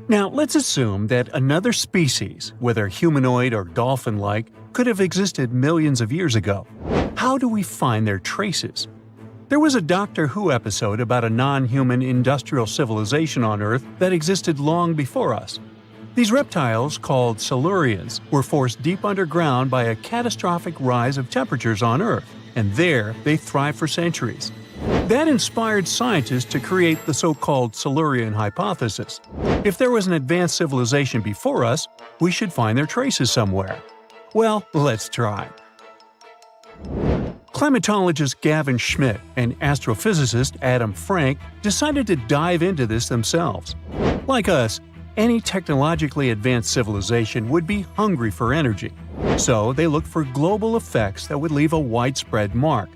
Now, let's assume that another species, whether humanoid or dolphin-like, could have existed millions of years ago. How do we find their traces? There was a Doctor Who episode about a non-human industrial civilization on Earth that existed long before us. These reptiles, called Silurians, were forced deep underground by a catastrophic rise of temperatures on Earth, and there they thrived for centuries. That inspired scientists to create the so-called Silurian hypothesis. If there was an advanced civilization before us, we should find their traces somewhere. Well, let's try. Climatologist Gavin Schmidt and astrophysicist Adam Frank decided to dive into this themselves. Like us, any technologically advanced civilization would be hungry for energy. So they looked for global effects that would leave a widespread mark.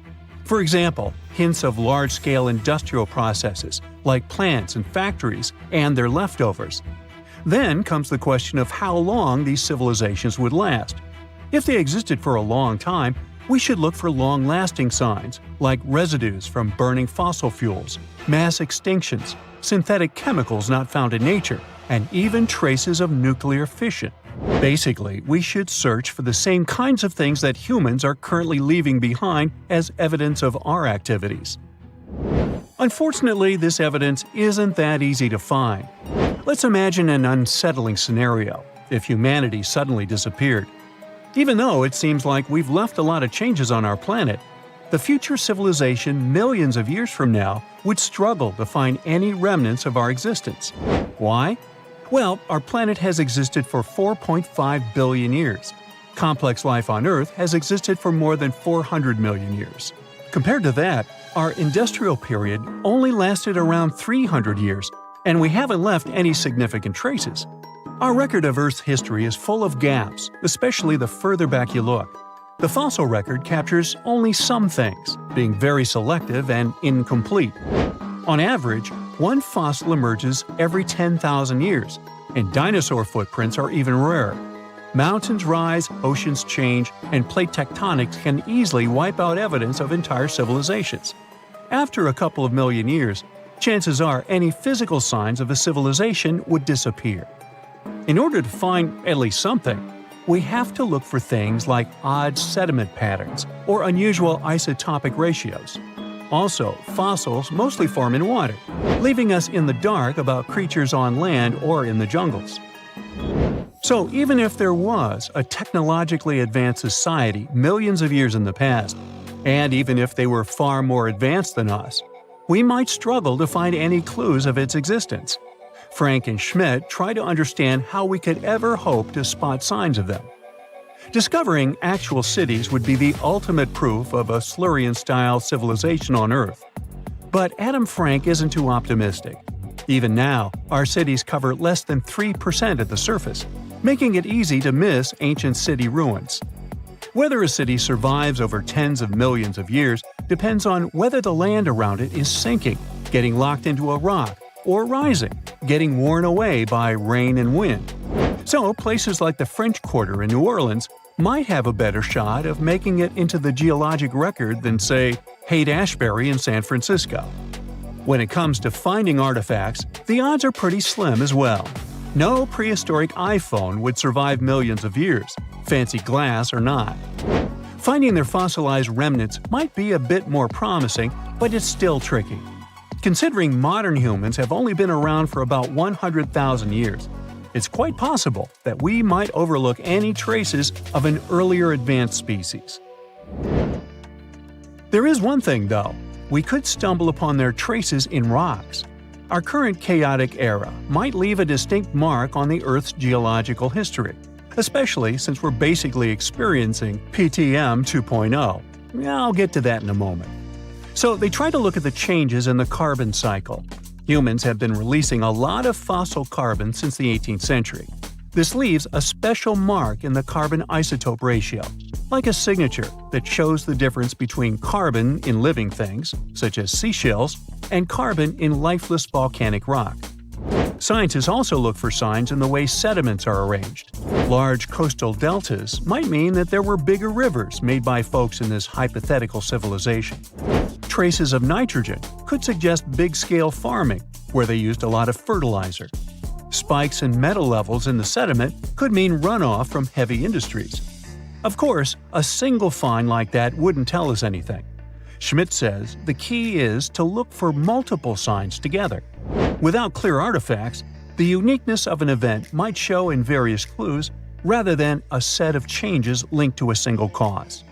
For example, hints of large-scale industrial processes, like plants and factories, and their leftovers. Then comes the question of how long these civilizations would last. If they existed for a long time, we should look for long-lasting signs, like residues from burning fossil fuels, mass extinctions, synthetic chemicals not found in nature, and even traces of nuclear fission. Basically, we should search for the same kinds of things that humans are currently leaving behind as evidence of our activities. Unfortunately, this evidence isn't that easy to find. Let's imagine an unsettling scenario if humanity suddenly disappeared. Even though it seems like we've left a lot of changes on our planet, the future civilization millions of years from now would struggle to find any remnants of our existence. Why? Well, our planet has existed for 4.5 billion years. Complex life on Earth has existed for more than 400 million years. Compared to that, our industrial period only lasted around 300 years, and we haven't left any significant traces. Our record of Earth's history is full of gaps, especially the further back you look. The fossil record captures only some things, being very selective and incomplete. On average, one fossil emerges every 10,000 years, and dinosaur footprints are even rarer. Mountains rise, oceans change, and plate tectonics can easily wipe out evidence of entire civilizations. After a couple of million years, chances are any physical signs of a civilization would disappear. In order to find at least something, we have to look for things like odd sediment patterns or unusual isotopic ratios. Also, fossils mostly form in water, leaving us in the dark about creatures on land or in the jungles. So even if there was a technologically advanced society millions of years in the past, and even if they were far more advanced than us, we might struggle to find any clues of its existence. Frank and Schmidt try to understand how we could ever hope to spot signs of them. Discovering actual cities would be the ultimate proof of a Silurian-style civilization on Earth. But Adam Frank isn't too optimistic. Even now, our cities cover less than 3% at the surface, making it easy to miss ancient city ruins. Whether a city survives over tens of millions of years depends on whether the land around it is sinking, getting locked into a rock, or rising, getting worn away by rain and wind. So places like the French Quarter in New Orleans might have a better shot of making it into the geologic record than, say, Haight-Ashbury in San Francisco. When it comes to finding artifacts, the odds are pretty slim as well. No prehistoric iPhone would survive millions of years, fancy glass or not. Finding their fossilized remnants might be a bit more promising, but it's still tricky. Considering modern humans have only been around for about 100,000 years, it's quite possible that we might overlook any traces of an earlier advanced species. There is one thing, though. We could stumble upon their traces in rocks. Our current chaotic era might leave a distinct mark on the Earth's geological history, especially since we're basically experiencing PTM 2.0. I'll get to that in a moment. So they try to look at the changes in the carbon cycle. Humans have been releasing a lot of fossil carbon since the 18th century. This leaves a special mark in the carbon isotope ratio, like a signature that shows the difference between carbon in living things, such as seashells, and carbon in lifeless volcanic rock. Scientists also look for signs in the way sediments are arranged. Large coastal deltas might mean that there were bigger rivers made by folks in this hypothetical civilization. Traces of nitrogen could suggest big-scale farming, where they used a lot of fertilizer. Spikes in metal levels in the sediment could mean runoff from heavy industries. Of course, a single find like that wouldn't tell us anything. Schmidt says the key is to look for multiple signs together. Without clear artifacts, the uniqueness of an event might show in various clues rather than a set of changes linked to a single cause.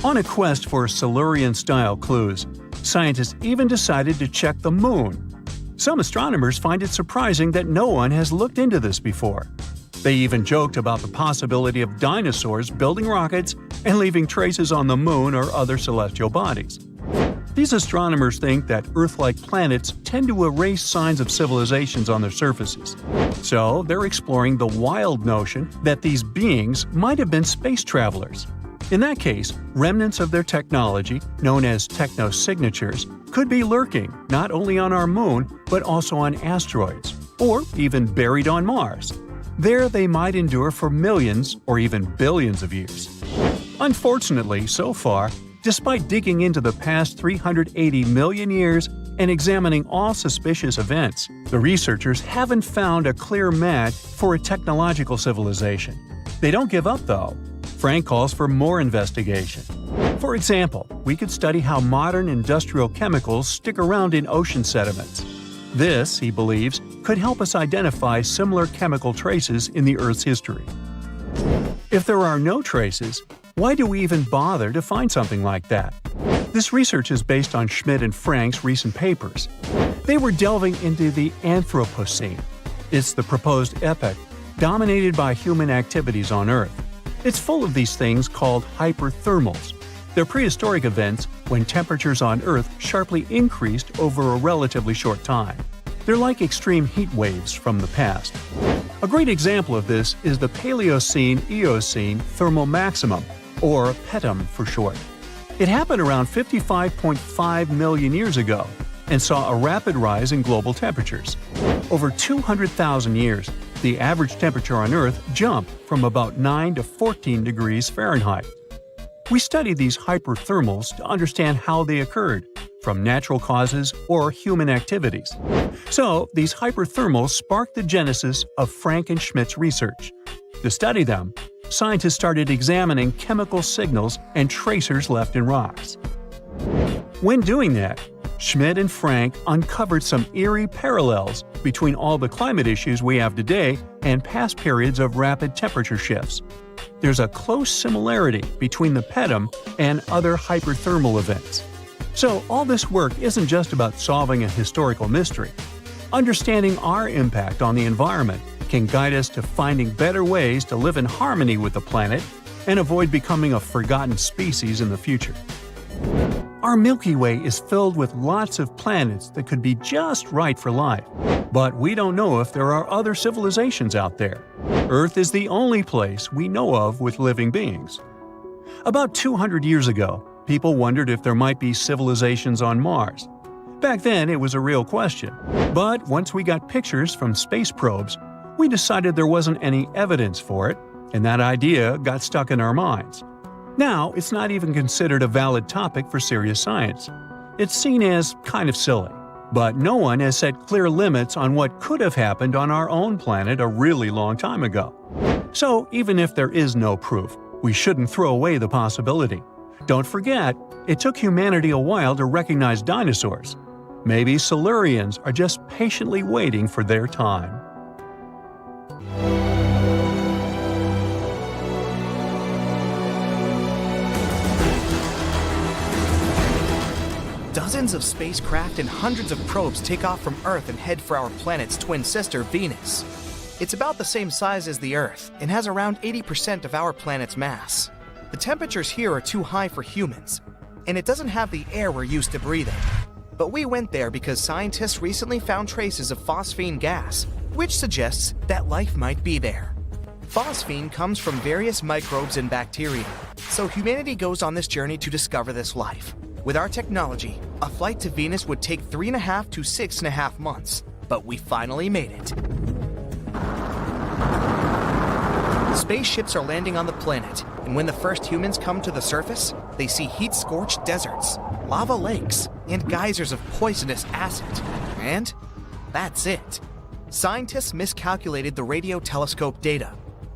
On a quest for Silurian-style clues, scientists even decided to check the Moon. Some astronomers find it surprising that no one has looked into this before. They even joked about the possibility of dinosaurs building rockets and leaving traces on the Moon or other celestial bodies. These astronomers think that Earth-like planets tend to erase signs of civilizations on their surfaces. So they're exploring the wild notion that these beings might have been space travelers. In that case, remnants of their technology, known as technosignatures, could be lurking not only on our Moon but also on asteroids, or even buried on Mars. There they might endure for millions or even billions of years. Unfortunately, so far, despite digging into the past 380 million years and examining all suspicious events, the researchers haven't found a clear match for a technological civilization. They don't give up, though. Frank calls for more investigation. For example, we could study how modern industrial chemicals stick around in ocean sediments. This, he believes, could help us identify similar chemical traces in the Earth's history. If there are no traces, why do we even bother to find something like that? This research is based on Schmidt and Frank's recent papers. They were delving into the Anthropocene. It's the proposed epoch, dominated by human activities on Earth. It's full of these things called hyperthermals. They're prehistoric events when temperatures on Earth sharply increased over a relatively short time. They're like extreme heat waves from the past. A great example of this is the Paleocene-Eocene thermal maximum, or PETM for short. It happened around 55.5 million years ago and saw a rapid rise in global temperatures. Over 200,000 years, the average temperature on Earth jumped from about 9 to 14 degrees Fahrenheit. We study these hyperthermals to understand how they occurred, from natural causes or human activities. So, these hyperthermals sparked the genesis of Frank and Schmidt's research. To study them, scientists started examining chemical signals and tracers left in rocks. When doing that, Schmidt and Frank uncovered some eerie parallels between all the climate issues we have today and past periods of rapid temperature shifts. There's a close similarity between the PETM and other hyperthermal events. So all this work isn't just about solving a historical mystery. Understanding our impact on the environment can guide us to finding better ways to live in harmony with the planet and avoid becoming a forgotten species in the future. Our Milky Way is filled with lots of planets that could be just right for life, but we don't know if there are other civilizations out there. Earth is the only place we know of with living beings. About 200 years ago, people wondered if there might be civilizations on Mars. Back then, it was a real question. But once we got pictures from space probes, we decided there wasn't any evidence for it, and that idea got stuck in our minds. Now, it's not even considered a valid topic for serious science. It's seen as kind of silly. But no one has set clear limits on what could have happened on our own planet a really long time ago. So, even if there is no proof, we shouldn't throw away the possibility. Don't forget, it took humanity a while to recognize dinosaurs. Maybe Silurians are just patiently waiting for their time. Dozens of spacecraft and hundreds of probes take off from Earth and head for our planet's twin sister, Venus. It's about the same size as the Earth and has around 80% of our planet's mass. The temperatures here are too high for humans, and it doesn't have the air we're used to breathing. But we went there because scientists recently found traces of phosphine gas, which suggests that life might be there. Phosphine comes from various microbes and bacteria, so humanity goes on this journey to discover this life. With our technology, a flight to Venus would take 3.5 to 6.5 months, but we finally made it. Spaceships are landing on the planet, and when the first humans come to the surface, they see heat-scorched deserts, lava lakes, and geysers of poisonous acid. And that's it. Scientists miscalculated the radio telescope data.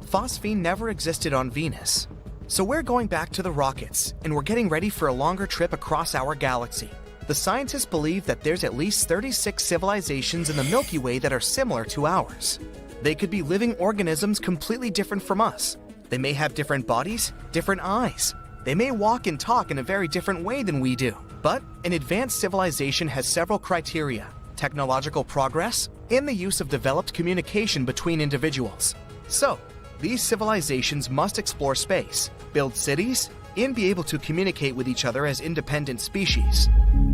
Phosphine never existed on Venus. So we're going back to the rockets, and we're getting ready for a longer trip across our galaxy. The scientists believe that there's at least 36 civilizations in the Milky Way that are similar to ours. They could be living organisms completely different from us. They may have different bodies, different eyes. They may walk and talk in a very different way than we do. But an advanced civilization has several criteria: technological progress and the use of developed communication between individuals. So, these civilizations must explore space, build cities, and be able to communicate with each other as independent species.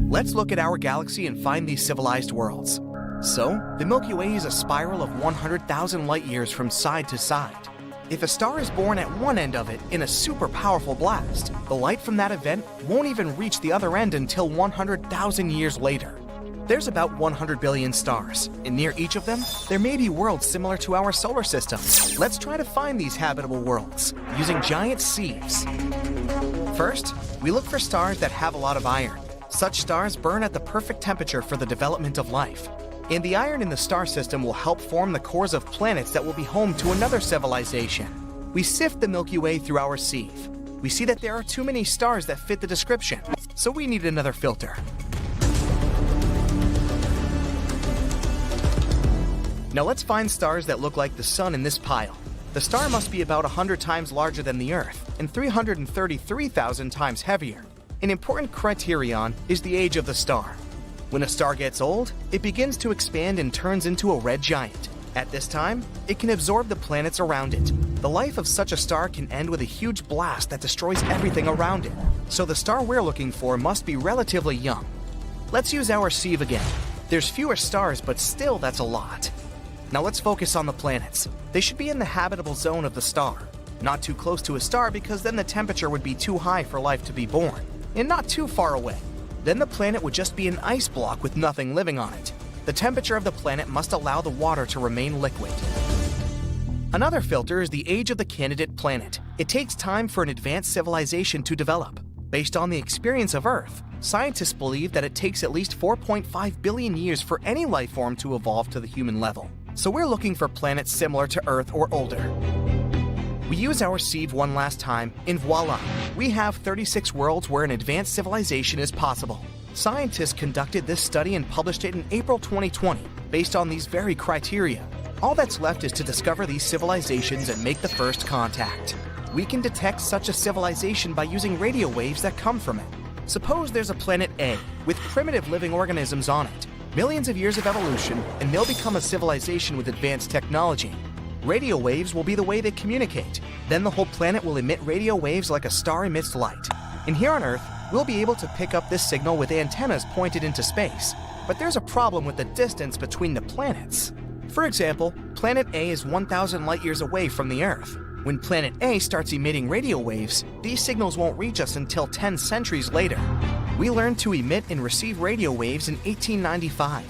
Let's look at our galaxy and find these civilized worlds. So, the Milky Way is a spiral of 100,000 light years from side to side. If a star is born at one end of it in a super powerful blast, the light from that event won't even reach the other end until 100,000 years later. There's about 100 billion stars, and near each of them, there may be worlds similar to our solar system. Let's try to find these habitable worlds using giant sieves. First, we look for stars that have a lot of iron. Such stars burn at the perfect temperature for the development of life. And the iron in the star system will help form the cores of planets that will be home to another civilization. We sift the Milky Way through our sieve. We see that there are too many stars that fit the description, so we need another filter. Now let's find stars that look like the Sun in this pile. The star must be about 100 times larger than the Earth and 333,000 times heavier. An important criterion is the age of the star. When a star gets old, it begins to expand and turns into a red giant. At this time, it can absorb the planets around it. The life of such a star can end with a huge blast that destroys everything around it. So the star we're looking for must be relatively young. Let's use our sieve again. There's fewer stars, but still that's a lot. Now let's focus on the planets. They should be in the habitable zone of the star. Not too close to a star because then the temperature would be too high for life to be born. And not too far away. Then the planet would just be an ice block with nothing living on it. The temperature of the planet must allow the water to remain liquid. Another filter is the age of the candidate planet. It takes time for an advanced civilization to develop. Based on the experience of Earth, scientists believe that it takes at least 4.5 billion years for any life form to evolve to the human level. So we're looking for planets similar to Earth or older. We use our sieve one last time, and voila! We have 36 worlds where an advanced civilization is possible. Scientists conducted this study and published it in April 2020, based on these very criteria. All that's left is to discover these civilizations and make the first contact. We can detect such a civilization by using radio waves that come from it. Suppose there's a planet A with primitive living organisms on it. Millions of years of evolution, and they'll become a civilization with advanced technology. Radio waves will be the way they communicate. Then the whole planet will emit radio waves like a star emits light. And here on Earth, we'll be able to pick up this signal with antennas pointed into space. But there's a problem with the distance between the planets. For example, planet A is 1,000 light years away from the Earth. When planet A starts emitting radio waves, these signals won't reach us until 10 centuries later. We learned to emit and receive radio waves in 1895.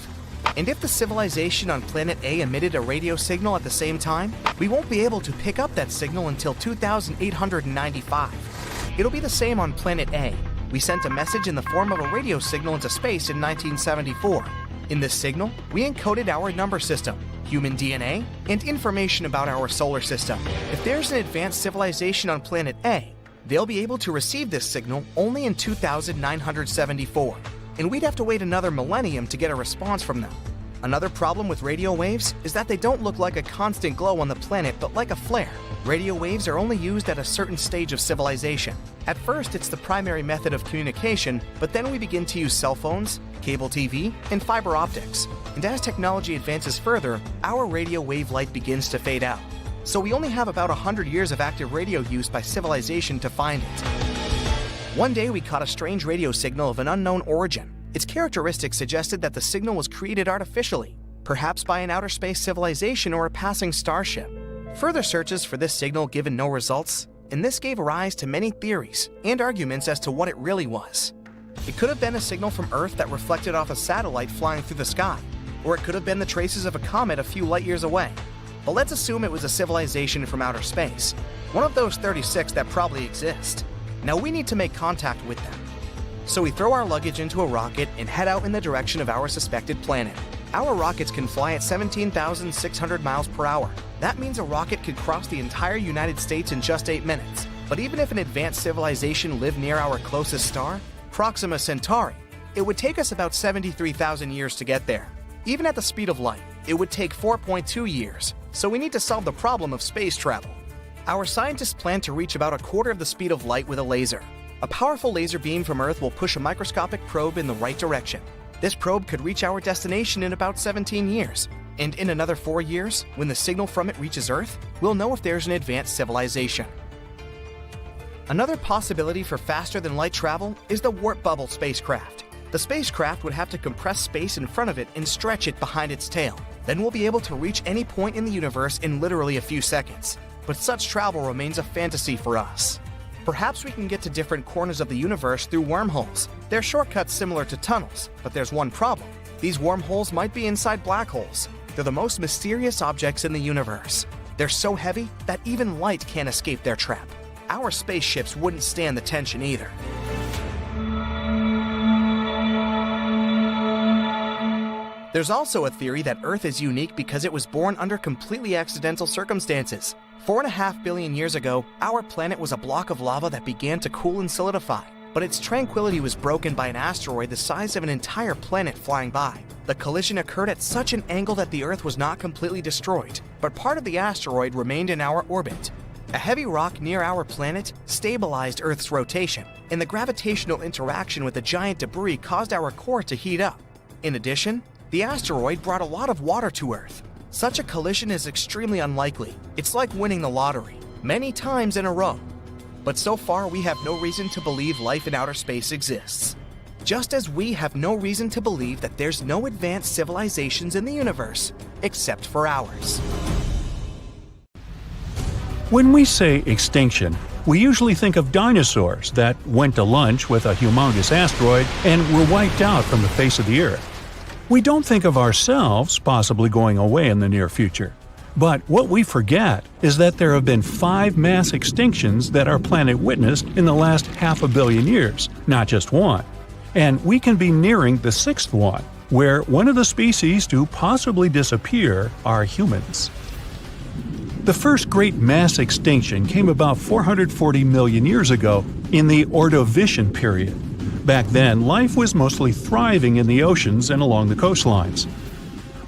And if the civilization on planet A emitted a radio signal at the same time, we won't be able to pick up that signal until 2895. It'll be the same on planet A. We sent a message in the form of a radio signal into space in 1974. In this signal, we encoded our number system, human DNA, and information about our solar system. If there's an advanced civilization on planet A, they'll be able to receive this signal only in 2974, and we'd have to wait another millennium to get a response from them. Another problem with radio waves is that they don't look like a constant glow on the planet, but like a flare. Radio waves are only used at a certain stage of civilization. At first, it's the primary method of communication, but then we begin to use cell phones, cable TV, and fiber optics. And as technology advances further, our radio wave light begins to fade out. So we only have about 100 years of active radio use by civilization to find it. One day we caught a strange radio signal of an unknown origin. Its characteristics suggested that the signal was created artificially, perhaps by an outer space civilization or a passing starship. Further searches for this signal given no results, and this gave rise to many theories and arguments as to what it really was. It could have been a signal from Earth that reflected off a satellite flying through the sky, or it could have been the traces of a comet a few light years away. But let's assume it was a civilization from outer space, one of those 36 that probably exist. Now we need to make contact with them. So we throw our luggage into a rocket and head out in the direction of our suspected planet. Our rockets can fly at 17,600 miles per hour. That means a rocket could cross the entire United States in just 8 minutes. But even if an advanced civilization lived near our closest star, Proxima Centauri, it would take us about 73,000 years to get there. Even at the speed of light, it would take 4.2 years. So we need to solve the problem of space travel. Our scientists plan to reach about a quarter of the speed of light with a laser. A powerful laser beam from Earth will push a microscopic probe in the right direction. This probe could reach our destination in about 17 years. And in another 4 years, when the signal from it reaches Earth, we'll know if there's an advanced civilization. Another possibility for faster-than-light travel is the warp bubble spacecraft. The spacecraft would have to compress space in front of it and stretch it behind its tail. Then we'll be able to reach any point in the universe in literally a few seconds. But such travel remains a fantasy for us. Perhaps we can get to different corners of the universe through wormholes. They're shortcuts similar to tunnels, but there's one problem. These wormholes might be inside black holes. They're the most mysterious objects in the universe. They're so heavy that even light can't escape their trap. Our spaceships wouldn't stand the tension either. There's also a theory that Earth is unique because it was born under completely accidental circumstances. 4.5 billion years ago, our planet was a block of lava that began to cool and solidify, but its tranquility was broken by an asteroid the size of an entire planet flying by. The collision occurred at such an angle that the Earth was not completely destroyed, but part of the asteroid remained in our orbit. A heavy rock near our planet stabilized Earth's rotation, and the gravitational interaction with the giant debris caused our core to heat up. In addition, the asteroid brought a lot of water to Earth. Such a collision is extremely unlikely. It's like winning the lottery, many times in a row. But so far, we have no reason to believe life in outer space exists. Just as we have no reason to believe that there's no advanced civilizations in the universe, except for ours. When we say extinction, we usually think of dinosaurs that went to lunch with a humongous asteroid and were wiped out from the face of the Earth. We don't think of ourselves possibly going away in the near future. But what we forget is that there have been 5 mass extinctions that our planet witnessed in the last 500 million years, not just one. And we can be nearing the 6th one, where one of the species to possibly disappear are humans. The first great mass extinction came about 440 million years ago in the Ordovician period. Back then, life was mostly thriving in the oceans and along the coastlines.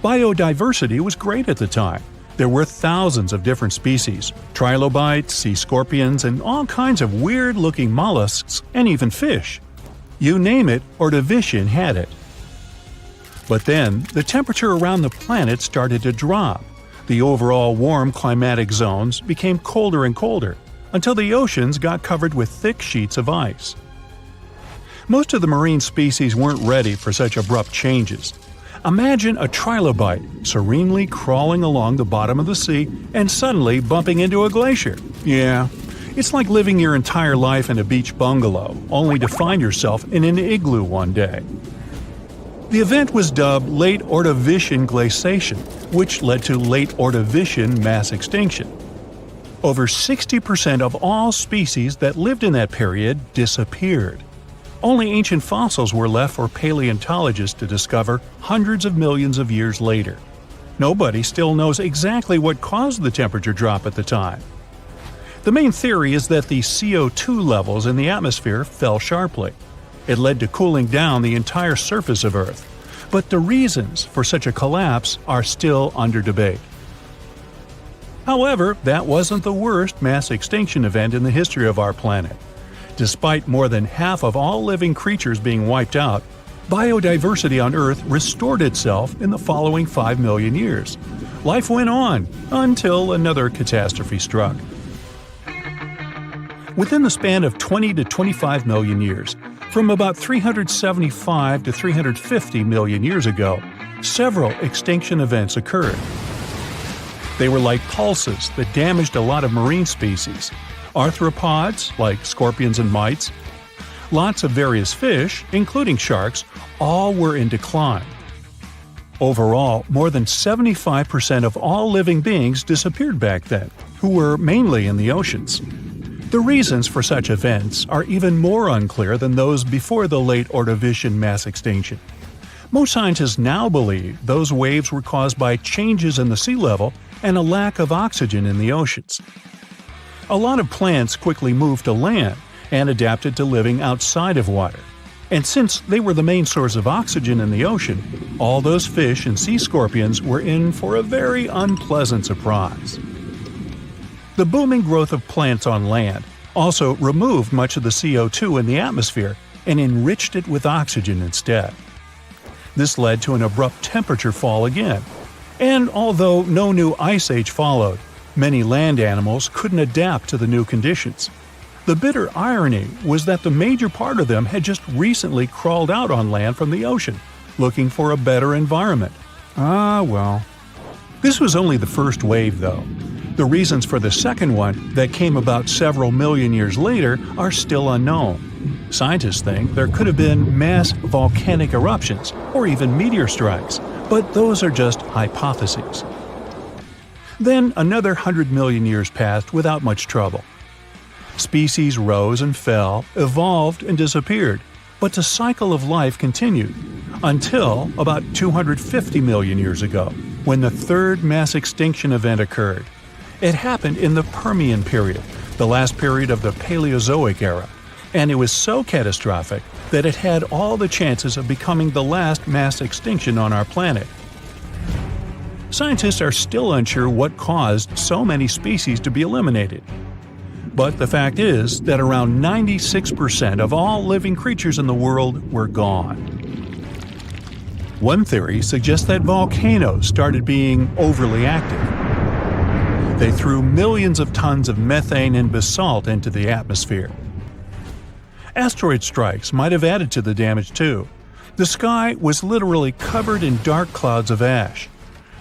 Biodiversity was great at the time. There were thousands of different species, trilobites, sea scorpions, and all kinds of weird-looking mollusks, and even fish. You name it, Ordovician had it. But then, the temperature around the planet started to drop. The overall warm climatic zones became colder and colder, until the oceans got covered with thick sheets of ice. Most of the marine species weren't ready for such abrupt changes. Imagine a trilobite serenely crawling along the bottom of the sea and suddenly bumping into a glacier. Yeah, it's like living your entire life in a beach bungalow, only to find yourself in an igloo one day. The event was dubbed Late Ordovician Glaciation, which led to Late Ordovician mass extinction. Over 60% of all species that lived in that period disappeared. Only ancient fossils were left for paleontologists to discover hundreds of millions of years later. Nobody still knows exactly what caused the temperature drop at the time. The main theory is that the CO2 levels in the atmosphere fell sharply. It led to cooling down the entire surface of Earth, but the reasons for such a collapse are still under debate. However, that wasn't the worst mass extinction event in the history of our planet. Despite more than half of all living creatures being wiped out, biodiversity on Earth restored itself in the following 5 million years. Life went on until another catastrophe struck. Within the span of 20 to 25 million years, from about 375 to 350 million years ago, several extinction events occurred. They were like pulses that damaged a lot of marine species. Arthropods, like scorpions and mites, lots of various fish, including sharks, all were in decline. Overall, more than 75% of all living beings disappeared back then, who were mainly in the oceans. The reasons for such events are even more unclear than those before the late Ordovician mass extinction. Most scientists now believe those waves were caused by changes in the sea level and a lack of oxygen in the oceans. A lot of plants quickly moved to land and adapted to living outside of water. And since they were the main source of oxygen in the ocean, all those fish and sea scorpions were in for a very unpleasant surprise. The booming growth of plants on land also removed much of the CO2 in the atmosphere and enriched it with oxygen instead. This led to an abrupt temperature fall again, and although no new ice age followed, many land animals couldn't adapt to the new conditions. The bitter irony was that the major part of them had just recently crawled out on land from the ocean, looking for a better environment. Ah, well. This was only the first wave, though. The reasons for the second one, that came about several million years later, are still unknown. Scientists think there could have been mass volcanic eruptions or even meteor strikes, but those are just hypotheses. Then another 100 million years passed without much trouble. Species rose and fell, evolved and disappeared, but the cycle of life continued until about 250 million years ago, when the third mass extinction event occurred. It happened in the Permian period, the last period of the Paleozoic era, and it was so catastrophic that it had all the chances of becoming the last mass extinction on our planet. Scientists are still unsure what caused so many species to be eliminated. But the fact is that around 96% of all living creatures in the world were gone. One theory suggests that volcanoes started being overly active. They threw millions of tons of methane and basalt into the atmosphere. Asteroid strikes might have added to the damage too. The sky was literally covered in dark clouds of ash.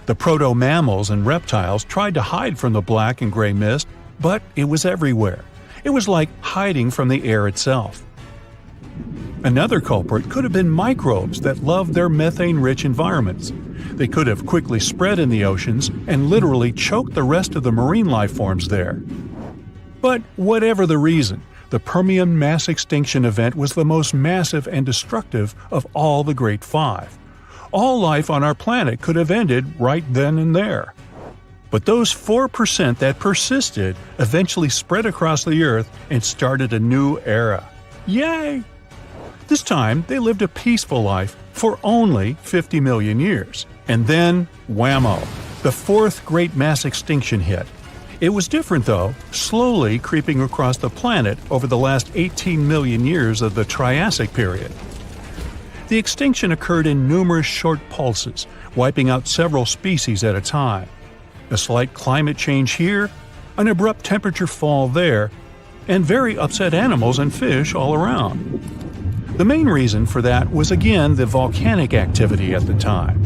The proto-mammals and reptiles tried to hide from the black and gray mist, but it was everywhere. It was like hiding from the air itself. Another culprit could have been microbes that loved their methane-rich environments. They could have quickly spread in the oceans and literally choked the rest of the marine life forms there. But whatever the reason, the Permian mass extinction event was the most massive and destructive of all the Great Five. All life on our planet could have ended right then and there. But those 4% that persisted eventually spread across the Earth and started a new era. Yay! This time, they lived a peaceful life for only 50 million years. And then, whammo! The fourth great mass extinction hit. It was different though, slowly creeping across the planet over the last 18 million years of the Triassic period. The extinction occurred in numerous short pulses, wiping out several species at a time. A slight climate change here, an abrupt temperature fall there, and very upset animals and fish all around. The main reason for that was again the volcanic activity at the time.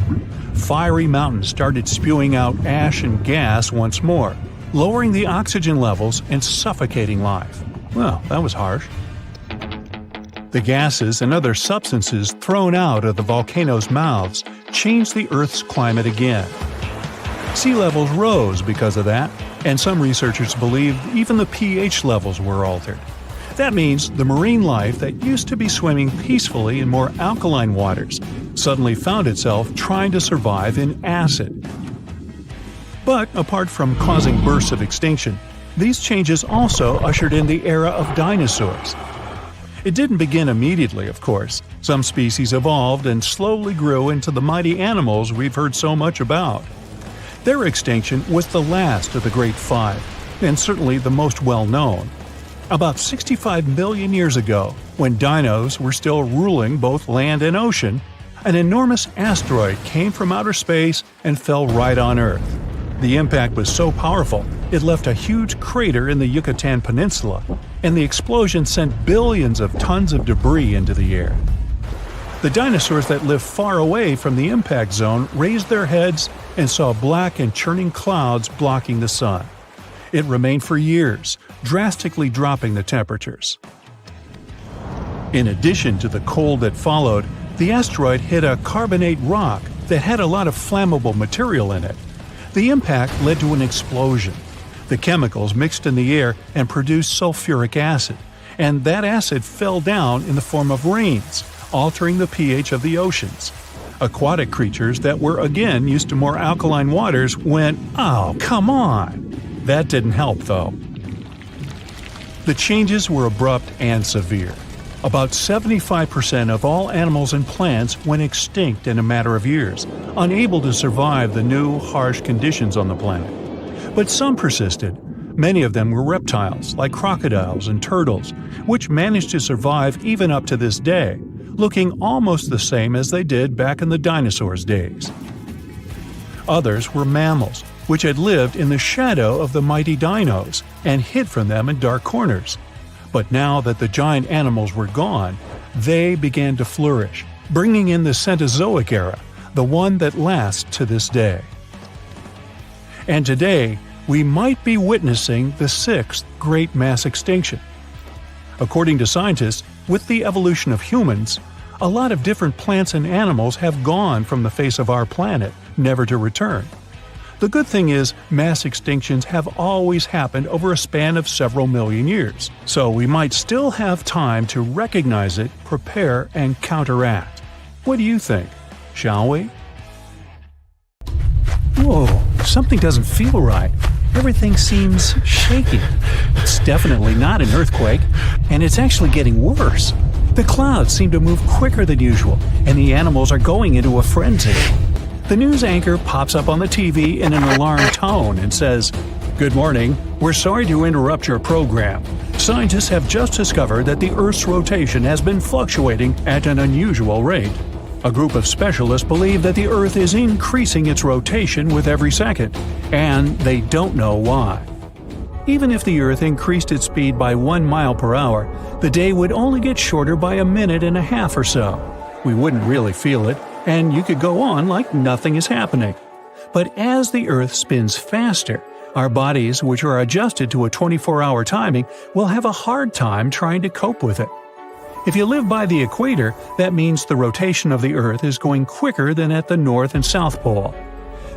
Fiery mountains started spewing out ash and gas once more, lowering the oxygen levels and suffocating life. Well, that was harsh. The gases and other substances thrown out of the volcanoes' mouths changed the Earth's climate again. Sea levels rose because of that, and some researchers believe even the pH levels were altered. That means the marine life that used to be swimming peacefully in more alkaline waters suddenly found itself trying to survive in acid. But apart from causing bursts of extinction, these changes also ushered in the era of dinosaurs. It didn't begin immediately, of course. Some species evolved and slowly grew into the mighty animals we've heard so much about. Their extinction was the last of the Great Five, and certainly the most well-known. About 65 million years ago, when dinos were still ruling both land and ocean, an enormous asteroid came from outer space and fell right on Earth. The impact was so powerful, it left a huge crater in the Yucatan Peninsula, and the explosion sent billions of tons of debris into the air. The dinosaurs that lived far away from the impact zone raised their heads and saw black and churning clouds blocking the sun. It remained for years, drastically dropping the temperatures. In addition to the cold that followed, the asteroid hit a carbonate rock that had a lot of flammable material in it. The impact led to an explosion. The chemicals mixed in the air and produced sulfuric acid, and that acid fell down in the form of rains, altering the pH of the oceans. Aquatic creatures that were again used to more alkaline waters went, "Oh, come on!" That didn't help, though. The changes were abrupt and severe. About 75% of all animals and plants went extinct in a matter of years, unable to survive the new, harsh conditions on the planet. But some persisted. Many of them were reptiles, like crocodiles and turtles, which managed to survive even up to this day, looking almost the same as they did back in the dinosaurs' days. Others were mammals, which had lived in the shadow of the mighty dinos and hid from them in dark corners. But now that the giant animals were gone, they began to flourish, bringing in the Cenozoic era, the one that lasts to this day. And today, we might be witnessing the sixth great mass extinction. According to scientists, with the evolution of humans, a lot of different plants and animals have gone from the face of our planet, never to return. The good thing is, mass extinctions have always happened over a span of several million years, so we might still have time to recognize it, prepare, and counteract. What do you think? Shall we? Whoa, something doesn't feel right. Everything seems shaky. It's definitely not an earthquake, and it's actually getting worse. The clouds seem to move quicker than usual, and the animals are going into a frenzy. The news anchor pops up on the TV in an alarmed tone and says, "Good morning. We're sorry to interrupt your program. Scientists have just discovered that the Earth's rotation has been fluctuating at an unusual rate. A group of specialists believe that the Earth is increasing its rotation with every second, and they don't know why." Even if the Earth increased its speed by 1 mile per hour, the day would only get shorter by a minute and a half or so. We wouldn't really feel it, and you could go on like nothing is happening. But as the Earth spins faster, our bodies, which are adjusted to a 24-hour timing, will have a hard time trying to cope with it. If you live by the equator, that means the rotation of the Earth is going quicker than at the North and South Pole.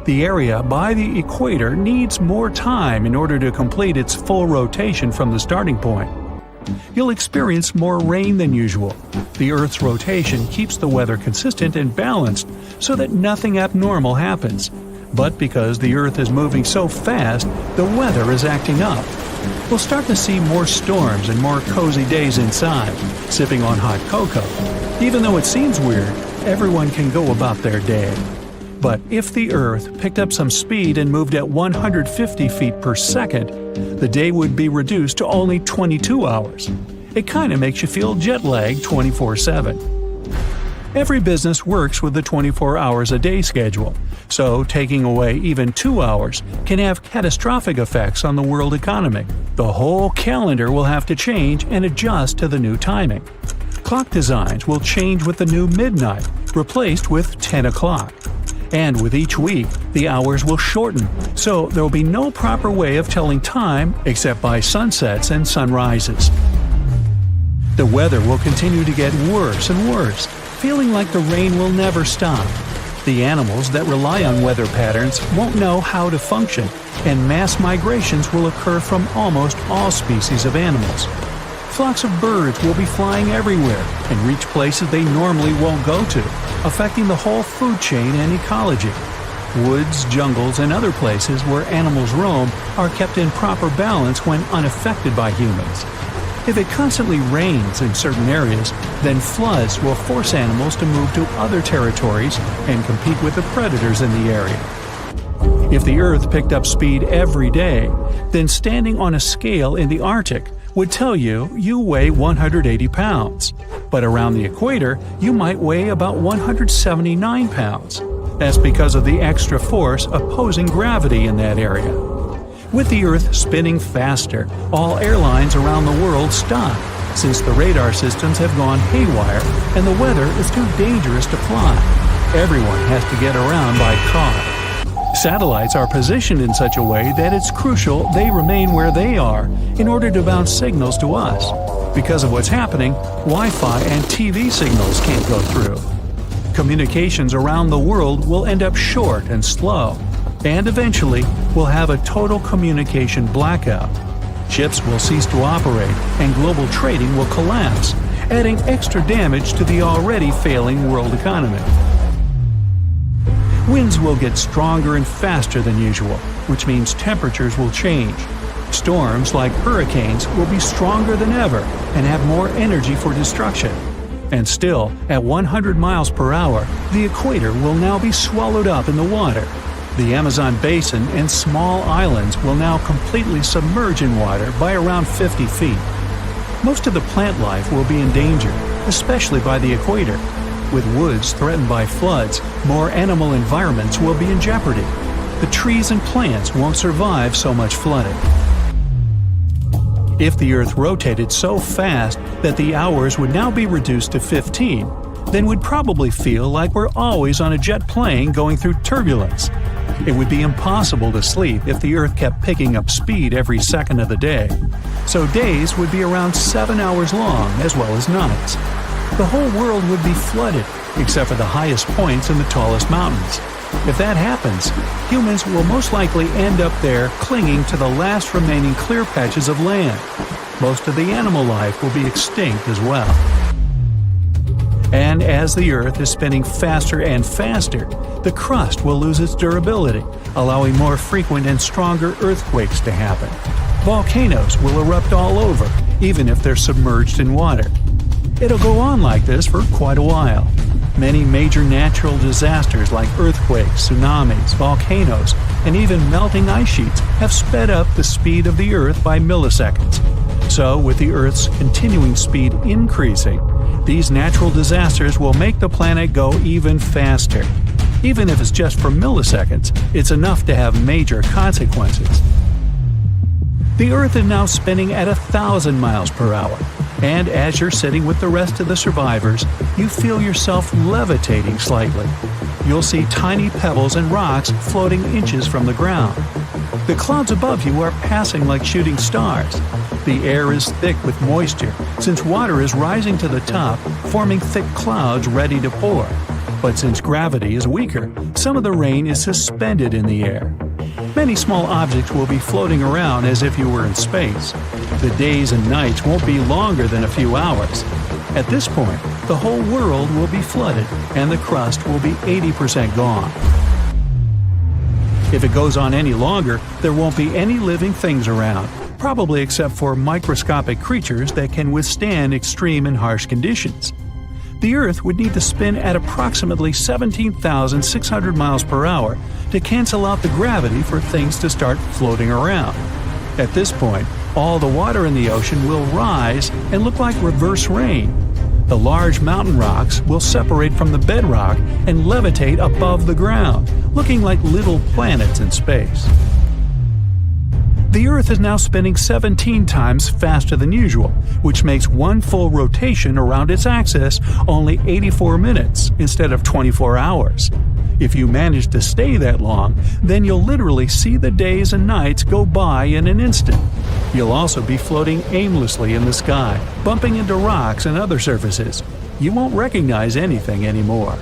The area by the equator needs more time in order to complete its full rotation from the starting point. You'll experience more rain than usual. The Earth's rotation keeps the weather consistent and balanced so that nothing abnormal happens. But because the Earth is moving so fast, the weather is acting up. We'll start to see more storms and more cozy days inside, sipping on hot cocoa. Even though it seems weird, everyone can go about their day. But if the Earth picked up some speed and moved at 150 feet per second, the day would be reduced to only 22 hours. It kind of makes you feel jet-lagged 24/7. Every business works with the 24 hours a day schedule, so taking away even 2 hours can have catastrophic effects on the world economy. The whole calendar will have to change and adjust to the new timing. Clock designs will change with the new midnight, replaced with 10 o'clock. And with each week, the hours will shorten, so there will be no proper way of telling time except by sunsets and sunrises. The weather will continue to get worse and worse, feeling like the rain will never stop. The animals that rely on weather patterns won't know how to function, and mass migrations will occur from almost all species of animals. Flocks of birds will be flying everywhere and reach places they normally won't go to, affecting the whole food chain and ecology. Woods, jungles, and other places where animals roam are kept in proper balance when unaffected by humans. If it constantly rains in certain areas, then floods will force animals to move to other territories and compete with the predators in the area. If the Earth picked up speed every day, then standing on a scale in the Arctic would tell you weigh 180 pounds, but around the equator you might weigh about 179 pounds. That's because of the extra force opposing gravity in that area. With the Earth spinning faster, all airlines around the world stop, since the radar systems have gone haywire and the weather is too dangerous to fly. Everyone has to get around by car. Satellites are positioned in such a way that it's crucial they remain where they are in order to bounce signals to us. Because of what's happening, Wi-Fi and TV signals can't go through. Communications around the world will end up short and slow, and eventually we'll have a total communication blackout. Ships will cease to operate and global trading will collapse, adding extra damage to the already failing world economy. Winds will get stronger and faster than usual, which means temperatures will change. Storms like hurricanes will be stronger than ever and have more energy for destruction. And still, at 100 miles per hour, the equator will now be swallowed up in the water. The Amazon basin and small islands will now completely submerge in water by around 50 feet. Most of the plant life will be in danger, especially by the equator. With woods threatened by floods, more animal environments will be in jeopardy. The trees and plants won't survive so much flooding. If the Earth rotated so fast that the hours would now be reduced to 15, then we'd probably feel like we're always on a jet plane going through turbulence. It would be impossible to sleep if the Earth kept picking up speed every second of the day. So days would be around 7 hours long as well as nights. The whole world would be flooded, except for the highest points and the tallest mountains. If that happens, humans will most likely end up there clinging to the last remaining clear patches of land. Most of the animal life will be extinct as well. And as the Earth is spinning faster and faster, the crust will lose its durability, allowing more frequent and stronger earthquakes to happen. Volcanoes will erupt all over, even if they're submerged in water. It'll go on like this for quite a while. Many major natural disasters like earthquakes, tsunamis, volcanoes, and even melting ice sheets have sped up the speed of the Earth by milliseconds. So, with the Earth's continuing speed increasing, these natural disasters will make the planet go even faster. Even if it's just for milliseconds, it's enough to have major consequences. The Earth is now spinning at 1,000 miles per hour, and as you're sitting with the rest of the survivors, you feel yourself levitating slightly. You'll see tiny pebbles and rocks floating inches from the ground. The clouds above you are passing like shooting stars. The air is thick with moisture, since water is rising to the top, forming thick clouds ready to pour. But since gravity is weaker, some of the rain is suspended in the air. Many small objects will be floating around as if you were in space. The days and nights won't be longer than a few hours. At this point, the whole world will be flooded, and the crust will be 80% gone. If it goes on any longer, there won't be any living things around, probably except for microscopic creatures that can withstand extreme and harsh conditions. The Earth would need to spin at approximately 17,600 miles per hour to cancel out the gravity for things to start floating around. At this point, all the water in the ocean will rise and look like reverse rain. The large mountain rocks will separate from the bedrock and levitate above the ground, looking like little planets in space. The Earth is now spinning 17 times faster than usual, which makes one full rotation around its axis only 84 minutes instead of 24 hours. If you manage to stay that long, then you'll literally see the days and nights go by in an instant. You'll also be floating aimlessly in the sky, bumping into rocks and other surfaces. You won't recognize anything anymore.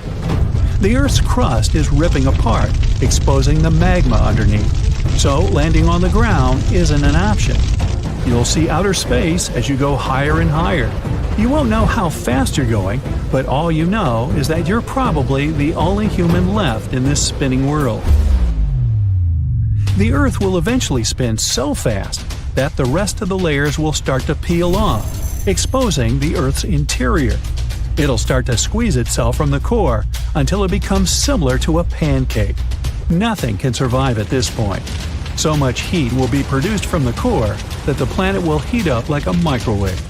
The Earth's crust is ripping apart, exposing the magma underneath. So landing on the ground isn't an option. You'll see outer space as you go higher and higher. You won't know how fast you're going, but all you know is that you're probably the only human left in this spinning world. The Earth will eventually spin so fast that the rest of the layers will start to peel off, exposing the Earth's interior. It'll start to squeeze itself from the core until it becomes similar to a pancake. Nothing can survive at this point. So much heat will be produced from the core that the planet will heat up like a microwave.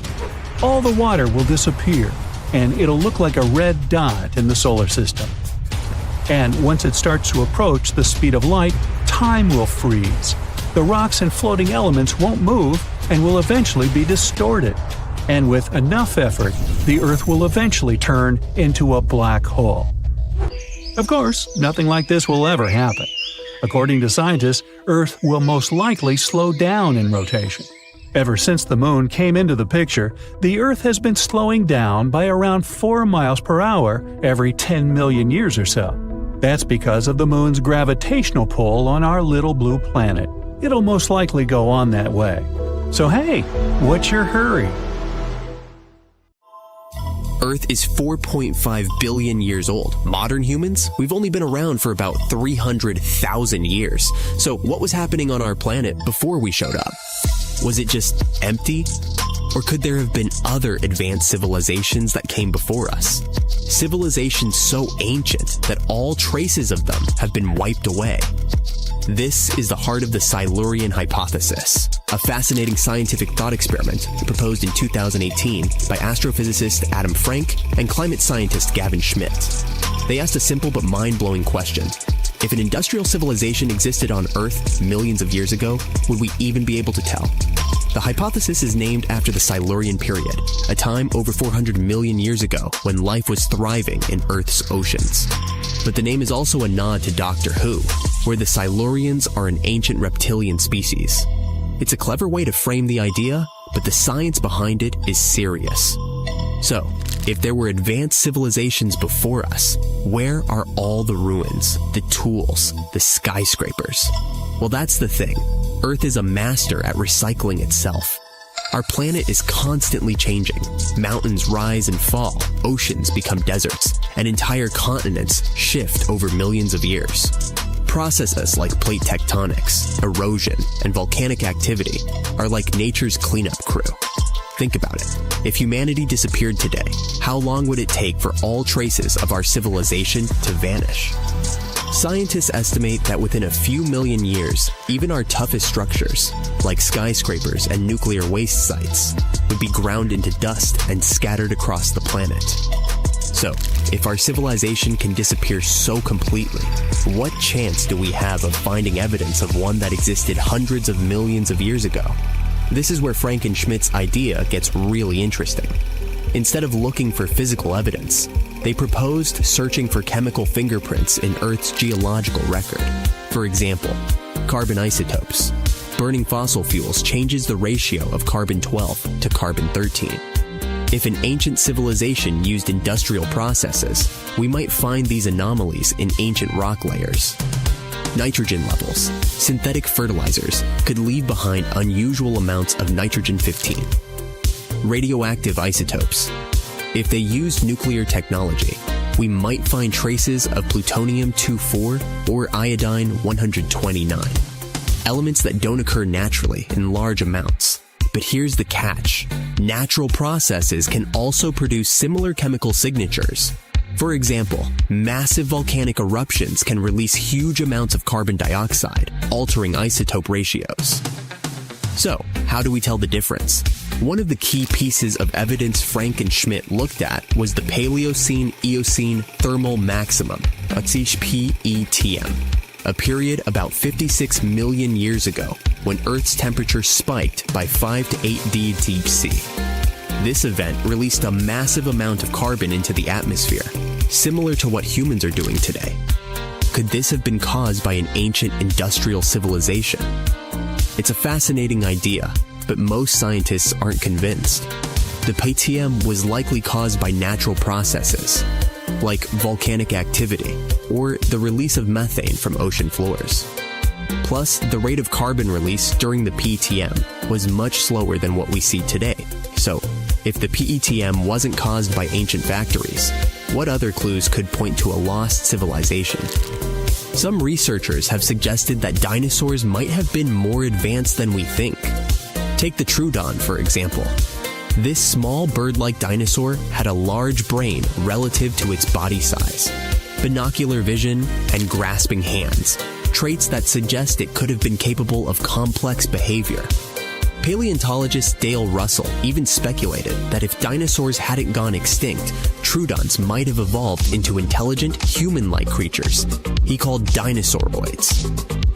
All the water will disappear, and it'll look like a red dot in the solar system. And once it starts to approach the speed of light, time will freeze. The rocks and floating elements won't move and will eventually be distorted. And with enough effort, the Earth will eventually turn into a black hole. Of course, nothing like this will ever happen. According to scientists, Earth will most likely slow down in rotation. Ever since the Moon came into the picture, the Earth has been slowing down by around 4 miles per hour every 10 million years or so. That's because of the Moon's gravitational pull on our little blue planet. It'll most likely go on that way. So hey, what's your hurry? Earth is 4.5 billion years old. Modern humans, we've only been around for about 300,000 years. So what was happening on our planet before we showed up? Was it just empty? Or could there have been other advanced civilizations that came before us? Civilizations so ancient that all traces of them have been wiped away. This is the heart of the Silurian hypothesis, a fascinating scientific thought experiment proposed in 2018 by astrophysicist Adam Frank and climate scientist Gavin Schmidt. They asked a simple but mind-blowing question. If an industrial civilization existed on Earth millions of years ago, would we even be able to tell? The hypothesis is named after the Silurian period, a time over 400 million years ago when life was thriving in Earth's oceans. But the name is also a nod to Doctor Who, where the Silurians are an ancient reptilian species. It's a clever way to frame the idea, but the science behind it is serious. So, if there were advanced civilizations before us, where are all the ruins, the tools, the skyscrapers? Well, that's the thing. Earth is a master at recycling itself. Our planet is constantly changing. Mountains rise and fall, oceans become deserts, and entire continents shift over millions of years. Processes like plate tectonics, erosion, and volcanic activity are like nature's cleanup crew. Think about it. If humanity disappeared today, how long would it take for all traces of our civilization to vanish? Scientists estimate that within a few million years, even our toughest structures, like skyscrapers and nuclear waste sites, would be ground into dust and scattered across the planet. So, if our civilization can disappear so completely, what chance do we have of finding evidence of one that existed hundreds of millions of years ago? This is where Frank and Schmidt's idea gets really interesting. Instead of looking for physical evidence, they proposed searching for chemical fingerprints in Earth's geological record. For example, carbon isotopes. Burning fossil fuels changes the ratio of carbon-12 to carbon-13. If an ancient civilization used industrial processes, we might find these anomalies in ancient rock layers. Nitrogen levels. Synthetic fertilizers could leave behind unusual amounts of nitrogen-15. Radioactive isotopes. If they used nuclear technology, we might find traces of plutonium-24 or iodine-129, elements that don't occur naturally in large amounts. But here's the catch. Natural processes can also produce similar chemical signatures. For example, massive volcanic eruptions can release huge amounts of carbon dioxide, altering isotope ratios. So, how do we tell the difference? One of the key pieces of evidence Frank and Schmidt looked at was the Paleocene-Eocene thermal maximum, PETM, a period about 56 million years ago when Earth's temperature spiked by 5 to 8 degrees. This event released a massive amount of carbon into the atmosphere, similar to what humans are doing today. Could this have been caused by an ancient industrial civilization? It's a fascinating idea, but most scientists aren't convinced. The PETM was likely caused by natural processes, like volcanic activity or the release of methane from ocean floors. Plus, the rate of carbon release during the PETM was much slower than what we see today. So, if the PETM wasn't caused by ancient factories, what other clues could point to a lost civilization? Some researchers have suggested that dinosaurs might have been more advanced than we think. Take the Troodon, for example. This small bird-like dinosaur had a large brain relative to its body size, binocular vision, and grasping hands, traits that suggest it could have been capable of complex behavior. Paleontologist Dale Russell even speculated that if dinosaurs hadn't gone extinct, Troodons might have evolved into intelligent, human-like creatures he called dinosauroids.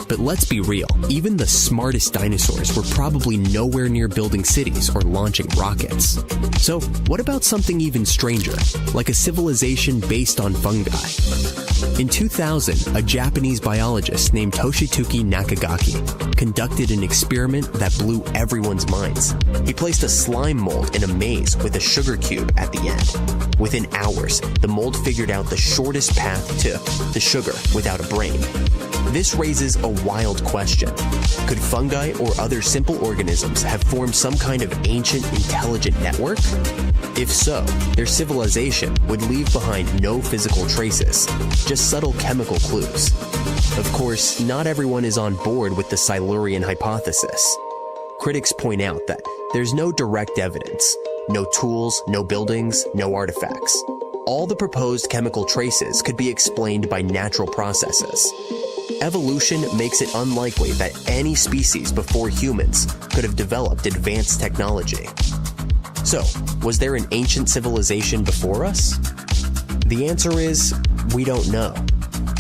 But let's be real, even the smartest dinosaurs were probably nowhere near building cities or launching rockets. So, what about something even stranger, like a civilization based on fungi? In 2000, a Japanese biologist named Toshituki Nakagaki conducted an experiment that blew everyone everyone's minds. He placed a slime mold in a maze with a sugar cube at the end. Within hours, the mold figured out the shortest path to the sugar without a brain. This raises a wild question. Could fungi or other simple organisms have formed some kind of ancient intelligent network? If so, their civilization would leave behind no physical traces, just subtle chemical clues. Of course, not everyone is on board with the Silurian hypothesis. Critics point out that there's no direct evidence, no tools, no buildings, no artifacts. All the proposed chemical traces could be explained by natural processes. Evolution makes it unlikely that any species before humans could have developed advanced technology. So, was there an ancient civilization before us? The answer is, we don't know.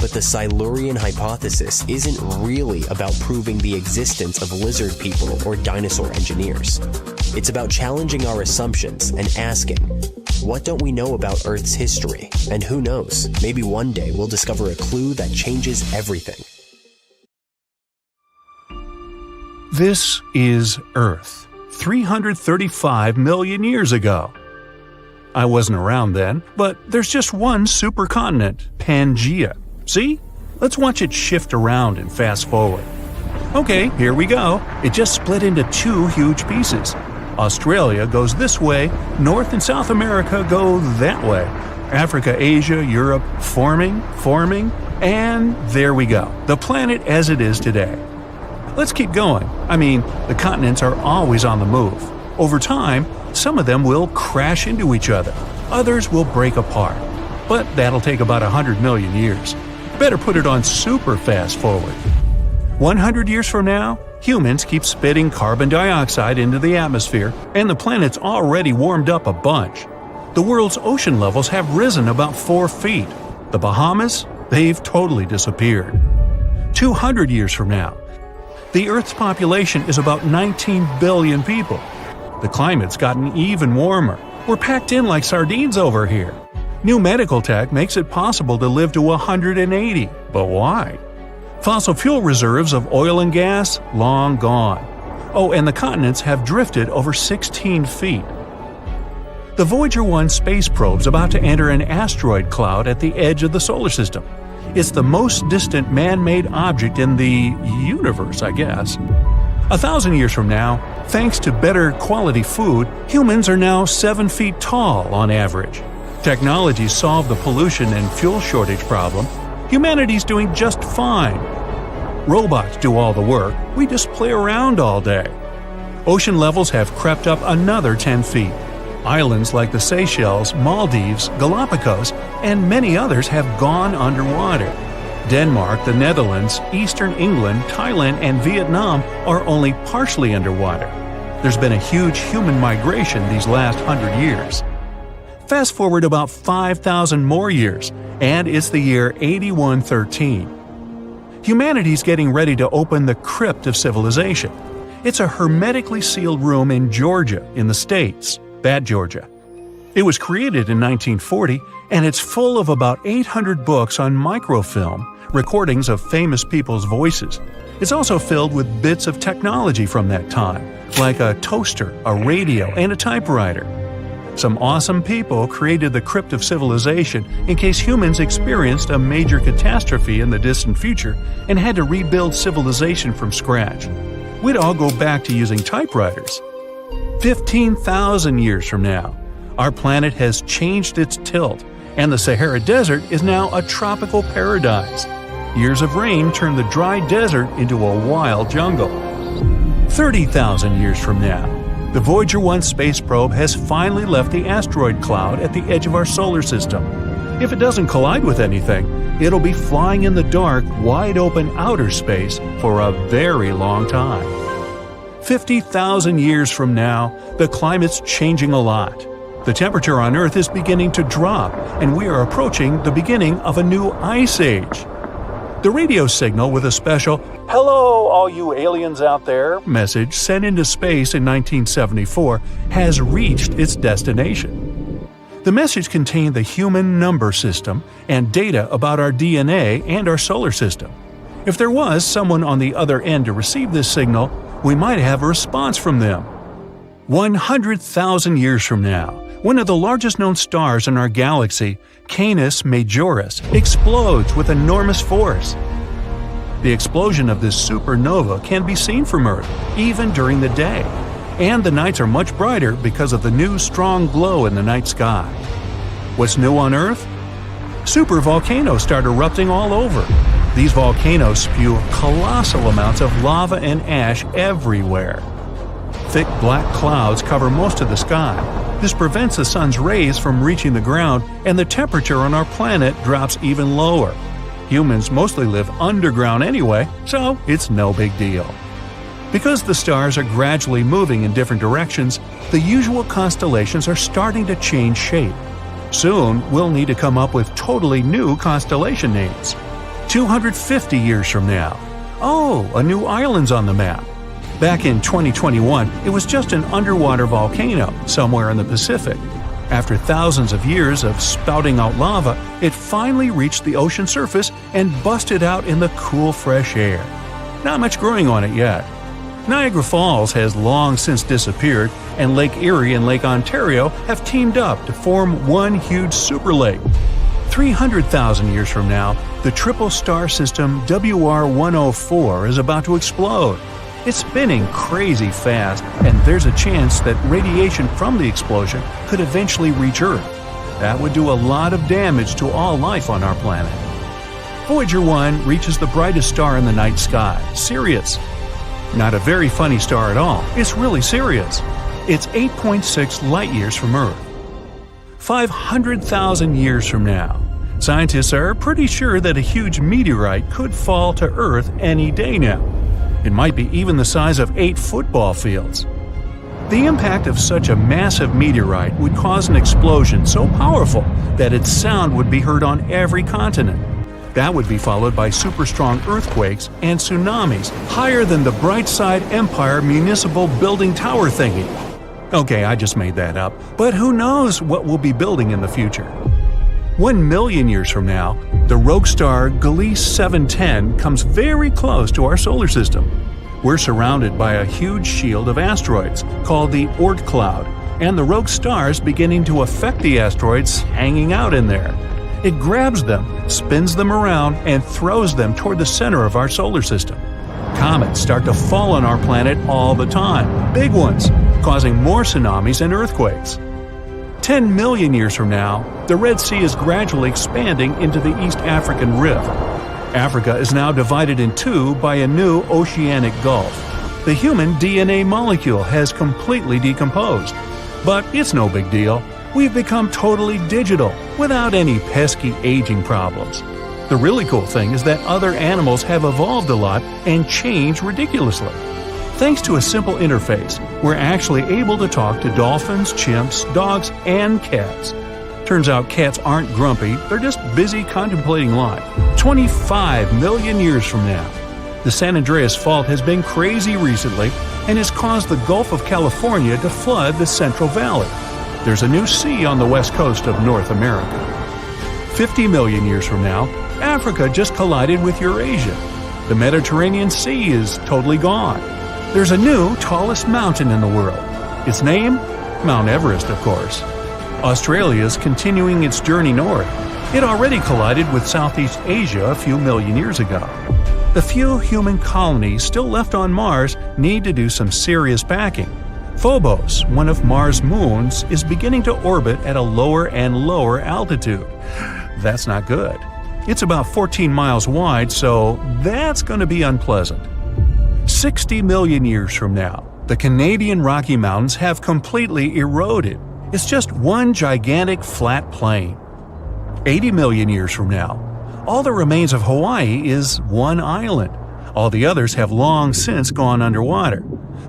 But the Silurian hypothesis isn't really about proving the existence of lizard people or dinosaur engineers. It's about challenging our assumptions and asking, what don't we know about Earth's history? And who knows, maybe one day we'll discover a clue that changes everything. This is Earth, 335 million years ago. I wasn't around then, but there's just one supercontinent, Pangaea. See? Let's watch it shift around and fast forward. Okay, here we go. It just split into two huge pieces. Australia goes this way, North and South America go that way. Africa, Asia, Europe, forming, and there we go. The planet as it is today. Let's keep going. I mean, the continents are always on the move. Over time, some of them will crash into each other. Others will break apart. But that'll take about 100 million years. Better put it on super fast forward. 100 years from now, humans keep spitting carbon dioxide into the atmosphere, and the planet's already warmed up a bunch. The world's ocean levels have risen about 4 feet. The Bahamas? They've totally disappeared. 200 years from now, the Earth's population is about 19 billion people. The climate's gotten even warmer. We're packed in like sardines over here. New medical tech makes it possible to live to 180. But why? Fossil fuel reserves of oil and gas? Long gone. Oh, and the continents have drifted over 16 feet. The Voyager 1 space probe's about to enter an asteroid cloud at the edge of the solar system. It's the most distant man-made object in the universe, I guess. 1,000 years from now, thanks to better quality food, humans are now 7 feet tall on average. Technology solved the pollution and fuel shortage problem. Humanity's doing just fine. Robots do all the work, we just play around all day. Ocean levels have crept up another 10 feet. Islands like the Seychelles, Maldives, Galapagos, and many others have gone underwater. Denmark, the Netherlands, Eastern England, Thailand, and Vietnam are only partially underwater. There's been a huge human migration these last 100 years. Fast forward about 5,000 more years, and it's the year 8113. Humanity's getting ready to open the crypt of civilization. It's a hermetically sealed room in Georgia, in the States. Bad Georgia. It was created in 1940, and it's full of about 800 books on microfilm, recordings of famous people's voices. It's also filled with bits of technology from that time, like a toaster, a radio, and a typewriter. Some awesome people created the crypt of civilization in case humans experienced a major catastrophe in the distant future and had to rebuild civilization from scratch. We'd all go back to using typewriters. 15,000 years from now, our planet has changed its tilt, and the Sahara Desert is now a tropical paradise. Years of rain turn the dry desert into a wild jungle. 30,000 years from now, the Voyager 1 space probe has finally left the asteroid cloud at the edge of our solar system. If it doesn't collide with anything, it'll be flying in the dark, wide-open outer space for a very long time. 50,000 years from now, the climate's changing a lot. The temperature on Earth is beginning to drop, and we are approaching the beginning of a new ice age. The radio signal with a special "Hello, all you aliens out there" message sent into space in 1974 has reached its destination. The message contained the human number system and data about our DNA and our solar system. If there was someone on the other end to receive this signal, we might have a response from them. 100,000 years from now, one of the largest known stars in our galaxy, Canis Majoris, explodes with enormous force. The explosion of this supernova can be seen from Earth, even during the day, and the nights are much brighter because of the new strong glow in the night sky. What's new on Earth? Supervolcanoes start erupting all over. These volcanoes spew colossal amounts of lava and ash everywhere. Thick black clouds cover most of the sky. This prevents the sun's rays from reaching the ground, and the temperature on our planet drops even lower. Humans mostly live underground anyway, so it's no big deal. Because the stars are gradually moving in different directions, the usual constellations are starting to change shape. Soon, we'll need to come up with totally new constellation names. 250 years from now. Oh, a new island's on the map. Back in 2021, it was just an underwater volcano somewhere in the Pacific. After thousands of years of spouting out lava, it finally reached the ocean surface and busted out in the cool, fresh air. Not much growing on it yet. Niagara Falls has long since disappeared, and Lake Erie and Lake Ontario have teamed up to form one huge superlake. 300,000 years from now, the triple star system WR104 is about to explode. It's spinning crazy fast, and there's a chance that radiation from the explosion could eventually reach Earth. That would do a lot of damage to all life on our planet. Voyager 1 reaches the brightest star in the night sky, Sirius. Not a very funny star at all, it's really Sirius. It's 8.6 light-years from Earth. 500,000 years from now, scientists are pretty sure that a huge meteorite could fall to Earth any day now. It might be even the size of 8 football fields. The impact of such a massive meteorite would cause an explosion so powerful that its sound would be heard on every continent. That would be followed by super strong earthquakes and tsunamis higher than the Brightside Empire municipal building tower thingy. Okay, I just made that up, but who knows what we'll be building in the future. 1 million years from now, the rogue star Gliese 710 comes very close to our solar system. We're surrounded by a huge shield of asteroids called the Oort cloud, and the rogue star is beginning to affect the asteroids hanging out in there. It grabs them, spins them around, and throws them toward the center of our solar system. Comets start to fall on our planet all the time, big ones, causing more tsunamis and earthquakes. 10 million years from now, the Red Sea is gradually expanding into the East African Rift. Africa is now divided in two by a new oceanic gulf. The human DNA molecule has completely decomposed. But it's no big deal. We've become totally digital, without any pesky aging problems. The really cool thing is that other animals have evolved a lot and changed ridiculously. Thanks to a simple interface, we're actually able to talk to dolphins, chimps, dogs, and cats. Turns out cats aren't grumpy, they're just busy contemplating life. 25 million years from now. The San Andreas Fault has been crazy recently and has caused the Gulf of California to flood the Central Valley. There's a new sea on the west coast of North America. 50 million years from now, Africa just collided with Eurasia. The Mediterranean Sea is totally gone. There's a new tallest mountain in the world. Its name? Mount Everest, of course. Australia is continuing its journey north. It already collided with Southeast Asia a few million years ago. The few human colonies still left on Mars need to do some serious packing. Phobos, one of Mars' moons, is beginning to orbit at a lower and lower altitude. That's not good. It's about 14 miles wide, so that's going to be unpleasant. 60 million years from now, the Canadian Rocky Mountains have completely eroded. It's just one gigantic flat plain. 80 million years from now, all that remains of Hawaii is one island. All the others have long since gone underwater.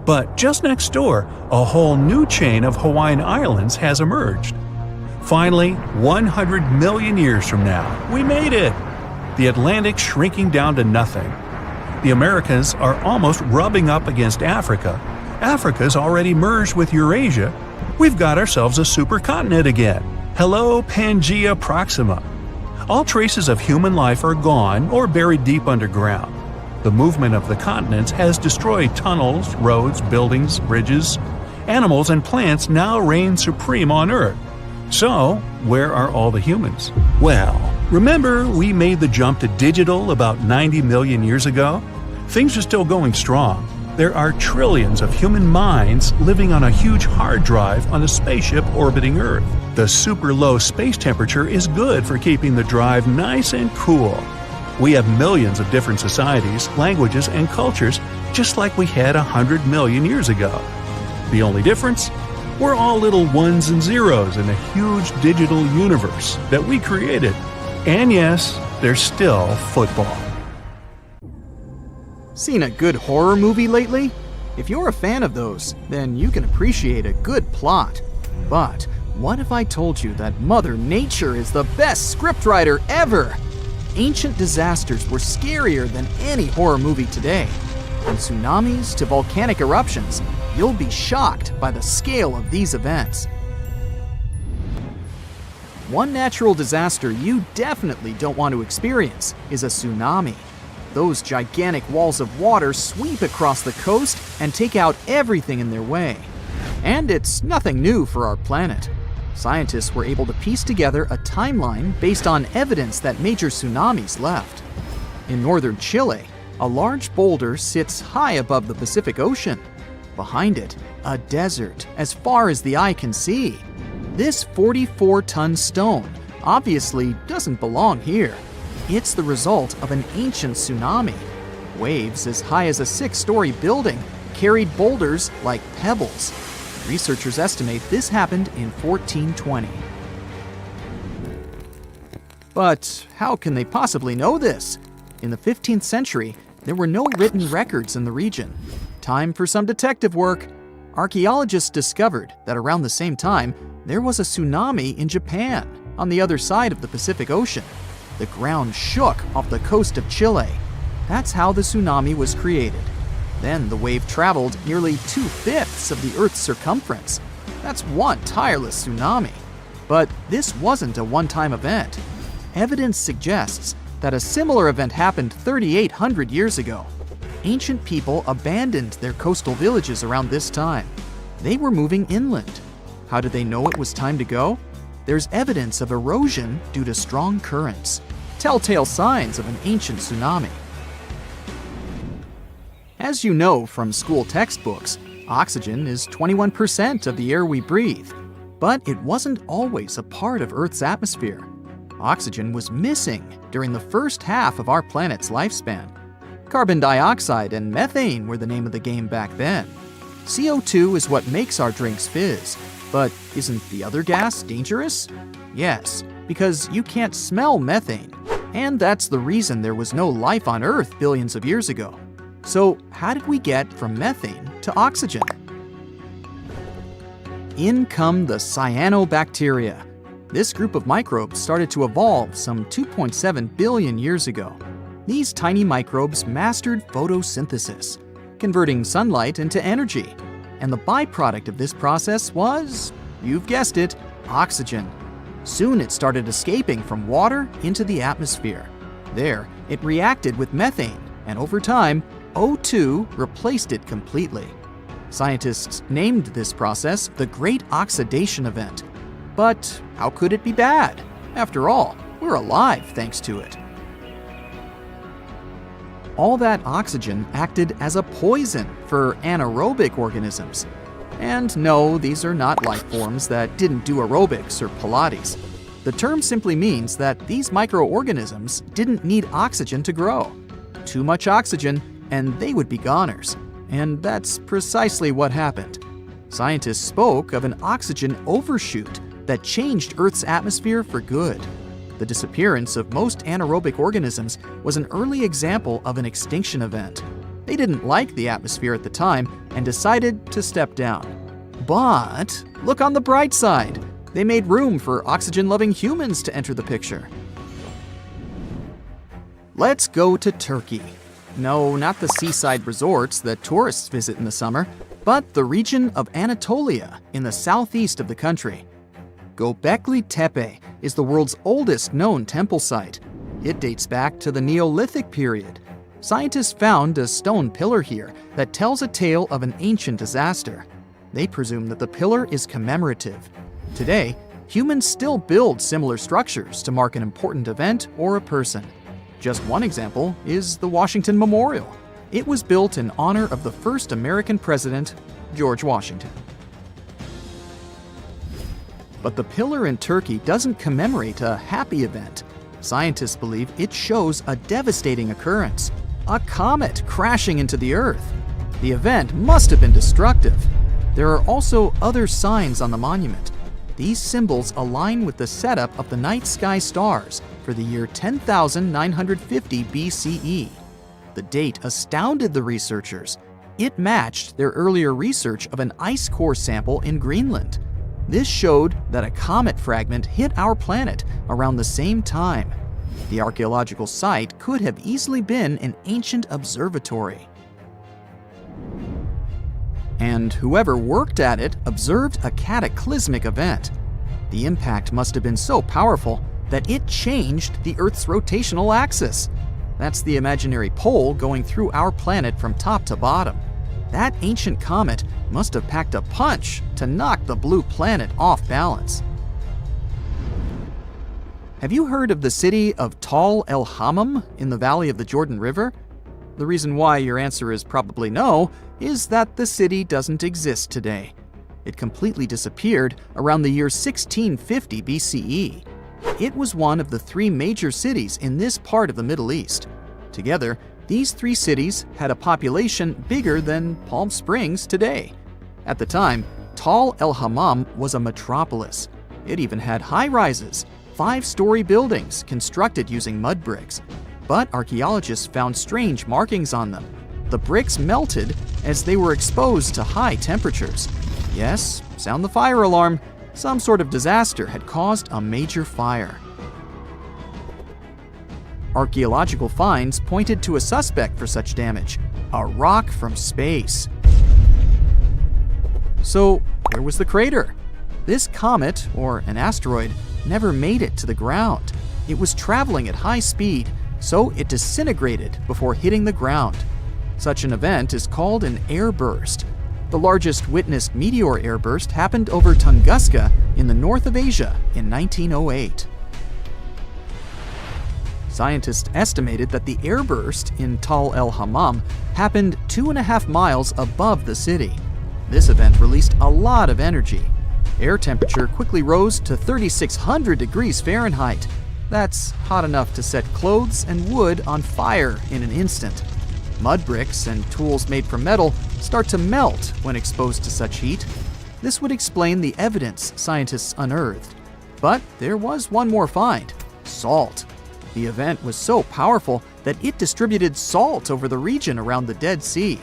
But just next door, a whole new chain of Hawaiian islands has emerged. Finally, 100 million years from now, we made it! The Atlantic's shrinking down to nothing. The Americas are almost rubbing up against Africa. Africa's already merged with Eurasia. We've got ourselves a supercontinent again. Hello, Pangaea Proxima. All traces of human life are gone or buried deep underground. The movement of the continents has destroyed tunnels, roads, buildings, bridges. Animals and plants now reign supreme on Earth. So, where are all the humans? Well, remember we made the jump to digital about 90 million years ago? Things are still going strong. There are trillions of human minds living on a huge hard drive on a spaceship orbiting Earth. The super low space temperature is good for keeping the drive nice and cool. We have millions of different societies, languages, and cultures, just like we had 100 million years ago. The only difference? We're all little ones and zeros in a huge digital universe that we created. And yes, there's still football. Seen a good horror movie lately? If you're a fan of those, then you can appreciate a good plot. But what if I told you that Mother Nature is the best scriptwriter ever? Ancient disasters were scarier than any horror movie today. From tsunamis to volcanic eruptions, you'll be shocked by the scale of these events. One natural disaster you definitely don't want to experience is a tsunami. Those gigantic walls of water sweep across the coast and take out everything in their way. And it's nothing new for our planet. Scientists were able to piece together a timeline based on evidence that major tsunamis left. In northern Chile, a large boulder sits high above the Pacific Ocean. Behind it, a desert as far as the eye can see. This 44-ton stone obviously doesn't belong here. It's the result of an ancient tsunami. Waves as high as a 6-story building carried boulders like pebbles. Researchers estimate this happened in 1420. But how can they possibly know this? In the 15th century, there were no written records in the region. Time for some detective work. Archaeologists discovered that around the same time, there was a tsunami in Japan, on the other side of the Pacific Ocean. The ground shook off the coast of Chile. That's how the tsunami was created. Then the wave traveled nearly 2/5 of the Earth's circumference. That's one tireless tsunami. But this wasn't a one-time event. Evidence suggests that a similar event happened 3,800 years ago. Ancient people abandoned their coastal villages around this time. They were moving inland. How did they know it was time to go? There's evidence of erosion due to strong currents, telltale signs of an ancient tsunami. As you know from school textbooks, oxygen is 21% of the air we breathe. But it wasn't always a part of Earth's atmosphere. Oxygen was missing during the first half of our planet's lifespan. Carbon dioxide and methane were the name of the game back then. CO2 is what makes our drinks fizz. But isn't the other gas dangerous? Yes, because you can't smell methane. And that's the reason there was no life on Earth billions of years ago. So how did we get from methane to oxygen? In come the cyanobacteria. This group of microbes started to evolve some 2.7 billion years ago. These tiny microbes mastered photosynthesis, converting sunlight into energy. And the byproduct of this process was, you've guessed it, oxygen. Soon it started escaping from water into the atmosphere. There, it reacted with methane, and over time, O2 replaced it completely. Scientists named this process the Great Oxidation Event. But how could it be bad? After all, we're alive thanks to it. All that oxygen acted as a poison for anaerobic organisms. And no, these are not life forms that didn't do aerobics or Pilates. The term simply means that these microorganisms didn't need oxygen to grow. Too much oxygen, and they would be goners. And that's precisely what happened. Scientists spoke of an oxygen overshoot that changed Earth's atmosphere for good. The disappearance of most anaerobic organisms was an early example of an extinction event. They didn't like the atmosphere at the time and decided to step down. But look on the bright side. They made room for oxygen-loving humans to enter the picture. Let's go to Turkey. No, not the seaside resorts that tourists visit in the summer, but the region of Anatolia in the southeast of the country. Göbekli Tepe is the world's oldest known temple site. It dates back to the Neolithic period. Scientists found a stone pillar here that tells a tale of an ancient disaster. They presume that the pillar is commemorative. Today, humans still build similar structures to mark an important event or a person. Just one example is the Washington Memorial. It was built in honor of the first American president, George Washington. But the pillar in Turkey doesn't commemorate a happy event. Scientists believe it shows a devastating occurrence, a comet crashing into the Earth. The event must have been destructive. There are also other signs on the monument. These symbols align with the setup of the night sky stars for the year 10,950 BCE. The date astounded the researchers. It matched their earlier research of an ice core sample in Greenland. This showed that a comet fragment hit our planet around the same time. The archaeological site could have easily been an ancient observatory. And whoever worked at it observed a cataclysmic event. The impact must have been so powerful that it changed the Earth's rotational axis. That's the imaginary pole going through our planet from top to bottom. That ancient comet must have packed a punch to knock the blue planet off balance. Have you heard of the city of Tal El Hammam in the valley of the Jordan River? The reason why your answer is probably no is that the city doesn't exist today. It completely disappeared around the year 1650 BCE. It was one of the three major cities in this part of the Middle East. Together, these three cities had a population bigger than Palm Springs today. At the time, Tal El Hammam was a metropolis. It even had high-rises, 5-story buildings constructed using mud bricks. But archaeologists found strange markings on them. The bricks melted as they were exposed to high temperatures. Yes, sound the fire alarm. Some sort of disaster had caused a major fire. Archaeological finds pointed to a suspect for such damage: a rock from space. So, where was the crater? This comet, or an asteroid, never made it to the ground. It was traveling at high speed, so it disintegrated before hitting the ground. Such an event is called an airburst. The largest witnessed meteor airburst happened over Tunguska in the north of Asia in 1908. Scientists estimated that the airburst in Tal El Hammam happened 2.5 miles above the city. This event released a lot of energy. Air temperature quickly rose to 3,600 degrees Fahrenheit. That's hot enough to set clothes and wood on fire in an instant. Mud bricks and tools made from metal start to melt when exposed to such heat. This would explain the evidence scientists unearthed. But there was one more find: salt. The event was so powerful that it distributed salt over the region around the Dead Sea.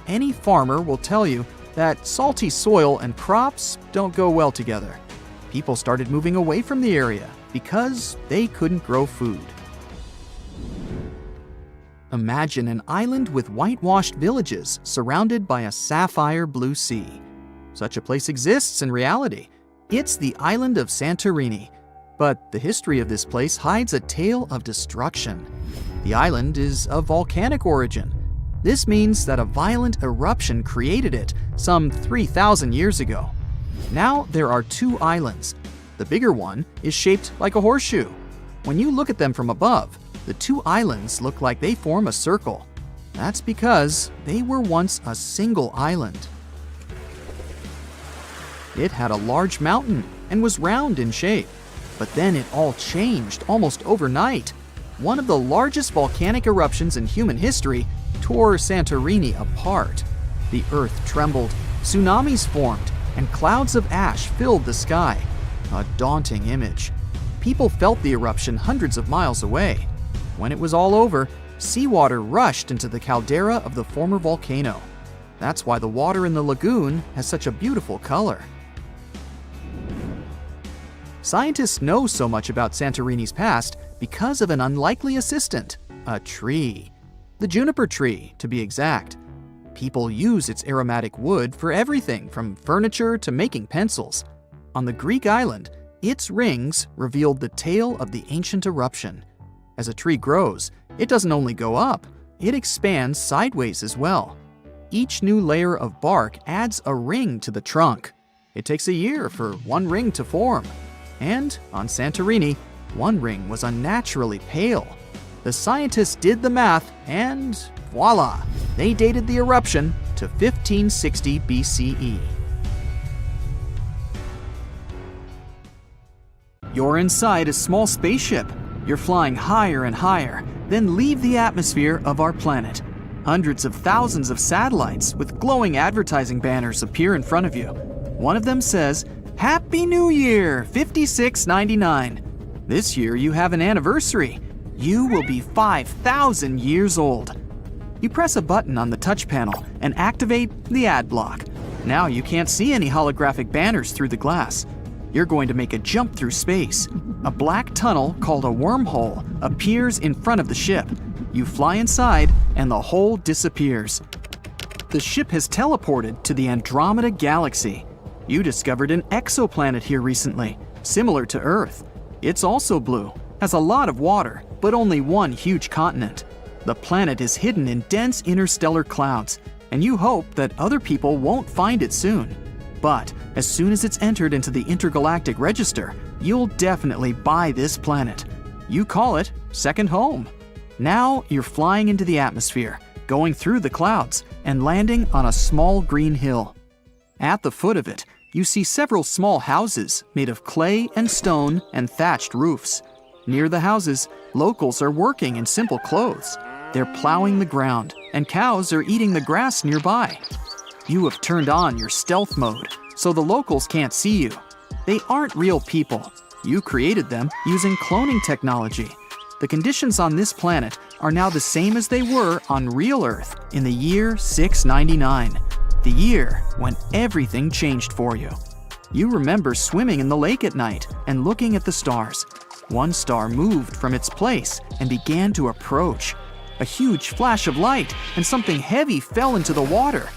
Any farmer will tell you that salty soil and crops don't go well together. People started moving away from the area because they couldn't grow food. Imagine an island with whitewashed villages surrounded by a sapphire blue sea. Such a place exists in reality. It's the island of Santorini. But the history of this place hides a tale of destruction. The island is of volcanic origin. This means that a violent eruption created it some 3,000 years ago. Now there are two islands. The bigger one is shaped like a horseshoe. When you look at them from above, the two islands look like they form a circle. That's because they were once a single island. It had a large mountain and was round in shape. But then it all changed almost overnight. One of the largest volcanic eruptions in human history tore Santorini apart. The earth trembled, tsunamis formed, and clouds of ash filled the sky. A daunting image. People felt the eruption hundreds of miles away. When it was all over, seawater rushed into the caldera of the former volcano. That's why the water in the lagoon has such a beautiful color. Scientists know so much about Santorini's past because of an unlikely assistant: a tree. The juniper tree, to be exact. People use its aromatic wood for everything from furniture to making pencils. On the Greek island, its rings revealed the tale of the ancient eruption. As a tree grows, it doesn't only go up, it expands sideways as well. Each new layer of bark adds a ring to the trunk. It takes a year for one ring to form. And on Santorini, one ring was unnaturally pale. The scientists did the math and voila, they dated the eruption to 1560 BCE. You're inside a small spaceship. You're flying higher and higher, then leave the atmosphere of our planet. Hundreds of thousands of satellites with glowing advertising banners appear in front of you. One of them says, "Happy New Year, 5699. This year you have an anniversary. You will be 5,000 years old." You press a button on the touch panel and activate the ad block. Now you can't see any holographic banners through the glass. You're going to make a jump through space. A black tunnel called a wormhole appears in front of the ship. You fly inside and the hole disappears. The ship has teleported to the Andromeda Galaxy. You discovered an exoplanet here recently, similar to Earth. It's also blue, has a lot of water, but only one huge continent. The planet is hidden in dense interstellar clouds, and you hope that other people won't find it soon. But as soon as it's entered into the intergalactic register, you'll definitely buy this planet. You call it second home. Now you're flying into the atmosphere, going through the clouds, and landing on a small green hill. At the foot of it, you see several small houses made of clay and stone and thatched roofs. Near the houses, locals are working in simple clothes. They're plowing the ground, and cows are eating the grass nearby. You have turned on your stealth mode, so the locals can't see you. They aren't real people. You created them using cloning technology. The conditions on this planet are now the same as they were on real Earth in the year 699, the year when everything changed for you. You remember swimming in the lake at night and looking at the stars. One star moved from its place and began to approach. A huge flash of light and something heavy fell into the water.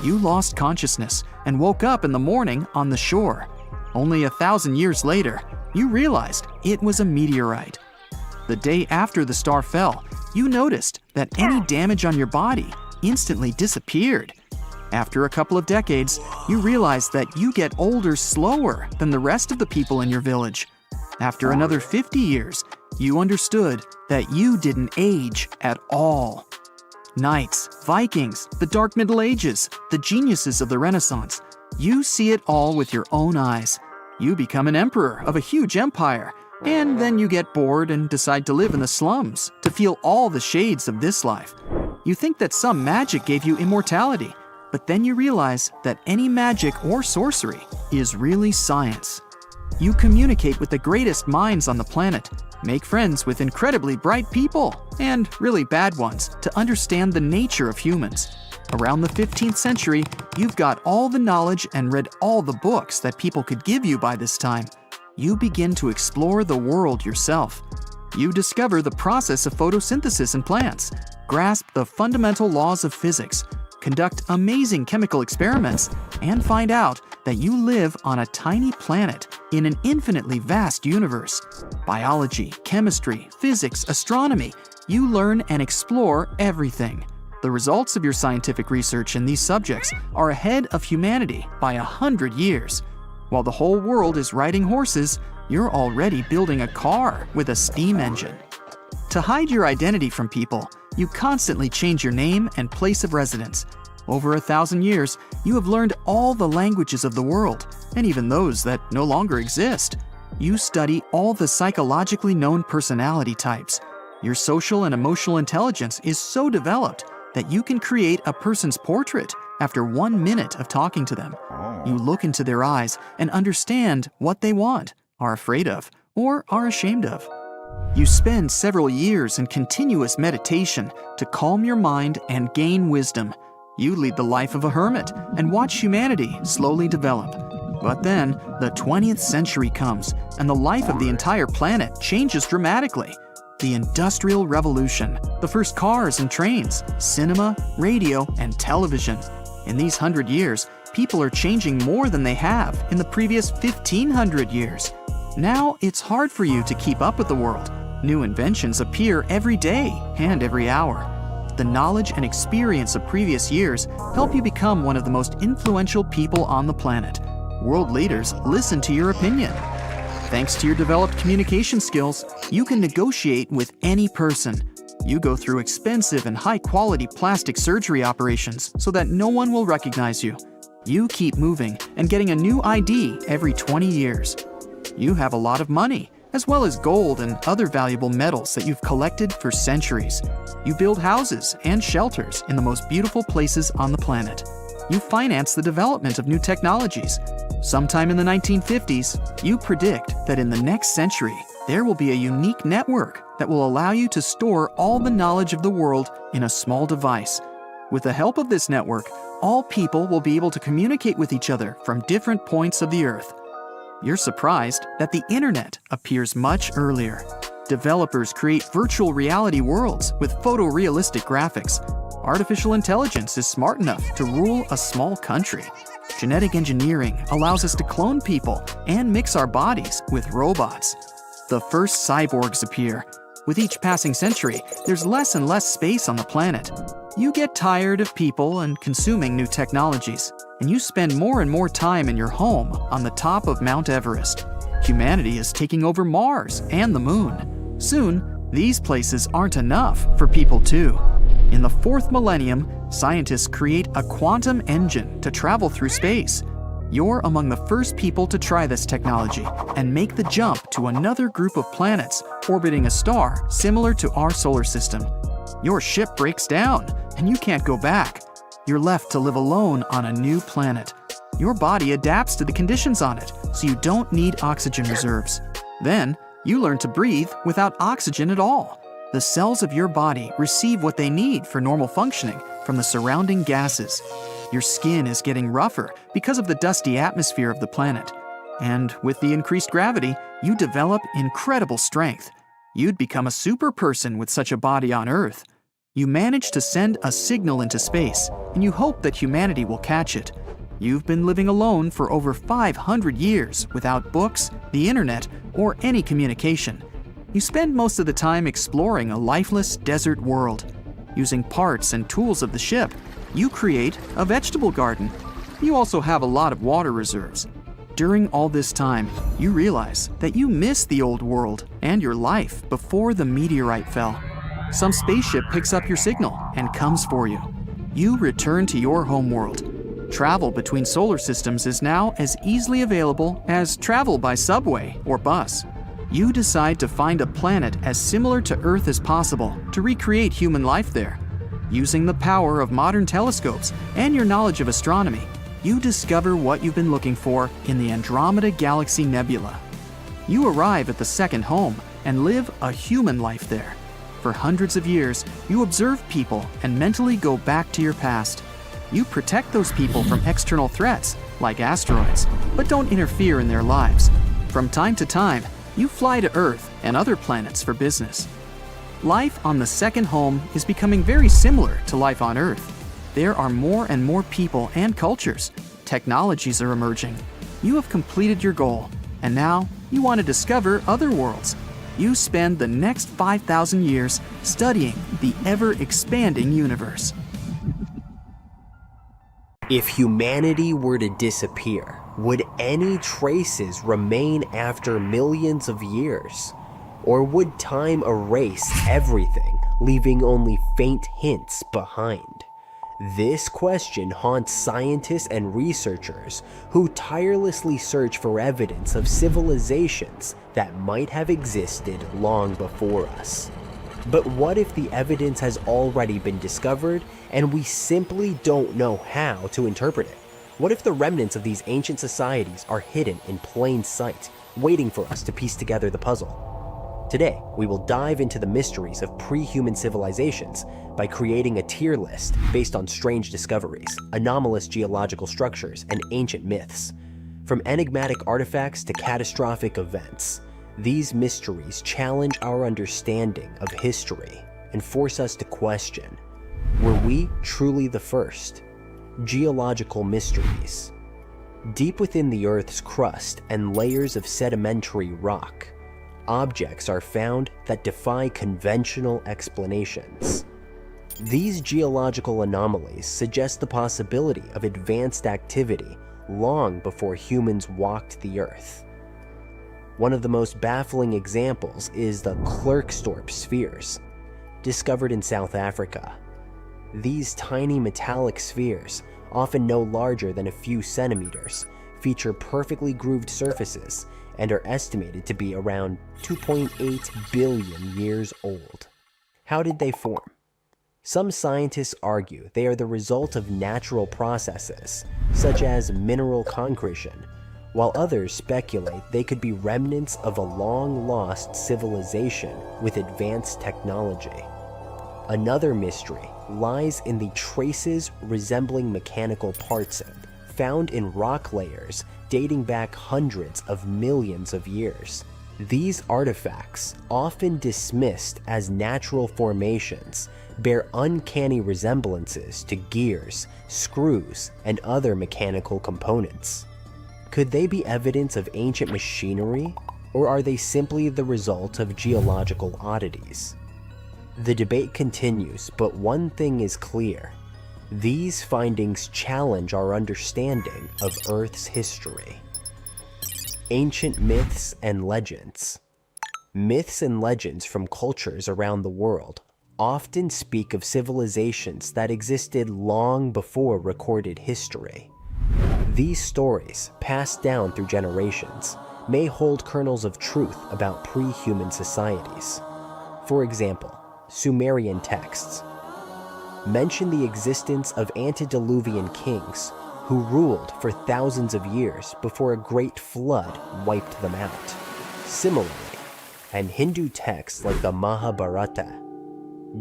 You lost consciousness and woke up in the morning on the shore. Only 1,000 years later, you realized it was a meteorite. The day after the star fell, you noticed that any damage on your body instantly disappeared. After a couple of decades, you realized that you get older slower than the rest of the people in your village. After another 50 years, you understood that you didn't age at all. Knights, Vikings, the Dark Middle Ages, the geniuses of the Renaissance. You see it all with your own eyes. You become an emperor of a huge empire, and then you get bored and decide to live in the slums to feel all the shades of this life. You think that some magic gave you immortality, but then you realize that any magic or sorcery is really science. You communicate with the greatest minds on the planet, make friends with incredibly bright people and really bad ones to understand the nature of humans. Around the 15th century, you've got all the knowledge and read all the books that people could give you by this time. You begin to explore the world yourself. You discover the process of photosynthesis in plants, grasp the fundamental laws of physics, conduct amazing chemical experiments, and find out that you live on a tiny planet in an infinitely vast universe. Biology, chemistry, physics, astronomy, you learn and explore everything. The results of your scientific research in these subjects are ahead of humanity by 100 years. While the whole world is riding horses, you're already building a car with a steam engine. To hide your identity from people, you constantly change your name and place of residence. Over 1,000 years, you have learned all the languages of the world, and even those that no longer exist. You study all the psychologically known personality types. Your social and emotional intelligence is so developed that you can create a person's portrait after 1 minute of talking to them. You look into their eyes and understand what they want, are afraid of, or are ashamed of. You spend several years in continuous meditation to calm your mind and gain wisdom. You lead the life of a hermit and watch humanity slowly develop. But then, the 20th century comes, and the life of the entire planet changes dramatically. The Industrial Revolution, the first cars and trains, cinema, radio, and television. In these 100 years, people are changing more than they have in the previous 1,500 years. Now, it's hard for you to keep up with the world. New inventions appear every day and every hour. The knowledge and experience of previous years help you become one of the most influential people on the planet. World leaders listen to your opinion. Thanks to your developed communication skills, you can negotiate with any person. You go through expensive and high-quality plastic surgery operations so that no one will recognize you. You keep moving and getting a new ID every 20 years. You have a lot of money, as well as gold and other valuable metals that you've collected for centuries. You build houses and shelters in the most beautiful places on the planet. You finance the development of new technologies. Sometime in the 1950s, you predict that in the next century, there will be a unique network that will allow you to store all the knowledge of the world in a small device. With the help of this network, all people will be able to communicate with each other from different points of the Earth. You're surprised that the internet appears much earlier. Developers create virtual reality worlds with photorealistic graphics. Artificial intelligence is smart enough to rule a small country. Genetic engineering allows us to clone people and mix our bodies with robots. The first cyborgs appear. With each passing century, there's less and less space on the planet. You get tired of people and consuming new technologies, and you spend more and more time in your home on the top of Mount Everest. Humanity is taking over Mars and the Moon. Soon, these places aren't enough for people too. In the fourth millennium, scientists create a quantum engine to travel through space. You're among the first people to try this technology and make the jump to another group of planets orbiting a star similar to our solar system. Your ship breaks down and you can't go back. You're left to live alone on a new planet. Your body adapts to the conditions on it, so you don't need oxygen reserves. Then, you learn to breathe without oxygen at all. The cells of your body receive what they need for normal functioning from the surrounding gases. Your skin is getting rougher because of the dusty atmosphere of the planet. And with the increased gravity, you develop incredible strength. You'd become a super person with such a body on Earth. You manage to send a signal into space, and you hope that humanity will catch it. You've been living alone for over 500 years without books, the internet, or any communication. You spend most of the time exploring a lifeless desert world. Using parts and tools of the ship, you create a vegetable garden. You also have a lot of water reserves. During all this time, you realize that you miss the old world and your life before the meteorite fell. Some spaceship picks up your signal and comes for you. You return to your homeworld. Travel between solar systems is now as easily available as travel by subway or bus. You decide to find a planet as similar to Earth as possible to recreate human life there. Using the power of modern telescopes and your knowledge of astronomy, you discover what you've been looking for in the Andromeda Galaxy Nebula. You arrive at the second home and live a human life there. For hundreds of years, you observe people and mentally go back to your past. You protect those people from external threats, like asteroids, but don't interfere in their lives. From time to time, you fly to Earth and other planets for business. Life on the second home is becoming very similar to life on Earth. There are more and more people and cultures. Technologies are emerging. You have completed your goal, and now you want to discover other worlds. You spend the next 5,000 years studying the ever-expanding universe. If humanity were to disappear, would any traces remain after millions of years? Or would time erase everything, leaving only faint hints behind? This question haunts scientists and researchers who tirelessly search for evidence of civilizations that might have existed long before us. But what if the evidence has already been discovered and we simply don't know how to interpret it? What if the remnants of these ancient societies are hidden in plain sight, waiting for us to piece together the puzzle? Today, we will dive into the mysteries of pre-human civilizations by creating a tier list based on strange discoveries, anomalous geological structures, and ancient myths. From enigmatic artifacts to catastrophic events, these mysteries challenge our understanding of history and force us to question, were we truly the first? Geological mysteries. Deep within the Earth's crust and layers of sedimentary rock, objects are found that defy conventional explanations. These geological anomalies suggest the possibility of advanced activity long before humans walked the Earth. One of the most baffling examples is the Klerksdorp spheres, discovered in South Africa. These tiny metallic spheres, often no larger than a few centimeters, feature perfectly grooved surfaces and are estimated to be around 2.8 billion years old. How did they form? Some scientists argue they are the result of natural processes, such as mineral concretion, while others speculate they could be remnants of a long-lost civilization with advanced technology. Another mystery lies in the traces resembling mechanical parts found in rock layers dating back hundreds of millions of years. These artifacts, often dismissed as natural formations, bear uncanny resemblances to gears, screws, and other mechanical components. Could they be evidence of ancient machinery, or are they simply the result of geological oddities? The debate continues, but one thing is clear. These findings challenge our understanding of Earth's history. Ancient myths and legends. Myths and legends from cultures around the world often speak of civilizations that existed long before recorded history. These stories, passed down through generations, may hold kernels of truth about pre-human societies. For example, Sumerian texts mention the existence of antediluvian kings who ruled for thousands of years before a great flood wiped them out. Similarly, and Hindu texts like the Mahabharata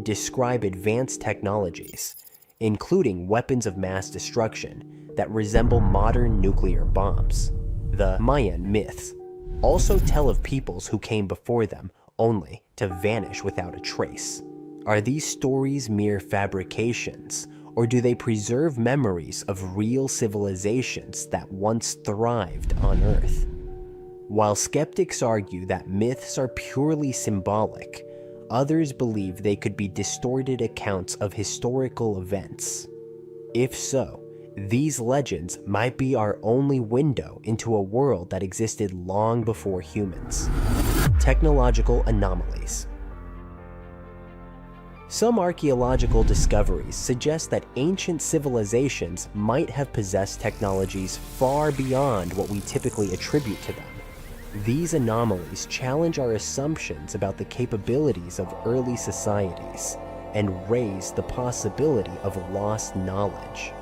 describe advanced technologies, including weapons of mass destruction that resemble modern nuclear bombs. The Mayan myths also tell of peoples who came before them only to vanish without a trace. Are these stories mere fabrications, or do they preserve memories of real civilizations that once thrived on Earth? While skeptics argue that myths are purely symbolic, others believe they could be distorted accounts of historical events. If so, these legends might be our only window into a world that existed long before humans. Technological anomalies. Some archaeological discoveries suggest that ancient civilizations might have possessed technologies far beyond what we typically attribute to them. These anomalies challenge our assumptions about the capabilities of early societies and raise the possibility of lost knowledge.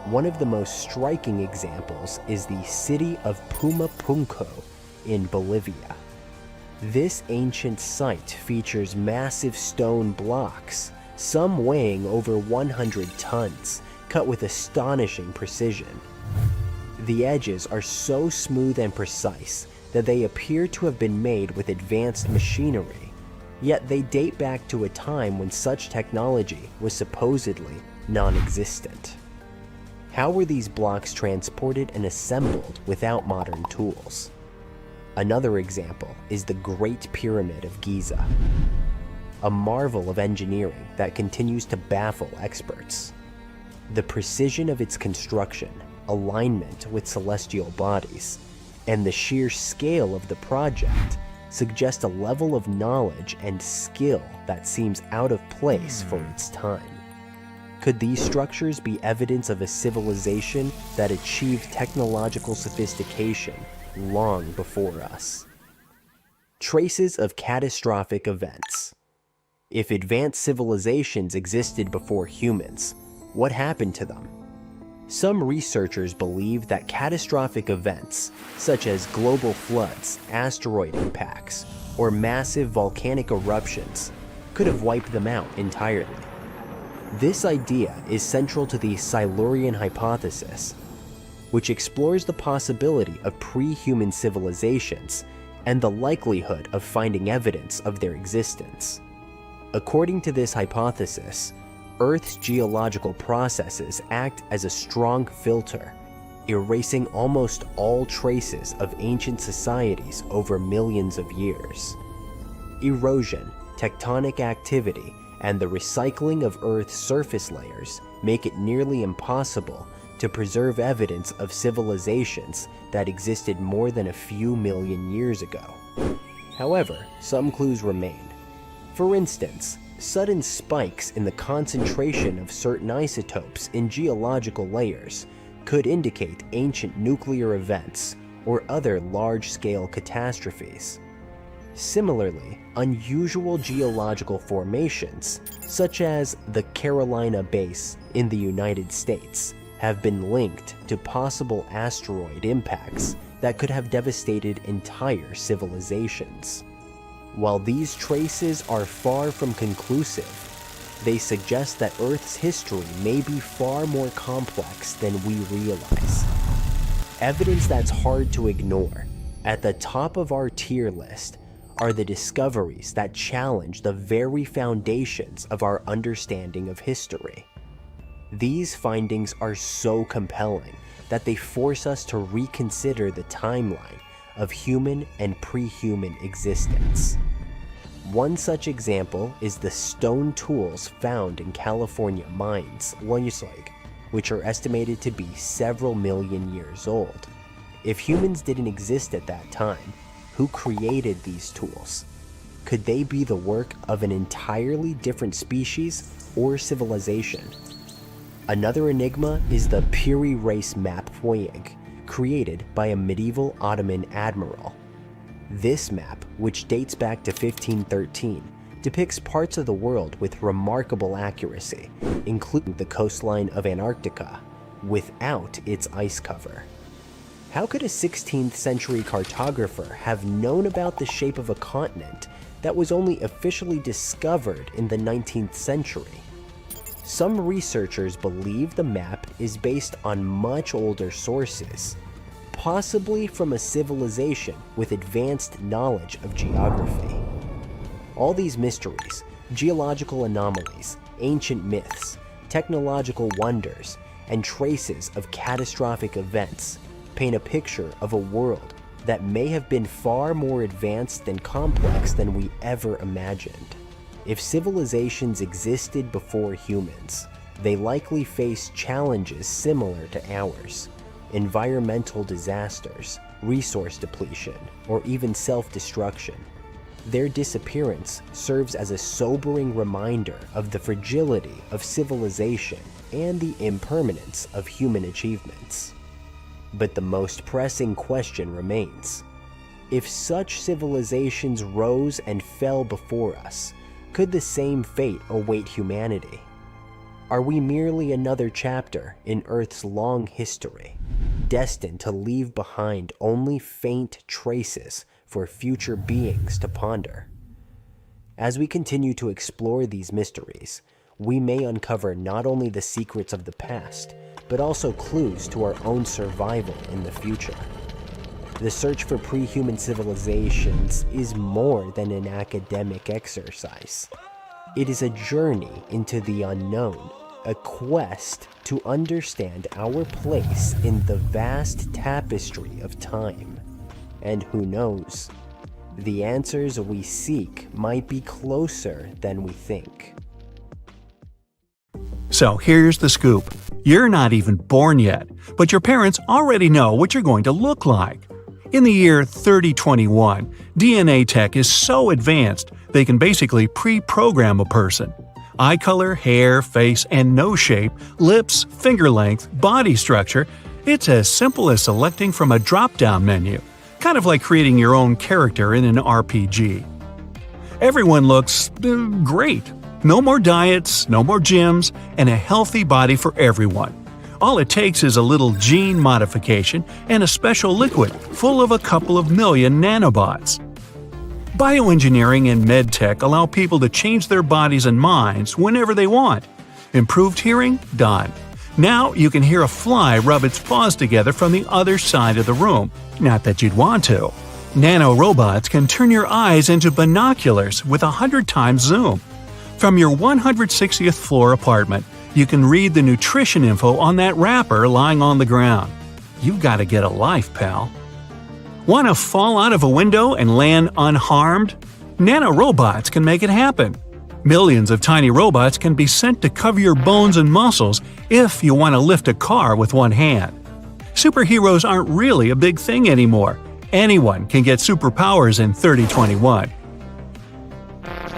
One of the most striking examples is the city of Pumapunku in Bolivia. This ancient site features massive stone blocks, some weighing over 100 tons, cut with astonishing precision. The edges are so smooth and precise that they appear to have been made with advanced machinery, yet they date back to a time when such technology was supposedly non-existent. How were these blocks transported and assembled without modern tools? Another example is the Great Pyramid of Giza, a marvel of engineering that continues to baffle experts. The precision of its construction, alignment with celestial bodies, and the sheer scale of the project suggest a level of knowledge and skill that seems out of place for its time. Could these structures be evidence of a civilization that achieved technological sophistication long before us? Traces of catastrophic events. If advanced civilizations existed before humans, what happened to them? Some researchers believe that catastrophic events, such as global floods, asteroid impacts, or massive volcanic eruptions, could have wiped them out entirely. This idea is central to the Silurian hypothesis, which explores the possibility of pre-human civilizations and the likelihood of finding evidence of their existence. According to this hypothesis, Earth's geological processes act as a strong filter, erasing almost all traces of ancient societies over millions of years. Erosion, tectonic activity, and the recycling of Earth's surface layers make it nearly impossible to preserve evidence of civilizations that existed more than a few million years ago. However, some clues remain. For instance, sudden spikes in the concentration of certain isotopes in geological layers could indicate ancient nuclear events or other large-scale catastrophes. Similarly, unusual geological formations, such as the Carolina Basin in the United States, have been linked to possible asteroid impacts that could have devastated entire civilizations. While these traces are far from conclusive, they suggest that Earth's history may be far more complex than we realize. Evidence that's hard to ignore. At the top of our tier list are the discoveries that challenge the very foundations of our understanding of history. These findings are so compelling that they force us to reconsider the timeline of human and pre-human existence. One such example is the stone tools found in California mines, which are estimated to be several million years old. If humans didn't exist at that time, who created these tools? Could they be the work of an entirely different species or civilization? Another enigma is the Piri Reis map Poyig, created by a medieval Ottoman admiral. This map, which dates back to 1513, depicts parts of the world with remarkable accuracy, including the coastline of Antarctica, without its ice cover. How could a 16th century cartographer have known about the shape of a continent that was only officially discovered in the 19th century? Some researchers believe the map is based on much older sources, possibly from a civilization with advanced knowledge of geography. All these mysteries, geological anomalies, ancient myths, technological wonders, and traces of catastrophic events paint a picture of a world that may have been far more advanced and complex than we ever imagined. If civilizations existed before humans, they likely faced challenges similar to ours: environmental disasters, resource depletion, or even self-destruction. Their disappearance serves as a sobering reminder of the fragility of civilization and the impermanence of human achievements. But the most pressing question remains: if such civilizations rose and fell before us, could the same fate await humanity? Are we merely another chapter in Earth's long history, destined to leave behind only faint traces for future beings to ponder? As we continue to explore these mysteries, we may uncover not only the secrets of the past, but also clues to our own survival in the future. The search for pre-human civilizations is more than an academic exercise. It is a journey into the unknown, a quest to understand our place in the vast tapestry of time. And who knows, the answers we seek might be closer than we think. So here's the scoop. You're not even born yet, but your parents already know what you're going to look like. In the year 3021, DNA tech is so advanced they can basically pre-program a person. Eye color, hair, face, and nose shape, lips, finger length, body structure – it's as simple as selecting from a drop-down menu, kind of like creating your own character in an RPG. Everyone looks great. No more diets, no more gyms, and a healthy body for everyone. All it takes is a little gene modification and a special liquid full of a couple of million nanobots. Bioengineering and medtech allow people to change their bodies and minds whenever they want. Improved hearing? Done. Now you can hear a fly rub its paws together from the other side of the room. Not that you'd want to. Nanorobots can turn your eyes into binoculars with 100 times zoom. From your 160th floor apartment, you can read the nutrition info on that wrapper lying on the ground. You've got to get a life, pal. Want to fall out of a window and land unharmed? Nanorobots can make it happen. Millions of tiny robots can be sent to cover your bones and muscles if you want to lift a car with one hand. Superheroes aren't really a big thing anymore. Anyone can get superpowers in 2021.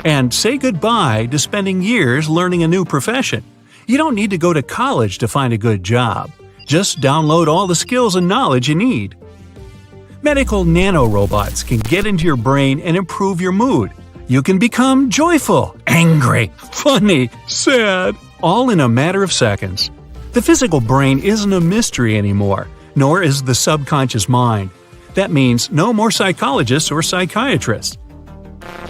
And say goodbye to spending years learning a new profession. You don't need to go to college to find a good job. Just download all the skills and knowledge you need. Medical nanorobots can get into your brain and improve your mood. You can become joyful, angry, funny, sad, all in a matter of seconds. The physical brain isn't a mystery anymore, nor is the subconscious mind. That means no more psychologists or psychiatrists.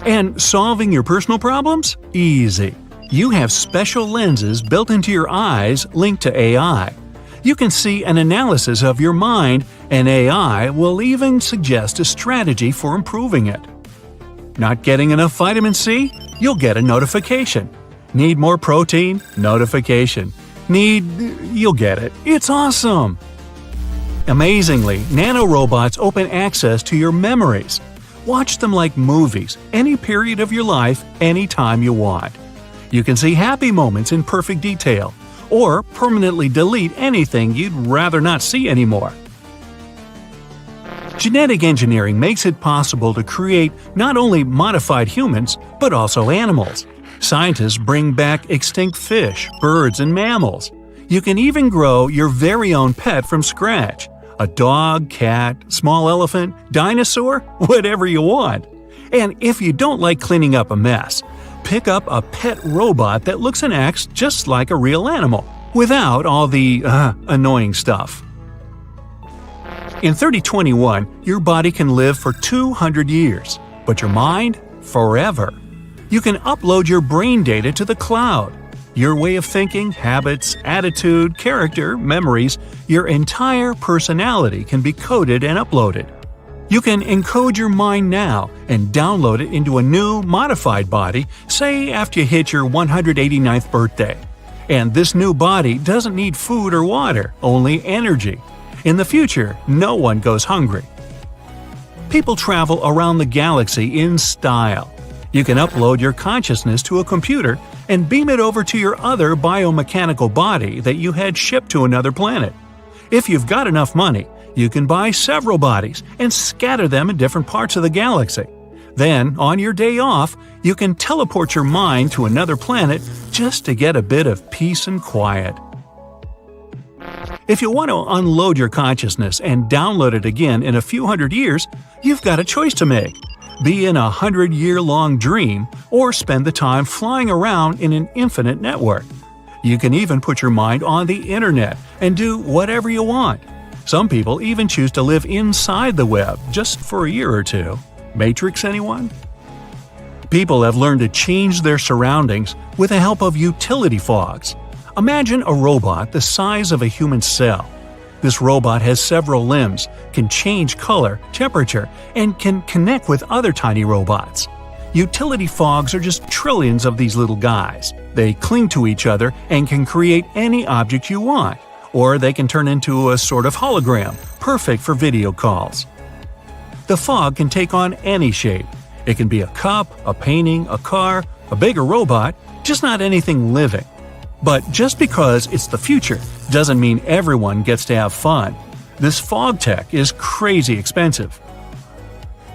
And solving your personal problems? Easy. You have special lenses built into your eyes linked to AI. You can see an analysis of your mind, and AI will even suggest a strategy for improving it. Not getting enough vitamin C? You'll get a notification. Need more protein? Notification. You'll get it. It's awesome! Amazingly, nanorobots open access to your memories. Watch them like movies, any period of your life, anytime you want. You can see happy moments in perfect detail, or permanently delete anything you'd rather not see anymore. Genetic engineering makes it possible to create not only modified humans, but also animals. Scientists bring back extinct fish, birds, and mammals. You can even grow your very own pet from scratch. A dog, cat, small elephant, dinosaur, whatever you want. And if you don't like cleaning up a mess, pick up a pet robot that looks and acts just like a real animal, without all the annoying stuff. In 2021, your body can live for 200 years, but your mind, forever. You can upload your brain data to the cloud. Your way of thinking, habits, attitude, character, memories, your entire personality can be coded and uploaded. You can encode your mind now and download it into a new, modified body, say after you hit your 189th birthday. And this new body doesn't need food or water, only energy. In the future, no one goes hungry. People travel around the galaxy in style. You can upload your consciousness to a computer and beam it over to your other biomechanical body that you had shipped to another planet. If you've got enough money, you can buy several bodies and scatter them in different parts of the galaxy. Then, on your day off, you can teleport your mind to another planet just to get a bit of peace and quiet. If you want to unload your consciousness and download it again in a few hundred years, you've got a choice to make. Be in a 100-year-long dream, or spend the time flying around in an infinite network. You can even put your mind on the internet and do whatever you want. Some people even choose to live inside the web just for a year or two. Matrix, anyone? People have learned to change their surroundings with the help of utility fogs. Imagine a robot the size of a human cell. This robot has several limbs, can change color, temperature, and can connect with other tiny robots. Utility fogs are just trillions of these little guys. They cling to each other and can create any object you want, or they can turn into a sort of hologram, perfect for video calls. The fog can take on any shape. It can be a cup, a painting, a car, a bigger robot, just not anything living. But just because it's the future doesn't mean everyone gets to have fun. This fog tech is crazy expensive.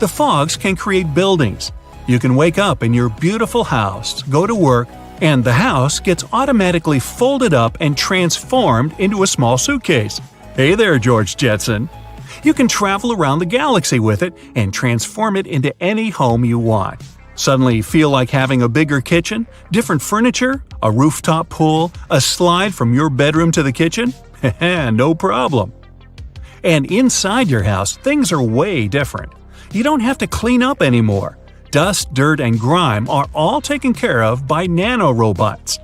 The fogs can create buildings. You can wake up in your beautiful house, go to work, and the house gets automatically folded up and transformed into a small suitcase. Hey there, George Jetson! You can travel around the galaxy with it and transform it into any home you want. Suddenly feel like having a bigger kitchen, different furniture, a rooftop pool, a slide from your bedroom to the kitchen? No problem. And inside your house, things are way different. You don't have to clean up anymore. Dust, dirt, and grime are all taken care of by nanorobots.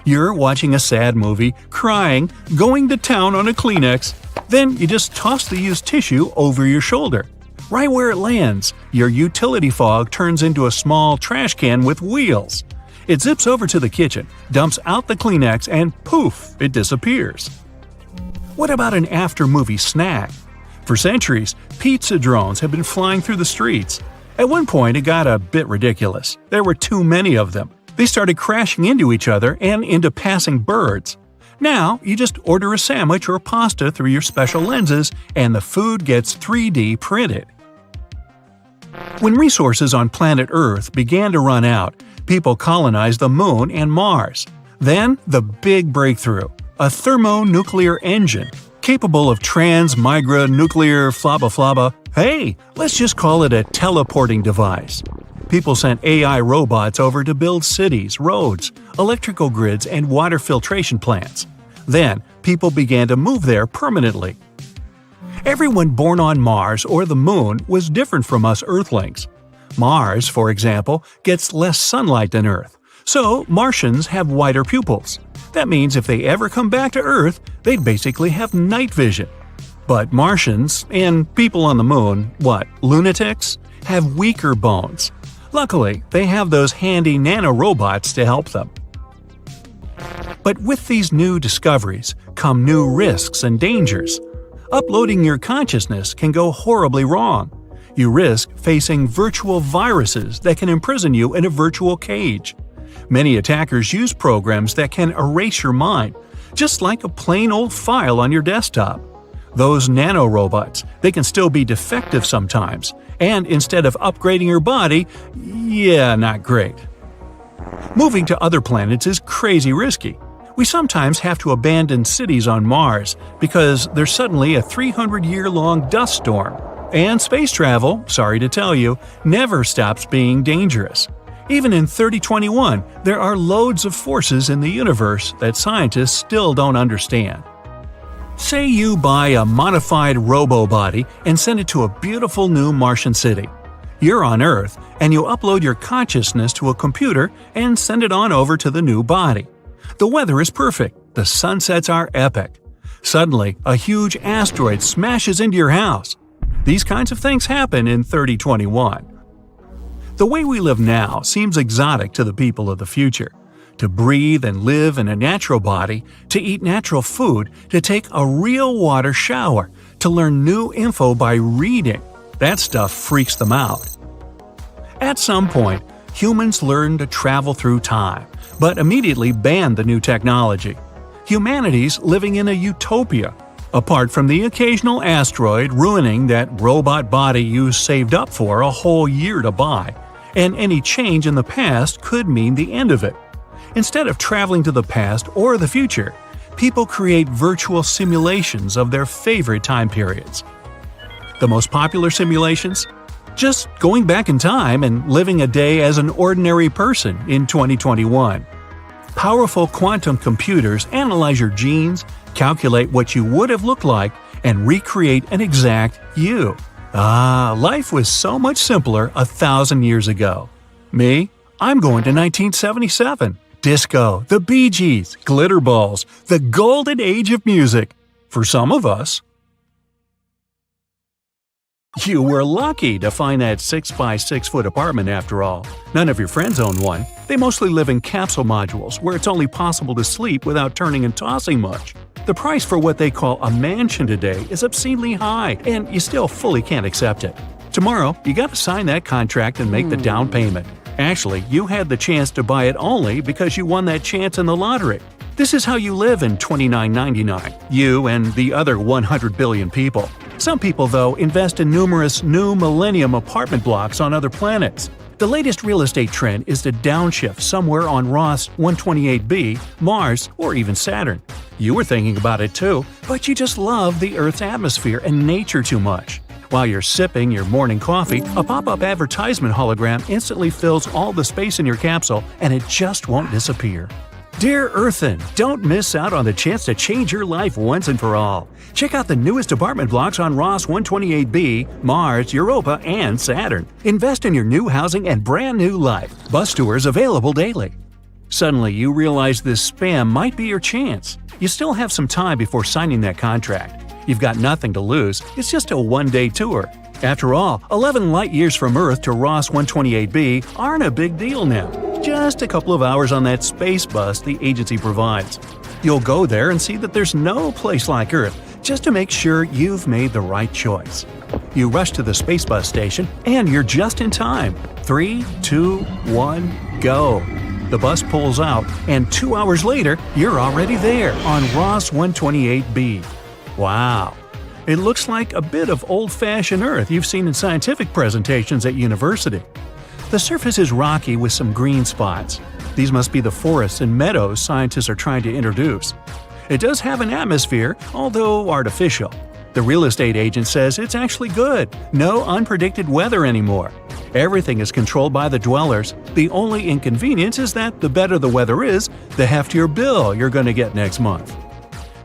You're watching a sad movie, crying, going to town on a Kleenex. Then you just toss the used tissue over your shoulder. Right where it lands, your utility fog turns into a small trash can with wheels. It zips over to the kitchen, dumps out the Kleenex, and poof, it disappears. What about an after-movie snack? For centuries, pizza drones have been flying through the streets. At one point, it got a bit ridiculous. There were too many of them. They started crashing into each other and into passing birds. Now, you just order a sandwich or pasta through your special lenses, and the food gets 3D printed. When resources on planet Earth began to run out, people colonized the Moon and Mars. Then, the big breakthrough – a thermonuclear engine, capable of transmigranuclear flabba. Hey, let's just call it a teleporting device. People sent AI robots over to build cities, roads, electrical grids, and water filtration plants. Then, people began to move there permanently. Everyone born on Mars or the Moon was different from us Earthlings. Mars, for example, gets less sunlight than Earth, so Martians have wider pupils. That means if they ever come back to Earth, they'd basically have night vision. But Martians, and people on the Moon, lunatics? Have weaker bones. Luckily, they have those handy nanorobots to help them. But with these new discoveries come new risks and dangers. Uploading your consciousness can go horribly wrong. You risk facing virtual viruses that can imprison you in a virtual cage. Many attackers use programs that can erase your mind, just like a plain old file on your desktop. Those nanorobots, they can still be defective sometimes, and instead of upgrading your body, not great. Moving to other planets is crazy risky. We sometimes have to abandon cities on Mars because there's suddenly a 300-year-long dust storm. And space travel, sorry to tell you, never stops being dangerous. Even in 3021, there are loads of forces in the universe that scientists still don't understand. Say you buy a modified robo-body and send it to a beautiful new Martian city. You're on Earth, and you upload your consciousness to a computer and send it on over to the new body. The weather is perfect, the sunsets are epic. Suddenly, a huge asteroid smashes into your house. These kinds of things happen in 3021. The way we live now seems exotic to the people of the future. To breathe and live in a natural body, to eat natural food, to take a real water shower, to learn new info by reading. That stuff freaks them out. At some point, humans learn to travel through time, but immediately ban the new technology. Humanity's living in a utopia, apart from the occasional asteroid ruining that robot body you saved up for a whole year to buy, and any change in the past could mean the end of it. Instead of traveling to the past or the future, people create virtual simulations of their favorite time periods. The most popular simulations? Just going back in time and living a day as an ordinary person in 2021. Powerful quantum computers analyze your genes, calculate what you would have looked like, and recreate an exact you. Life was so much simpler 1,000 years ago. Me? I'm going to 1977. Disco, the Bee Gees, glitter balls, the golden age of music. For some of us. You were lucky to find that 6x6-foot apartment after all. None of your friends own one. They mostly live in capsule modules where it's only possible to sleep without turning and tossing much. The price for what they call a mansion today is obscenely high, and you still fully can't accept it. Tomorrow, you gotta sign that contract and make the down payment. Actually, you had the chance to buy it only because you won that chance in the lottery. This is how you live in $29.99, you and the other 100 billion people. Some people, though, invest in numerous new millennium apartment blocks on other planets. The latest real estate trend is to downshift somewhere on Ross 128b, Mars, or even Saturn. You were thinking about it too, but you just love the Earth's atmosphere and nature too much. While you're sipping your morning coffee, a pop-up advertisement hologram instantly fills all the space in your capsule, and it just won't disappear. Dear Earthen, don't miss out on the chance to change your life once and for all. Check out the newest apartment blocks on Ross 128b, Mars, Europa, and Saturn. Invest in your new housing and brand new life. Bus tours available daily. Suddenly, you realize this spam might be your chance. You still have some time before signing that contract. You've got nothing to lose. It's just a one-day tour. After all, 11 light-years from Earth to Ross 128b aren't a big deal now. Just a couple of hours on that space bus the agency provides. You'll go there and see that there's no place like Earth, just to make sure you've made the right choice. You rush to the space bus station, and you're just in time. 3, 2, 1, go. The bus pulls out, and 2 hours later, you're already there on Ross 128b. Wow! It looks like a bit of old-fashioned Earth you've seen in scientific presentations at university. The surface is rocky with some green spots. These must be the forests and meadows scientists are trying to introduce. It does have an atmosphere, although artificial. The real estate agent says it's actually good. No unpredicted weather anymore. Everything is controlled by the dwellers. The only inconvenience is that the better the weather is, the heftier bill you're going to get next month.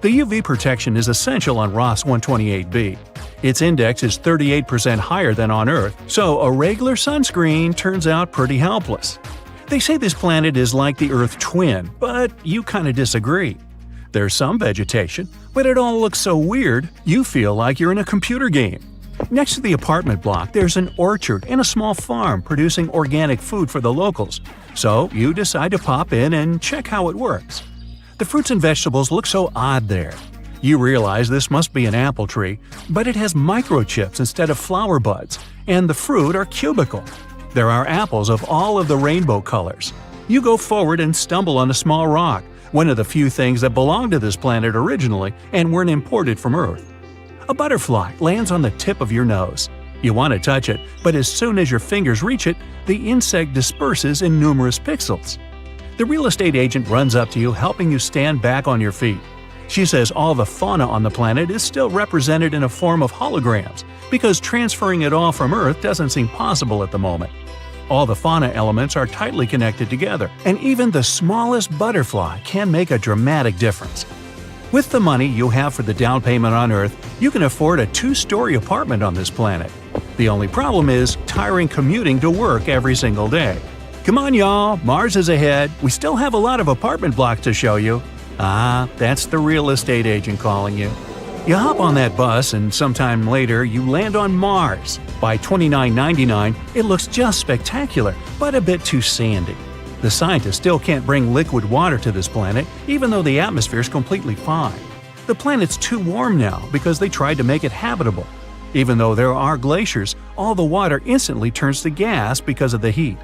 The UV protection is essential on Ross 128b. Its index is 38% higher than on Earth, so a regular sunscreen turns out pretty helpless. They say this planet is like the Earth twin, but you kind of disagree. There's some vegetation, but it all looks so weird, you feel like you're in a computer game. Next to the apartment block, there's an orchard and a small farm producing organic food for the locals, so you decide to pop in and check how it works. The fruits and vegetables look so odd there. You realize this must be an apple tree, but it has microchips instead of flower buds, and the fruit are cubical. There are apples of all of the rainbow colors. You go forward and stumble on a small rock, one of the few things that belonged to this planet originally and weren't imported from Earth. A butterfly lands on the tip of your nose. You want to touch it, but as soon as your fingers reach it, the insect disperses in numerous pixels. The real estate agent runs up to you, helping you stand back on your feet. She says all the fauna on the planet is still represented in a form of holograms, because transferring it all from Earth doesn't seem possible at the moment. All the fauna elements are tightly connected together, and even the smallest butterfly can make a dramatic difference. With the money you have for the down payment on Earth, you can afford a 2-story apartment on this planet. The only problem is tiring commuting to work every single day. Come on, y'all, Mars is ahead. We still have a lot of apartment blocks to show you. Ah, that's the real estate agent calling you. You hop on that bus and sometime later you land on Mars. By $29.99, it looks just spectacular, but a bit too sandy. The scientists still can't bring liquid water to this planet, even though the atmosphere is completely fine. The planet's too warm now because they tried to make it habitable. Even though there are glaciers, all the water instantly turns to gas because of the heat.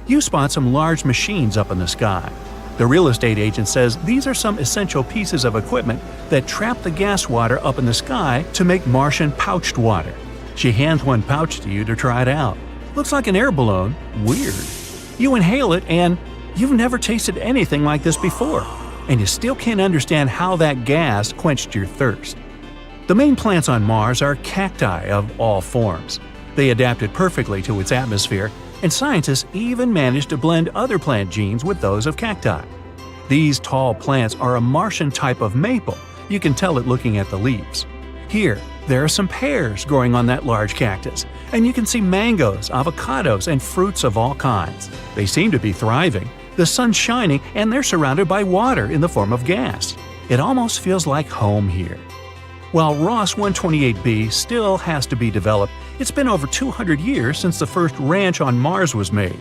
You spot some large machines up in the sky. The real estate agent says these are some essential pieces of equipment that trap the gas water up in the sky to make Martian pouched water. She hands one pouch to you to try it out. Looks like an air balloon. Weird. You inhale it and you've never tasted anything like this before, and you still can't understand how that gas quenched your thirst. The main plants on Mars are cacti of all forms. They adapted perfectly to its atmosphere, and scientists even managed to blend other plant genes with those of cacti. These tall plants are a Martian type of maple. You can tell it looking at the leaves. Here, there are some pears growing on that large cactus, and you can see mangoes, avocados, and fruits of all kinds. They seem to be thriving. The sun's shining, and they're surrounded by water in the form of gas. It almost feels like home here. While Ross 128b still has to be developed, it's been over 200 years since the first ranch on Mars was made.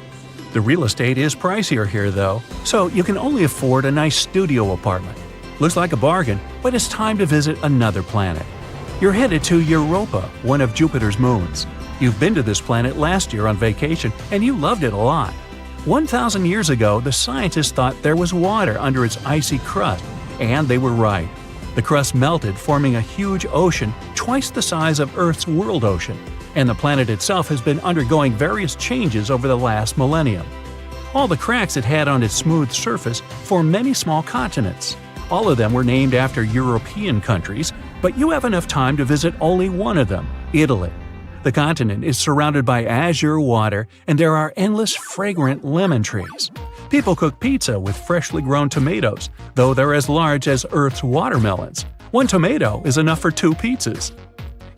The real estate is pricier here though, so you can only afford a nice studio apartment. Looks like a bargain, but it's time to visit another planet. You're headed to Europa, one of Jupiter's moons. You've been to this planet last year on vacation, and you loved it a lot. 1,000 years ago, the scientists thought there was water under its icy crust, and they were right. The crust melted, forming a huge ocean twice the size of Earth's world ocean, and the planet itself has been undergoing various changes over the last millennium. All the cracks it had on its smooth surface formed many small continents. All of them were named after European countries, but you have enough time to visit only one of them, Italy. The continent is surrounded by azure water, and there are endless fragrant lemon trees. People cook pizza with freshly grown tomatoes, though they're as large as Earth's watermelons. One tomato is enough for 2 pizzas.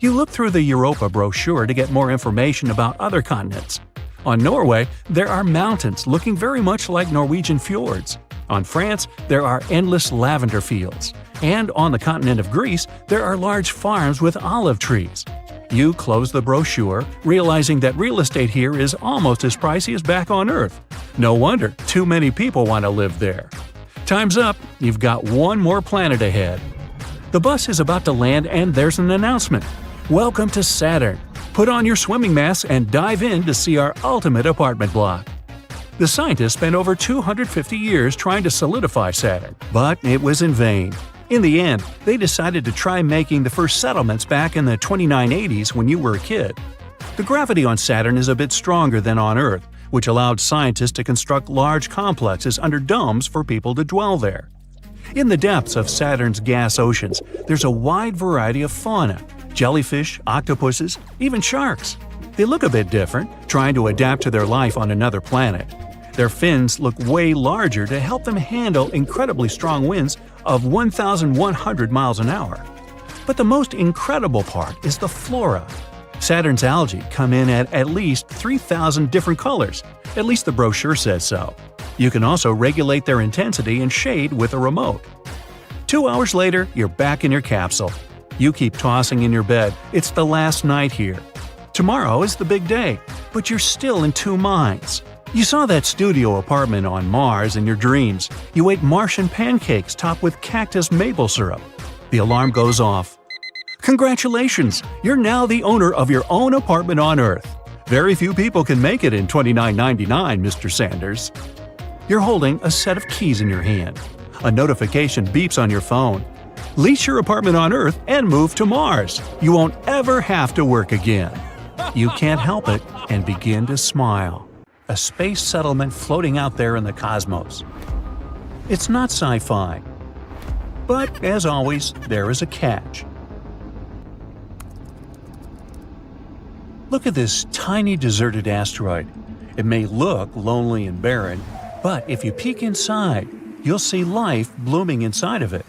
You look through the Europa brochure to get more information about other continents. On Norway, there are mountains looking very much like Norwegian fjords. On France, there are endless lavender fields. And on the continent of Greece, there are large farms with olive trees. You close the brochure, realizing that real estate here is almost as pricey as back on Earth. No wonder too many people want to live there. Time's up, you've got one more planet ahead. The bus is about to land and there's an announcement. Welcome to Saturn. Put on your swimming masks and dive in to see our ultimate apartment block. The scientists spent over 250 years trying to solidify Saturn, but it was in vain. In the end, they decided to try making the first settlements back in the 2980s when you were a kid. The gravity on Saturn is a bit stronger than on Earth, which allowed scientists to construct large complexes under domes for people to dwell there. In the depths of Saturn's gas oceans, there's a wide variety of fauna – jellyfish, octopuses, even sharks. They look a bit different, trying to adapt to their life on another planet. Their fins look way larger to help them handle incredibly strong winds of 1,100 miles an hour. But the most incredible part is the flora. Saturn's algae come in at least 3,000 different colors. At least the brochure says so. You can also regulate their intensity and shade with a remote. 2 hours later, you're back in your capsule. You keep tossing in your bed. It's the last night here. Tomorrow is the big day, but you're still in two minds. You saw that studio apartment on Mars in your dreams. You ate Martian pancakes topped with cactus maple syrup. The alarm goes off. Congratulations! You're now the owner of your own apartment on Earth. Very few people can make it in $29.99, Mr. Sanders. You're holding a set of keys in your hand. A notification beeps on your phone. Lease your apartment on Earth and move to Mars. You won't ever have to work again. You can't help it and begin to smile. A space settlement floating out there in the cosmos. It's not sci-fi. But, as always, there is a catch. Look at this tiny deserted asteroid. It may look lonely and barren, but if you peek inside, you'll see life blooming inside of it.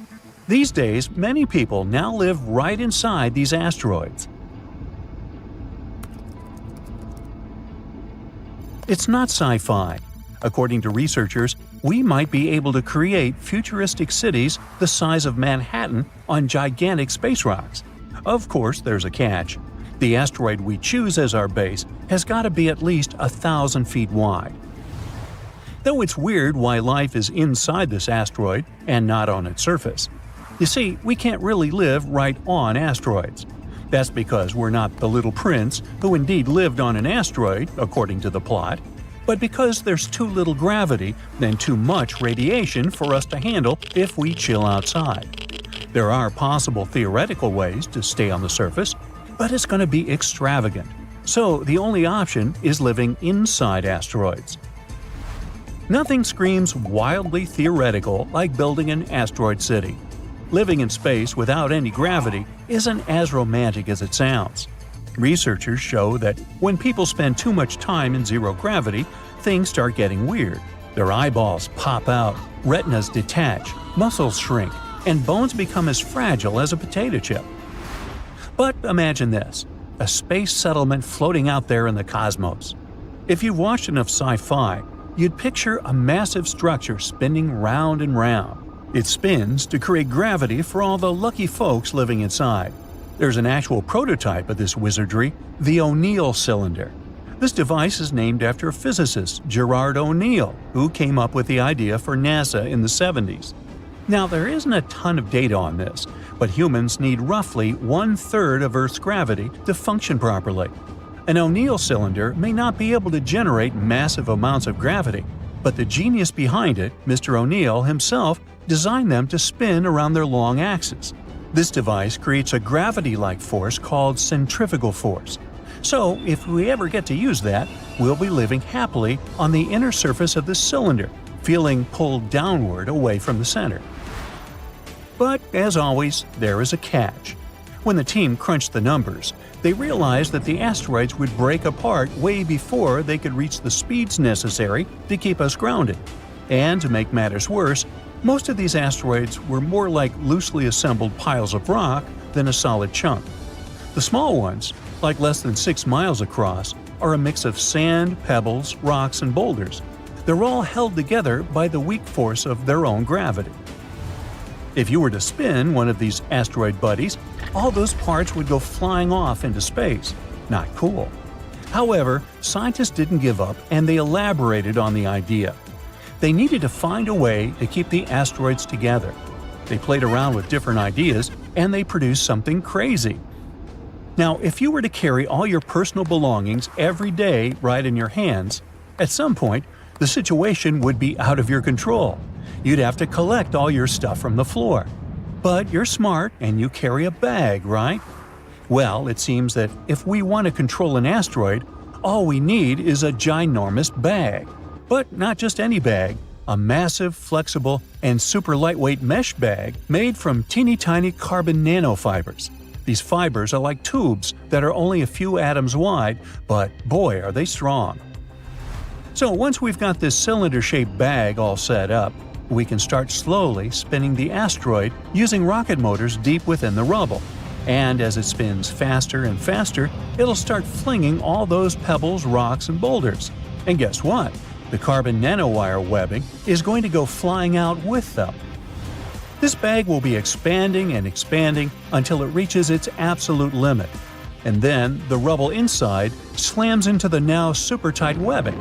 These days, many people now live right inside these asteroids. It's not sci-fi. According to researchers, we might be able to create futuristic cities the size of Manhattan on gigantic space rocks. Of course, there's a catch. The asteroid we choose as our base has got to be at least 1,000 feet wide. Though it's weird why life is inside this asteroid and not on its surface. You see, we can't really live right on asteroids. That's because we're not the little prince who indeed lived on an asteroid, according to the plot, but because there's too little gravity and too much radiation for us to handle if we chill outside. There are possible theoretical ways to stay on the surface, but it's going to be extravagant. So the only option is living inside asteroids. Nothing screams wildly theoretical like building an asteroid city. Living in space without any gravity isn't as romantic as it sounds. Researchers show that when people spend too much time in zero gravity, things start getting weird. Their eyeballs pop out, retinas detach, muscles shrink, and bones become as fragile as a potato chip. But imagine this, a space settlement floating out there in the cosmos. If you've watched enough sci-fi, you'd picture a massive structure spinning round and round. It spins to create gravity for all the lucky folks living inside. There's an actual prototype of this wizardry, the O'Neill cylinder. This device is named after physicist Gerard O'Neill, who came up with the idea for NASA in the 70s. Now, there isn't a ton of data on this, but humans need roughly 1/3 of Earth's gravity to function properly. An O'Neill cylinder may not be able to generate massive amounts of gravity, but the genius behind it, Mr. O'Neill himself, designed them to spin around their long axis. This device creates a gravity-like force called centrifugal force. So, if we ever get to use that, we'll be living happily on the inner surface of the cylinder, feeling pulled downward away from the center. But, as always, there is a catch. When the team crunched the numbers, they realized that the asteroids would break apart way before they could reach the speeds necessary to keep us grounded. And to make matters worse, most of these asteroids were more like loosely assembled piles of rock than a solid chunk. The small ones, like less than 6 miles across, are a mix of sand, pebbles, rocks, and boulders. They're all held together by the weak force of their own gravity. If you were to spin one of these asteroid buddies, all those parts would go flying off into space. Not cool. However, scientists didn't give up and they elaborated on the idea. They needed to find a way to keep the asteroids together. They played around with different ideas and they produced something crazy. Now, if you were to carry all your personal belongings every day right in your hands, at some point, The situation would be out of your control. You'd have to collect all your stuff from the floor. But you're smart and you carry a bag, right? Well, it seems that if we want to control an asteroid, all we need is a ginormous bag. But not just any bag, a massive, flexible, and super lightweight mesh bag made from teeny-tiny carbon nanofibers. These fibers are like tubes that are only a few atoms wide, but boy are they strong. So once we've got this cylinder-shaped bag all set up, we can start slowly spinning the asteroid using rocket motors deep within the rubble. And as it spins faster and faster, it'll start flinging all those pebbles, rocks, and boulders. And guess what? The carbon nanowire webbing is going to go flying out with them. This bag will be expanding and expanding until it reaches its absolute limit. And then the rubble inside slams into the now super tight webbing.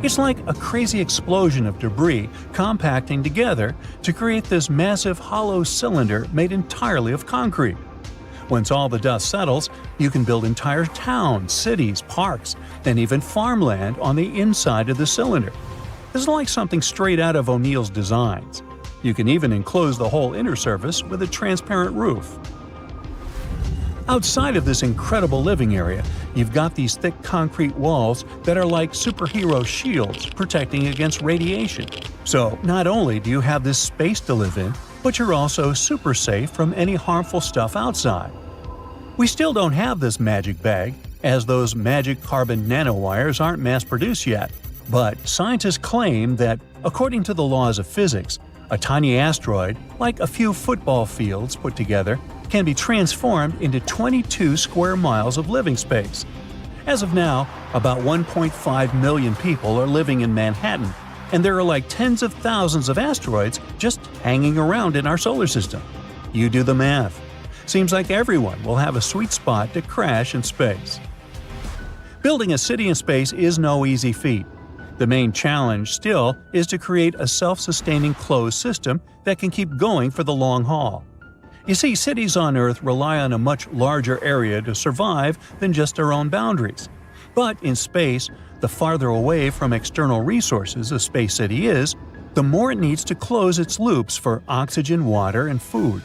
It's like a crazy explosion of debris compacting together to create this massive hollow cylinder made entirely of concrete. Once all the dust settles, you can build entire towns, cities, parks, and even farmland on the inside of the cylinder. This is like something straight out of O'Neill's designs. You can even enclose the whole inner surface with a transparent roof. Outside of this incredible living area, you've got these thick concrete walls that are like superhero shields protecting against radiation. So not only do you have this space to live in, but you're also super safe from any harmful stuff outside. We still don't have this magic bag, as those magic carbon nanowires aren't mass-produced yet. But scientists claim that, according to the laws of physics, a tiny asteroid, like a few football fields put together, can be transformed into 22 square miles of living space. As of now, about 1.5 million people are living in Manhattan, and there are like tens of thousands of asteroids just hanging around in our solar system. You do the math. Seems like everyone will have a sweet spot to crash in space. Building a city in space is no easy feat. The main challenge still is to create a self-sustaining closed system that can keep going for the long haul. You see, cities on Earth rely on a much larger area to survive than just their own boundaries. But in space, the farther away from external resources a space city is, the more it needs to close its loops for oxygen, water, and food.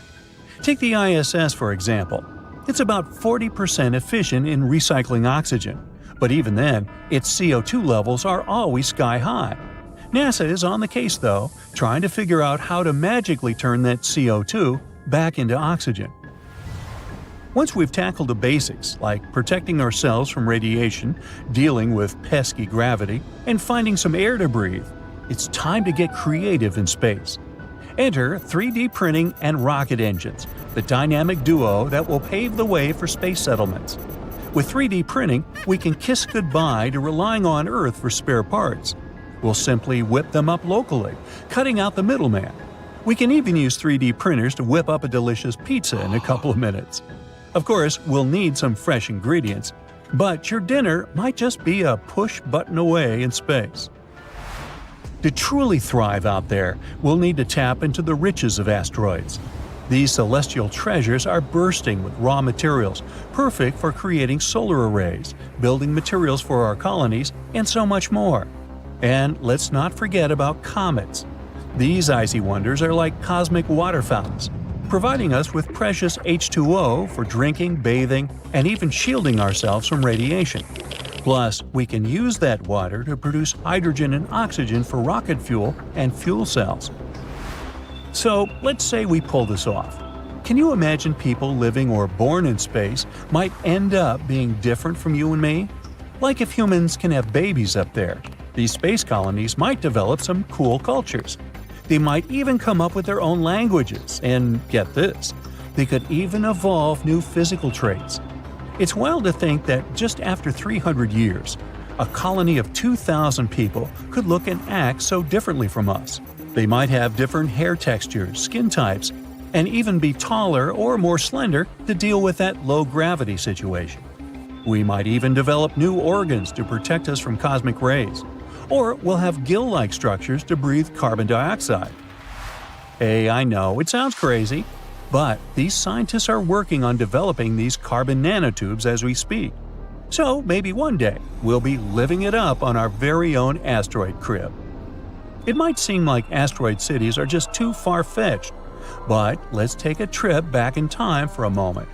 Take the ISS, for example. It's about 40% efficient in recycling oxygen, but even then, its CO2 levels are always sky high. NASA is on the case, though, trying to figure out how to magically turn that CO2 back into oxygen. Once we've tackled the basics, like protecting ourselves from radiation, dealing with pesky gravity, and finding some air to breathe, it's time to get creative in space. Enter 3D printing and rocket engines, the dynamic duo that will pave the way for space settlements. With 3D printing, we can kiss goodbye to relying on Earth for spare parts. We'll simply whip them up locally, cutting out the middleman. We can even use 3D printers to whip up a delicious pizza in a couple of minutes. Of course, we'll need some fresh ingredients, but your dinner might just be a push button away in space. To truly thrive out there, we'll need to tap into the riches of asteroids. These celestial treasures are bursting with raw materials, perfect for creating solar arrays, building materials for our colonies, and so much more. And let's not forget about comets. These icy wonders are like cosmic water fountains, providing us with precious H2O for drinking, bathing, and even shielding ourselves from radiation. Plus, we can use that water to produce hydrogen and oxygen for rocket fuel and fuel cells. So, let's say we pull this off. Can you imagine people living or born in space might end up being different from you and me? Like if humans can have babies up there, these space colonies might develop some cool cultures. They might even come up with their own languages, and get this, they could even evolve new physical traits. It's wild to think that just after 300 years, a colony of 2,000 people could look and act so differently from us. They might have different hair textures, skin types, and even be taller or more slender to deal with that low-gravity situation. We might even develop new organs to protect us from cosmic rays. Or we'll have gill-like structures to breathe carbon dioxide. Hey, I know, it sounds crazy, but these scientists are working on developing these carbon nanotubes as we speak. So maybe one day we'll be living it up on our very own asteroid crib. It might seem like asteroid cities are just too far-fetched, but let's take a trip back in time for a moment.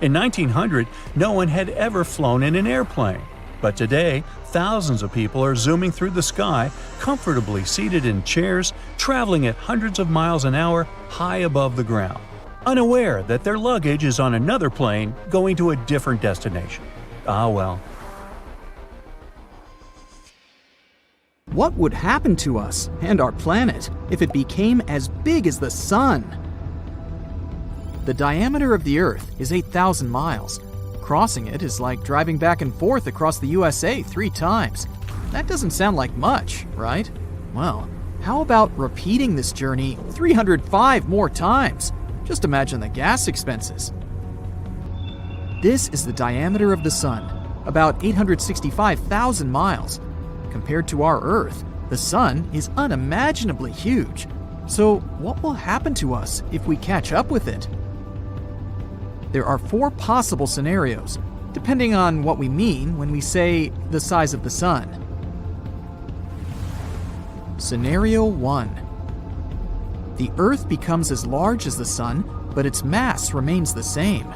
In 1900, no one had ever flown in an airplane. But today, thousands of people are zooming through the sky, comfortably seated in chairs, traveling at hundreds of miles an hour high above the ground, unaware that their luggage is on another plane going to a different destination. Ah well. What would happen to us and our planet if it became as big as the Sun? The diameter of the Earth is 8,000 miles. Crossing it is like driving back and forth across the USA 3 times. That doesn't sound like much, right? Well, how about repeating this journey 305 more times? Just imagine the gas expenses. This is the diameter of the Sun, about 865,000 miles. Compared to our Earth, the Sun is unimaginably huge. So what will happen to us if we catch up with it? There are 4 possible scenarios, depending on what we mean when we say the size of the Sun. Scenario 1. The Earth becomes as large as the Sun, but its mass remains the same.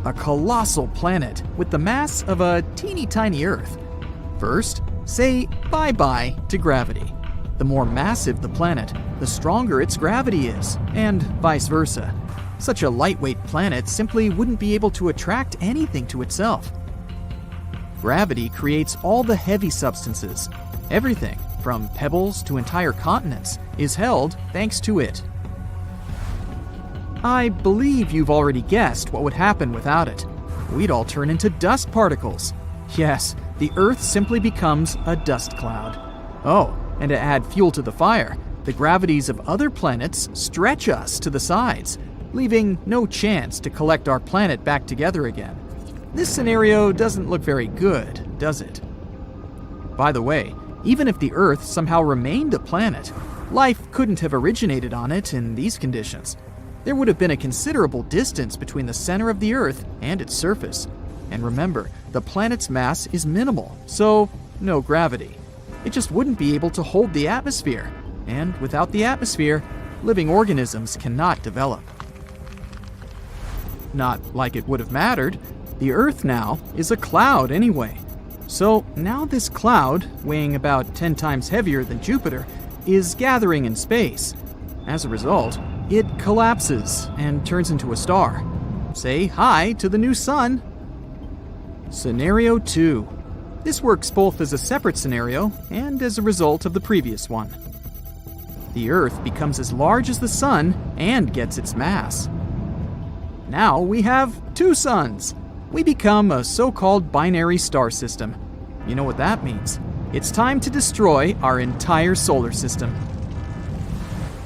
A colossal planet with the mass of a teeny tiny Earth. First, say bye-bye to gravity. The more massive the planet, the stronger its gravity is, and vice versa. Such a lightweight planet simply wouldn't be able to attract anything to itself. Gravity creates all the heavy substances. Everything, from pebbles to entire continents, is held thanks to it. I believe you've already guessed what would happen without it. We'd all turn into dust particles. Yes, the Earth simply becomes a dust cloud. Oh, and to add fuel to the fire, the gravities of other planets stretch us to the sides, leaving no chance to collect our planet back together again. This scenario doesn't look very good, does it? By the way, even if the Earth somehow remained a planet, life couldn't have originated on it in these conditions. There would have been a considerable distance between the center of the Earth and its surface. And remember, the planet's mass is minimal, so no gravity. It just wouldn't be able to hold the atmosphere. And without the atmosphere, living organisms cannot develop. Not like it would have mattered. The Earth now is a cloud anyway. So now this cloud, weighing about 10 times heavier than Jupiter, is gathering in space. As a result, it collapses and turns into a star. Say hi to the new Sun. Scenario 2. This works both as a separate scenario and as a result of the previous one. The Earth becomes as large as the Sun and gets its mass. Now we have 2 suns. We become a so-called binary star system. You know what that means? It's time to destroy our entire solar system.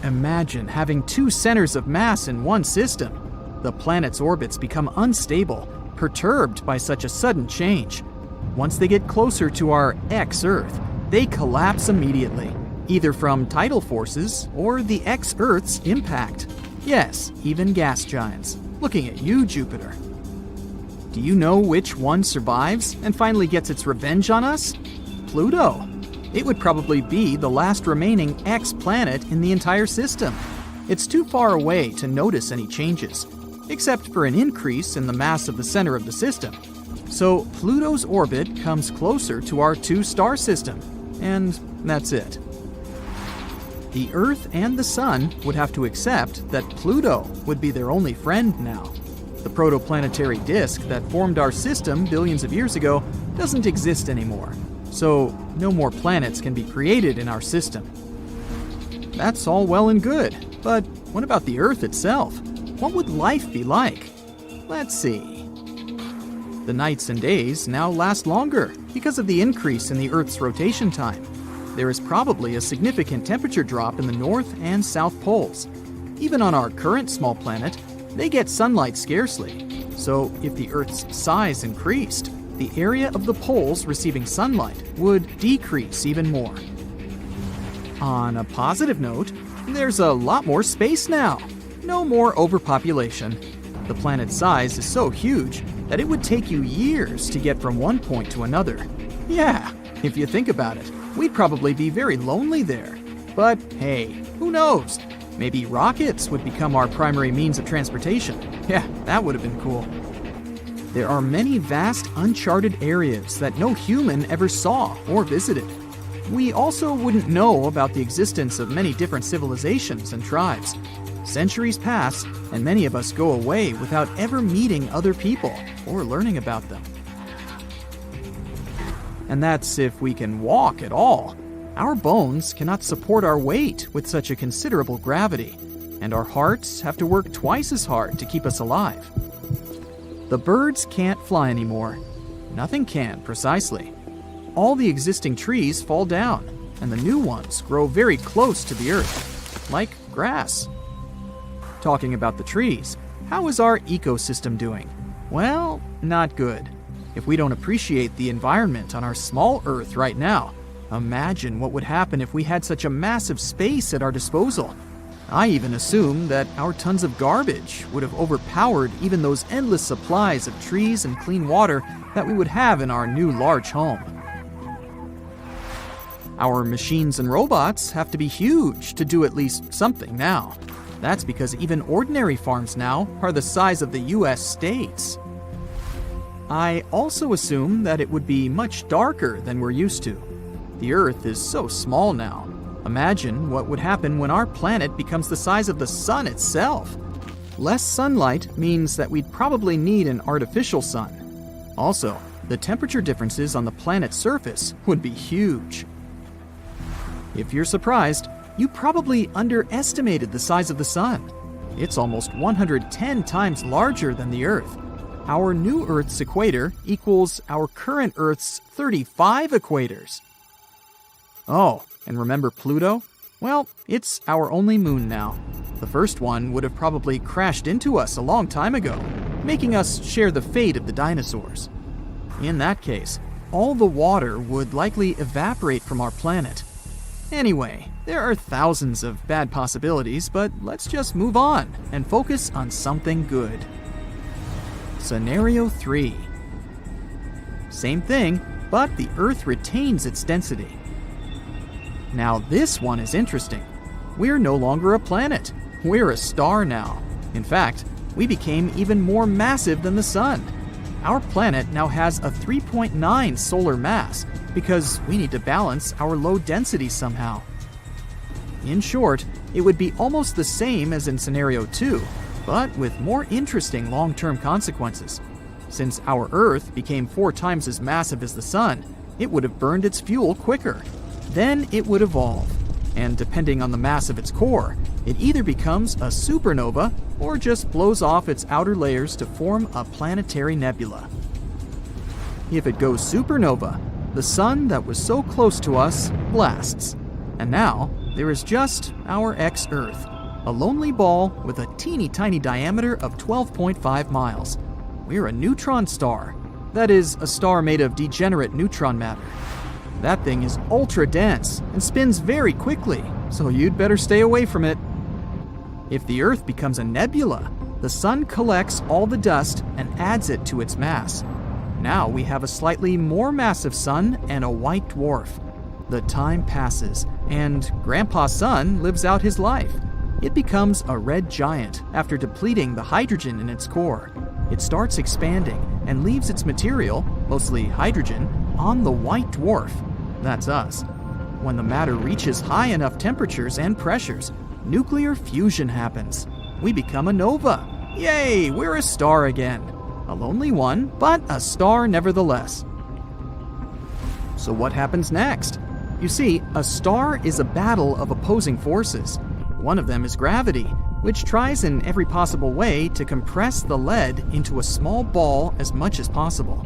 Imagine having 2 centers of mass in one system. The planet's orbits become unstable, perturbed by such a sudden change. Once they get closer to our ex-Earth, they collapse immediately, either from tidal forces or the ex-Earth's impact. Yes, even gas giants. Looking at you, Jupiter. Do you know which one survives and finally gets its revenge on us? Pluto. It would probably be the last remaining ex-planet in the entire system. It's too far away to notice any changes, except for an increase in the mass of the center of the system. So Pluto's orbit comes closer to our 2-star system, and that's it. The Earth and the Sun would have to accept that Pluto would be their only friend now. The protoplanetary disk that formed our system billions of years ago doesn't exist anymore, so no more planets can be created in our system. That's all well and good, but what about the Earth itself? What would life be like? Let's see. The nights and days now last longer because of the increase in the Earth's rotation time. There is probably a significant temperature drop in the north and south poles. Even on our current small planet, they get sunlight scarcely. So if the Earth's size increased, the area of the poles receiving sunlight would decrease even more. On a positive note, there's a lot more space now. No more overpopulation. The planet's size is so huge that it would take you years to get from one point to another. Yeah, if you think about it, we'd probably be very lonely there. But hey, who knows? Maybe rockets would become our primary means of transportation. Yeah, that would have been cool. There are many vast uncharted areas that no human ever saw or visited. We also wouldn't know about the existence of many different civilizations and tribes. Centuries pass, and many of us go away without ever meeting other people or learning about them. And that's if we can walk at all. Our bones cannot support our weight with such a considerable gravity, and our hearts have to work twice as hard to keep us alive. The birds can't fly anymore. Nothing can, precisely. All the existing trees fall down, and the new ones grow very close to the earth, like grass. Talking about the trees, how is our ecosystem doing? Well, not good. If we don't appreciate the environment on our small Earth right now, imagine what would happen if we had such a massive space at our disposal. I even assume that our tons of garbage would have overpowered even those endless supplies of trees and clean water that we would have in our new large home. Our machines and robots have to be huge to do at least something now. That's because even ordinary farms now are the size of the US states. I also assume that it would be much darker than we're used to. The Earth is so small now. Imagine what would happen when our planet becomes the size of the sun itself. Less sunlight means that we'd probably need an artificial sun. Also, the temperature differences on the planet's surface would be huge. If you're surprised, you probably underestimated the size of the sun. It's almost 110 times larger than the Earth. Our new Earth's equator equals our current Earth's 35 equators. Oh, and remember Pluto? Well, it's our only moon now. The first one would have probably crashed into us a long time ago, making us share the fate of the dinosaurs. In that case, all the water would likely evaporate from our planet. Anyway, there are thousands of bad possibilities, but let's just move on and focus on something good. Scenario 3. Same thing, but the Earth retains its density. Now this one is interesting. We're no longer a planet. We're a star now. In fact, we became even more massive than the Sun. Our planet now has a 3.9 solar mass because we need to balance our low density somehow. In short, it would be almost the same as in Scenario 2, but with more interesting long-term consequences. Since our Earth became 4 times as massive as the Sun, it would have burned its fuel quicker. Then it would evolve, and depending on the mass of its core, it either becomes a supernova or just blows off its outer layers to form a planetary nebula. If it goes supernova, the Sun that was so close to us blasts, and now there is just our ex-Earth, a lonely ball with a teeny tiny diameter of 12.5 miles. We're a neutron star. That is, a star made of degenerate neutron matter. That thing is ultra dense and spins very quickly, so you'd better stay away from it. If the Earth becomes a nebula, the Sun collects all the dust and adds it to its mass. Now we have a slightly more massive Sun and a white dwarf. The time passes, and Grandpa Sun lives out his life. It becomes a red giant after depleting the hydrogen in its core. It starts expanding and leaves its material, mostly hydrogen, on the white dwarf. That's us. When the matter reaches high enough temperatures and pressures, nuclear fusion happens. We become a nova. Yay, we're a star again. A lonely one, but a star nevertheless. So what happens next? You see, a star is a battle of opposing forces. One of them is gravity, which tries in every possible way to compress the lead into a small ball as much as possible.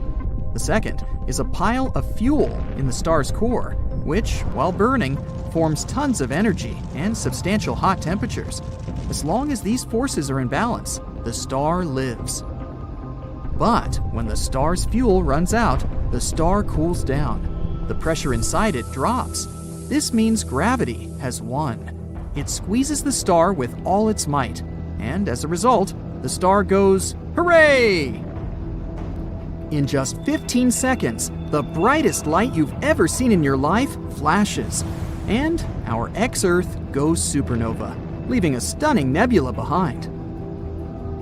The second is a pile of fuel in the star's core, which, while burning, forms tons of energy and substantial hot temperatures. As long as these forces are in balance, the star lives. But when the star's fuel runs out, the star cools down. The pressure inside it drops. This means gravity has won. It squeezes the star with all its might, and as a result, the star goes, hooray! In just 15 seconds, the brightest light you've ever seen in your life flashes, and our ex-Earth goes supernova, leaving a stunning nebula behind.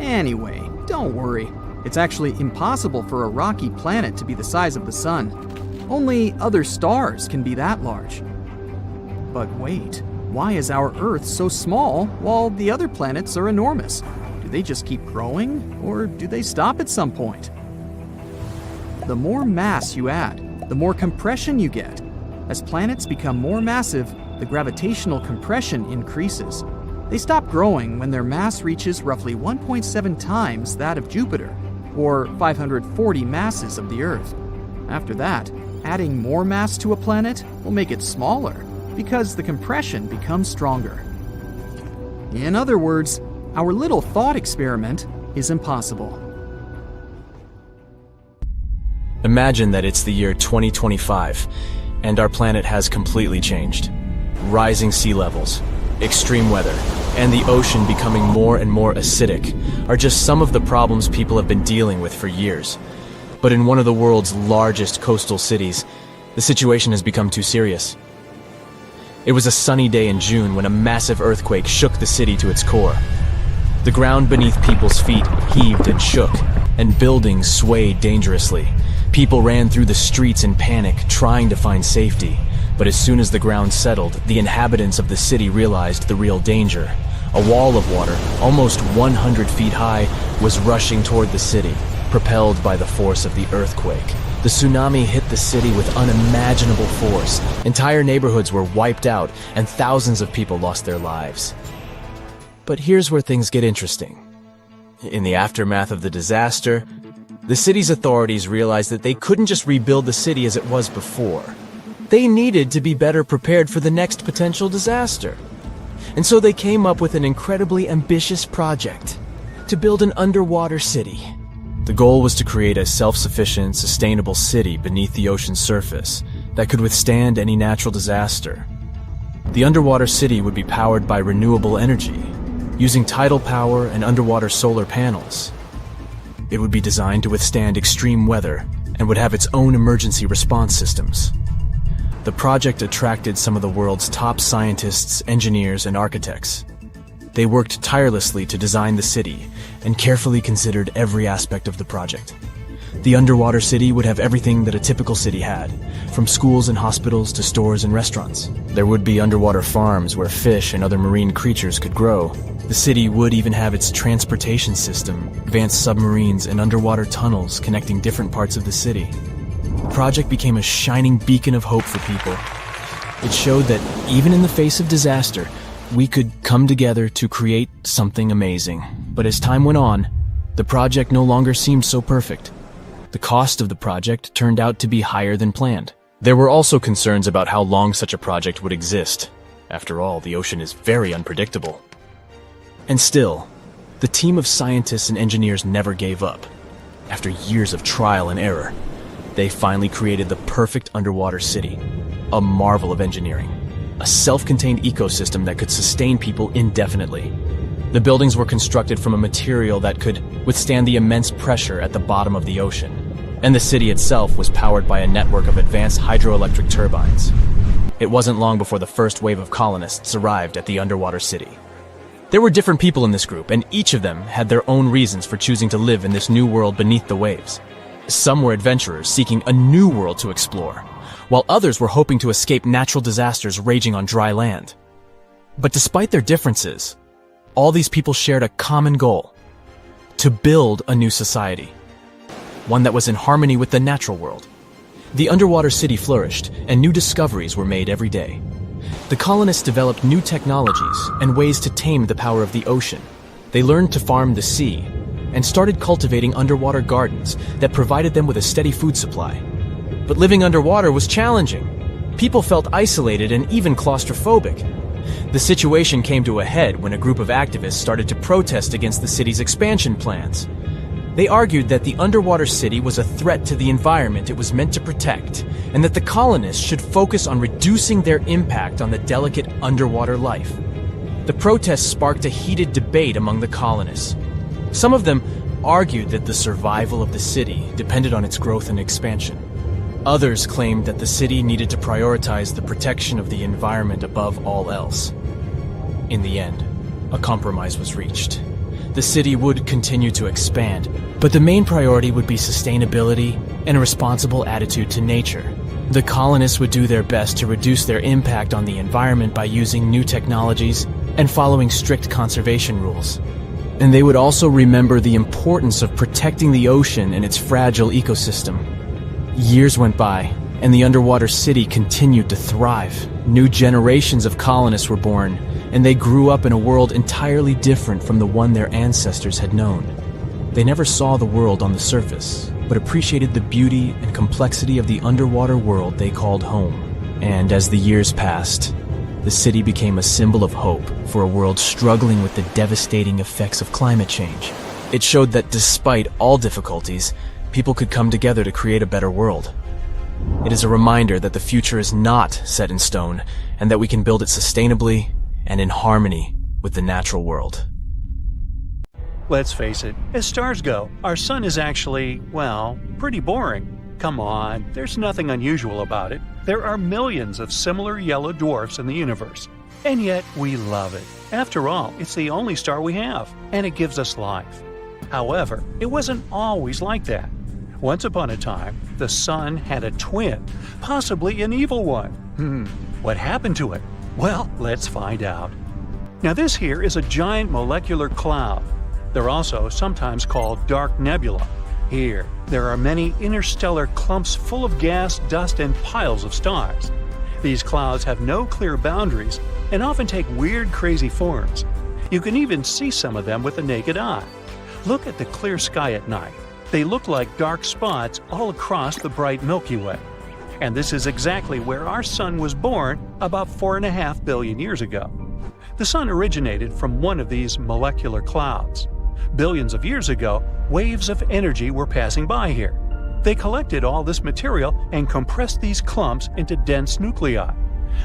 Anyway, don't worry. It's actually impossible for a rocky planet to be the size of the Sun. Only other stars can be that large. But wait, why is our Earth so small while the other planets are enormous? Do they just keep growing, or do they stop at some point? The more mass you add, the more compression you get. As planets become more massive, the gravitational compression increases. They stop growing when their mass reaches roughly 1.7 times that of Jupiter, or 540 masses of the Earth. After that, adding more mass to a planet will make it smaller, because the compression becomes stronger. In other words, our little thought experiment is impossible. Imagine that it's the year 2025, and our planet has completely changed. Rising sea levels, extreme weather, and the ocean becoming more and more acidic are just some of the problems people have been dealing with for years. But in one of the world's largest coastal cities, the situation has become too serious. It was a sunny day in June when a massive earthquake shook the city to its core. The ground beneath people's feet heaved and shook, and buildings swayed dangerously. People ran through the streets in panic, trying to find safety. But as soon as the ground settled, the inhabitants of the city realized the real danger. A wall of water, almost 100 feet high, was rushing toward the city, propelled by the force of the earthquake. The tsunami hit the city with unimaginable force. Entire neighborhoods were wiped out, and thousands of people lost their lives. But here's where things get interesting. In the aftermath of the disaster, the city's authorities realized that they couldn't just rebuild the city as it was before. They needed to be better prepared for the next potential disaster. And so they came up with an incredibly ambitious project to build an underwater city. The goal was to create a self-sufficient, sustainable city beneath the ocean's surface that could withstand any natural disaster. The underwater city would be powered by renewable energy, using tidal power and underwater solar panels. It would be designed to withstand extreme weather and would have its own emergency response systems. The project attracted some of the world's top scientists, engineers, and architects. They worked tirelessly to design the city and carefully considered every aspect of the project. The underwater city would have everything that a typical city had, from schools and hospitals to stores and restaurants. There would be underwater farms where fish and other marine creatures could grow. The city would even have its transportation system, advanced submarines, and underwater tunnels connecting different parts of the city. The project became a shining beacon of hope for people. It showed that even in the face of disaster, we could come together to create something amazing. But as time went on, the project no longer seemed so perfect. The cost of the project turned out to be higher than planned. There were also concerns about how long such a project would exist. After all, the ocean is very unpredictable. And still, the team of scientists and engineers never gave up. After years of trial and error, they finally created the perfect underwater city, a marvel of engineering, a self-contained ecosystem that could sustain people indefinitely. The buildings were constructed from a material that could withstand the immense pressure at the bottom of the ocean, and the city itself was powered by a network of advanced hydroelectric turbines. It wasn't long before the first wave of colonists arrived at the underwater city. There were different people in this group, and each of them had their own reasons for choosing to live in this new world beneath the waves. Some were adventurers seeking a new world to explore, while others were hoping to escape natural disasters raging on dry land. But despite their differences, all these people shared a common goal: to build a new society, one that was in harmony with the natural world. The underwater city flourished, and new discoveries were made every day. The colonists developed new technologies and ways to tame the power of the ocean. They learned to farm the sea and started cultivating underwater gardens that provided them with a steady food supply. But living underwater was challenging. People felt isolated and even claustrophobic. The situation came to a head when a group of activists started to protest against the city's expansion plans. They argued that the underwater city was a threat to the environment it was meant to protect, and that the colonists should focus on reducing their impact on the delicate underwater life. The protests sparked a heated debate among the colonists. Some of them argued that the survival of the city depended on its growth and expansion. Others claimed that the city needed to prioritize the protection of the environment above all else. In the end, a compromise was reached. The city would continue to expand, but the main priority would be sustainability and a responsible attitude to nature. The colonists would do their best to reduce their impact on the environment by using new technologies and following strict conservation rules. And they would also remember the importance of protecting the ocean and its fragile ecosystem. Years went by, and the underwater city continued to thrive. New generations of colonists were born, and they grew up in a world entirely different from the one their ancestors had known. They never saw the world on the surface, but appreciated the beauty and complexity of the underwater world they called home. And as the years passed, the city became a symbol of hope for a world struggling with the devastating effects of climate change. It showed that despite all difficulties, people could come together to create a better world. It is a reminder that the future is not set in stone, and that we can build it sustainably and in harmony with the natural world. Let's face it, as stars go, our sun is actually, well, pretty boring. Come on, there's nothing unusual about it. There are millions of similar yellow dwarfs in the universe. And yet, we love it. After all, it's the only star we have, and it gives us life. However, it wasn't always like that. Once upon a time, the sun had a twin, possibly an evil one. What happened to it? Well, let's find out. Now this here is a giant molecular cloud. They're also sometimes called dark nebula. Here, there are many interstellar clumps full of gas, dust, and piles of stars. These clouds have no clear boundaries and often take weird, crazy forms. You can even see some of them with the naked eye. Look at the clear sky at night. They look like dark spots all across the bright Milky Way. And this is exactly where our sun was born about 4.5 billion years ago. The sun originated from one of these molecular clouds. Billions of years ago, waves of energy were passing by here. They collected all this material and compressed these clumps into dense nuclei.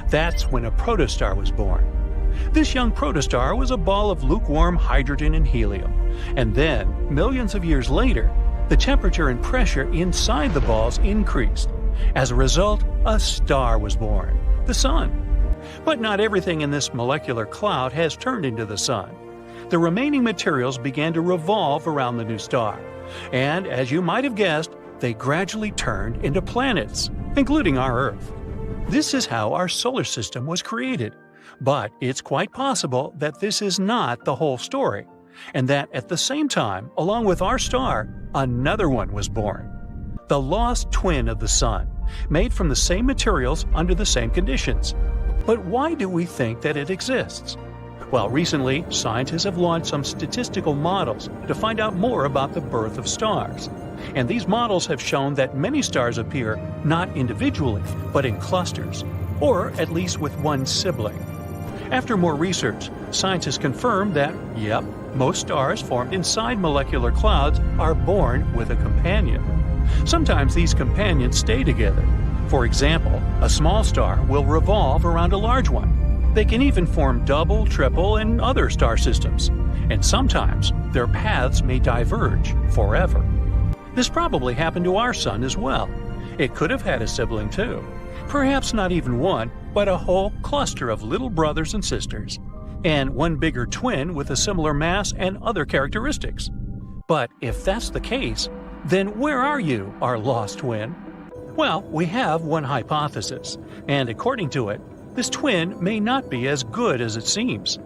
That's when a protostar was born. This young protostar was a ball of lukewarm hydrogen and helium. And then, millions of years later, the temperature and pressure inside the balls increased. As a result, a star was born, the sun. But not everything in this molecular cloud has turned into the sun. The remaining materials began to revolve around the new star. And as you might have guessed, they gradually turned into planets, including our Earth. This is how our solar system was created. But it's quite possible that this is not the whole story, and that at the same time, along with our star, another one was born. The lost twin of the sun, made from the same materials under the same conditions. But why do we think that it exists? Well, recently, scientists have launched some statistical models to find out more about the birth of stars. And these models have shown that many stars appear not individually, but in clusters, or at least with one sibling. After more research, scientists confirmed that, yep, most stars formed inside molecular clouds are born with a companion. Sometimes these companions stay together. For example, a small star will revolve around a large one. They can even form double, triple, and other star systems. And sometimes their paths may diverge forever. This probably happened to our sun as well. It could have had a sibling too. Perhaps not even one, but a whole cluster of little brothers and sisters. And one bigger twin with a similar mass and other characteristics. But if that's the case, then where are you, our lost twin? Well, we have one hypothesis, and according to it, this twin may not be as good as it seems.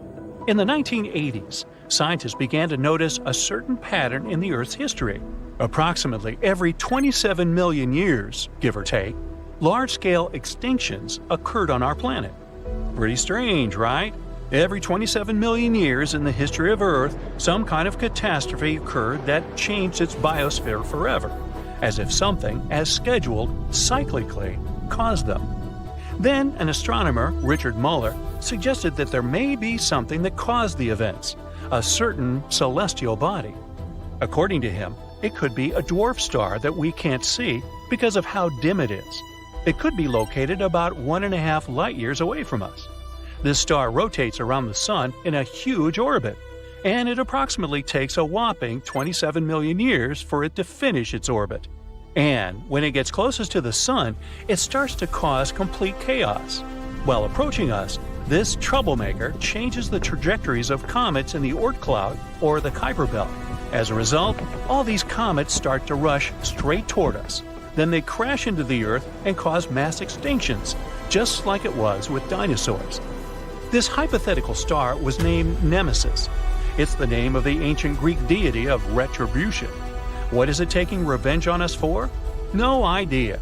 In the 1980s, scientists began to notice a certain pattern in the Earth's history. Approximately every 27 million years, give or take, large-scale extinctions occurred on our planet. Pretty strange, right? Every 27 million years in the history of Earth, some kind of catastrophe occurred that changed its biosphere forever, as if something, as scheduled, cyclically, caused them. Then an astronomer, Richard Muller, suggested that there may be something that caused the events, a certain celestial body. According to him, it could be a dwarf star that we can't see because of how dim it is. It could be located about 1.5 light years away from us. This star rotates around the sun in a huge orbit, and it approximately takes a whopping 27 million years for it to finish its orbit. And when it gets closest to the Sun, it starts to cause complete chaos. While approaching us, this troublemaker changes the trajectories of comets in the Oort cloud or the Kuiper belt. As a result, all these comets start to rush straight toward us. Then they crash into the Earth and cause mass extinctions, just like it was with dinosaurs. This hypothetical star was named Nemesis. It's the name of the ancient Greek deity of retribution. What is it taking revenge on us for? No idea.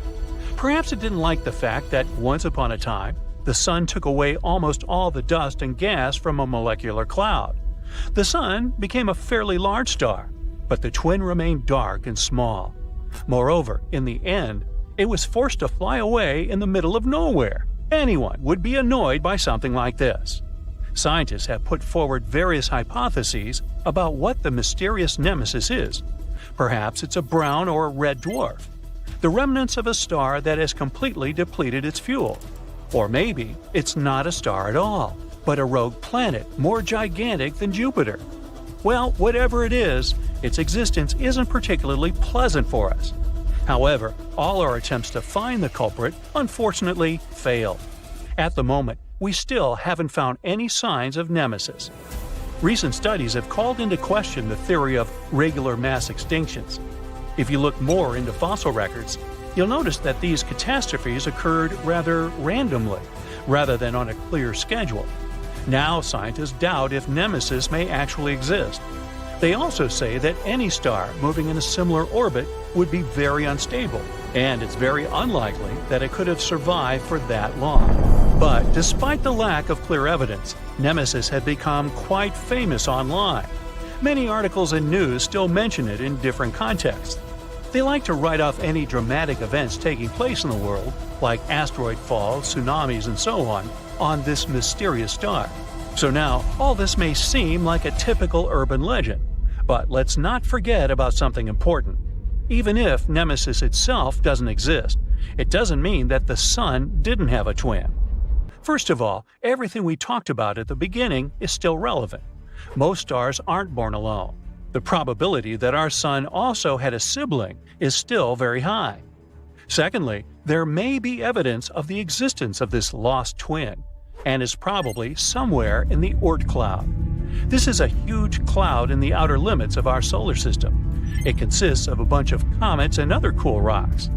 Perhaps it didn't like the fact that once upon a time, the Sun took away almost all the dust and gas from a molecular cloud. The Sun became a fairly large star, but the twin remained dark and small. Moreover, in the end, it was forced to fly away in the middle of nowhere. Anyone would be annoyed by something like this. Scientists have put forward various hypotheses about what the mysterious Nemesis is. Perhaps it's a brown or red dwarf, the remnants of a star that has completely depleted its fuel. Or maybe it's not a star at all, but a rogue planet more gigantic than Jupiter. Well, whatever it is, its existence isn't particularly pleasant for us. However, all our attempts to find the culprit unfortunately failed. At the moment, we still haven't found any signs of Nemesis. Recent studies have called into question the theory of regular mass extinctions. If you look more into fossil records, you'll notice that these catastrophes occurred rather randomly, rather than on a clear schedule. Now scientists doubt if Nemesis may actually exist. They also say that any star moving in a similar orbit would be very unstable, and it's very unlikely that it could have survived for that long. But despite the lack of clear evidence, Nemesis had become quite famous online. Many articles and news still mention it in different contexts. They like to write off any dramatic events taking place in the world, like asteroid falls, tsunamis, and so on this mysterious star. So now, all this may seem like a typical urban legend, but let's not forget about something important. Even if Nemesis itself doesn't exist, it doesn't mean that the Sun didn't have a twin. First of all, everything we talked about at the beginning is still relevant. Most stars aren't born alone. The probability that our Sun also had a sibling is still very high. Secondly, there may be evidence of the existence of this lost twin, and is probably somewhere in the Oort cloud. This is a huge cloud in the outer limits of our solar system. It consists of a bunch of comets and other cool rocks.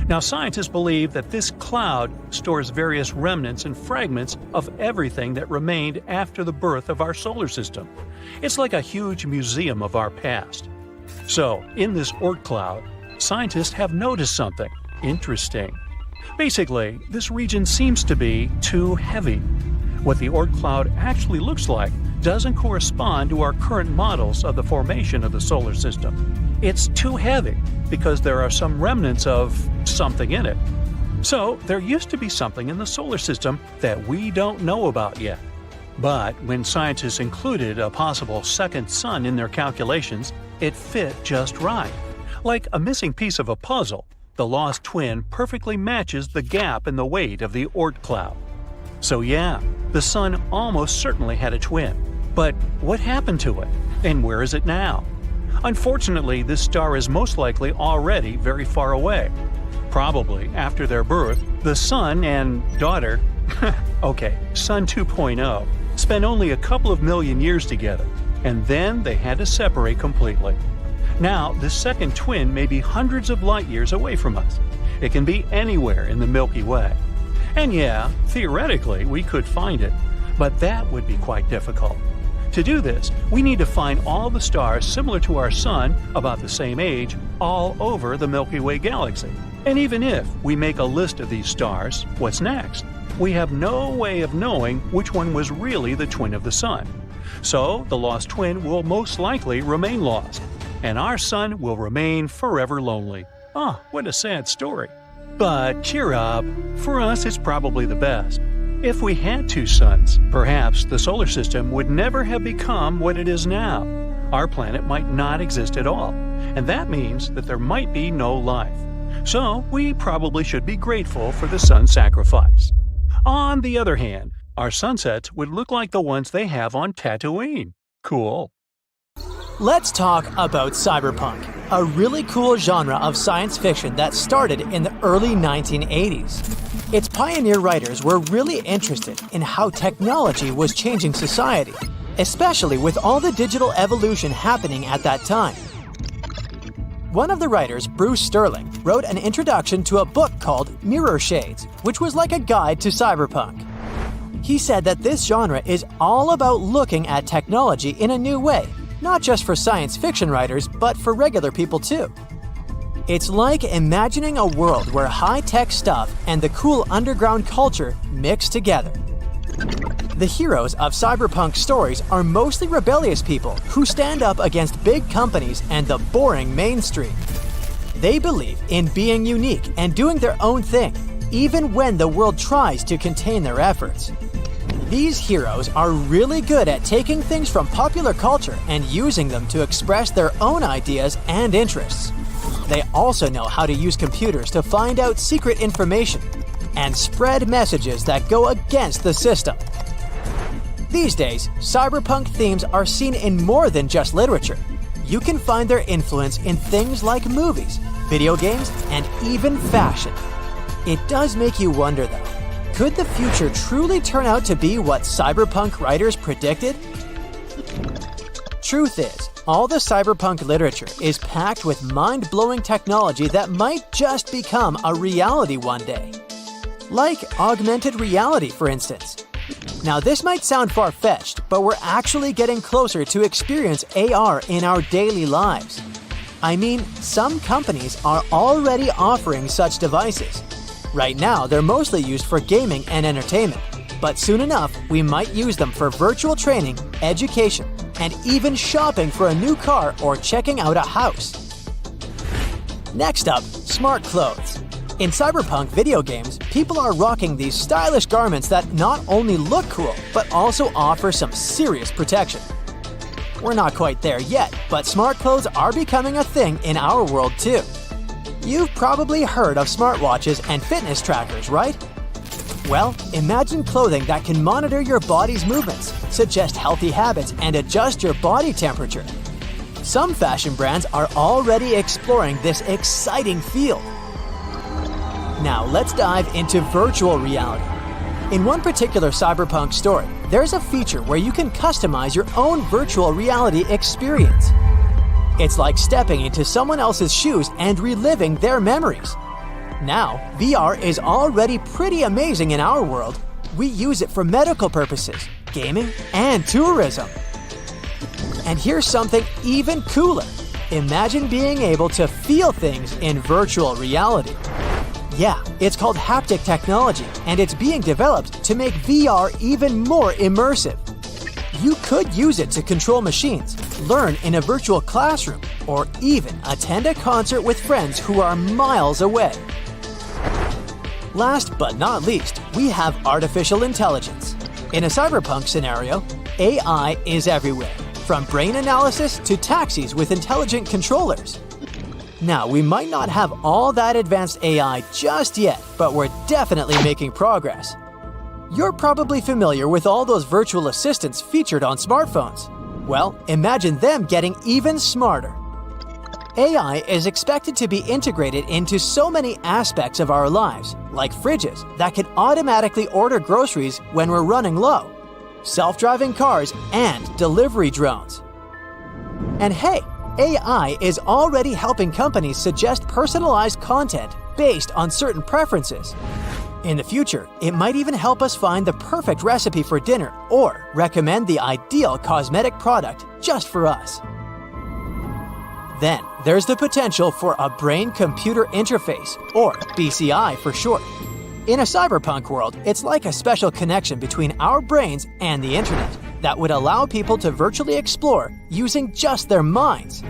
Now, scientists believe that this cloud stores various remnants and fragments of everything that remained after the birth of our solar system. It's like a huge museum of our past. So, in this Oort cloud, scientists have noticed something interesting. Basically, this region seems to be too heavy. What the Oort cloud actually looks like doesn't correspond to our current models of the formation of the solar system. It's too heavy because there are some remnants of something in it. So, there used to be something in the solar system that we don't know about yet. But when scientists included a possible second sun in their calculations, it fit just right. Like a missing piece of a puzzle, the lost twin perfectly matches the gap in the weight of the Oort cloud. So yeah, the Sun almost certainly had a twin. But what happened to it? And where is it now? Unfortunately, this star is most likely already very far away. Probably after their birth, the Sun and daughter, Sun 2.0, spent only a couple of million years together, and then they had to separate completely. Now, the second twin may be hundreds of light years away from us. It can be anywhere in the Milky Way. And yeah, theoretically, we could find it, but that would be quite difficult. To do this, we need to find all the stars similar to our Sun, about the same age, all over the Milky Way galaxy. And even if we make a list of these stars, what's next? We have no way of knowing which one was really the twin of the Sun. So, the lost twin will most likely remain lost, and our Sun will remain forever lonely. What a sad story. But cheer up, for us it's probably the best. If we had two suns, perhaps the solar system would never have become what it is now. Our planet might not exist at all, and that means that there might be no life. So we probably should be grateful for the sun's sacrifice. On the other hand, our sunsets would look like the ones they have on Tatooine. Cool. Let's talk about cyberpunk, a really cool genre of science fiction that started in the early 1980s. Its pioneer writers were really interested in how technology was changing society, especially with all the digital evolution happening at that time. One of the writers, Bruce Sterling, wrote an introduction to a book called Mirror Shades, which was like a guide to cyberpunk. He said that this genre is all about looking at technology in a new way, not just for science fiction writers, but for regular people too. It's like imagining a world where high-tech stuff and the cool underground culture mix together. The heroes of cyberpunk stories are mostly rebellious people who stand up against big companies and the boring mainstream. They believe in being unique and doing their own thing, even when the world tries to contain their efforts. These heroes are really good at taking things from popular culture and using them to express their own ideas and interests. They also know how to use computers to find out secret information and spread messages that go against the system. These days, cyberpunk themes are seen in more than just literature. You can find their influence in things like movies, video games, and even fashion. It does make you wonder though, could the future truly turn out to be what cyberpunk writers predicted? Truth is, all the cyberpunk literature is packed with mind-blowing technology that might just become a reality one day. Like augmented reality, for instance. Now this might sound far-fetched, but we're actually getting closer to experience AR in our daily lives. I mean, some companies are already offering such devices. Right now, they're mostly used for gaming and entertainment, but soon enough, we might use them for virtual training, education, and even shopping for a new car or checking out a house. Next up, smart clothes. In cyberpunk video games, people are rocking these stylish garments that not only look cool, but also offer some serious protection. We're not quite there yet, but smart clothes are becoming a thing in our world too. You've probably heard of smartwatches and fitness trackers, right? Well, imagine clothing that can monitor your body's movements, suggest healthy habits, and adjust your body temperature. Some fashion brands are already exploring this exciting field. Now let's dive into virtual reality. In one particular cyberpunk story, there's a feature where you can customize your own virtual reality experience. It's like stepping into someone else's shoes and reliving their memories. Now, VR is already pretty amazing in our world. We use it for medical purposes, gaming, and tourism. And here's something even cooler. Imagine being able to feel things in virtual reality. Yeah, it's called haptic technology, and it's being developed to make VR even more immersive. You could use it to control machines, learn in a virtual classroom, or even attend a concert with friends who are miles away. Last but not least, we have artificial intelligence. In a cyberpunk scenario, AI is everywhere, from brain analysis to taxis with intelligent controllers. Now, we might not have all that advanced AI just yet, but we're definitely making progress. You're probably familiar with all those virtual assistants featured on smartphones. Well, imagine them getting even smarter. AI is expected to be integrated into so many aspects of our lives, like fridges that can automatically order groceries when we're running low, self-driving cars, and delivery drones. And hey, AI is already helping companies suggest personalized content based on certain preferences. In the future, it might even help us find the perfect recipe for dinner or recommend the ideal cosmetic product just for us. Then, there's the potential for a brain-computer interface, or BCI for short. In a cyberpunk world, it's like a special connection between our brains and the internet that would allow people to virtually explore using just their minds.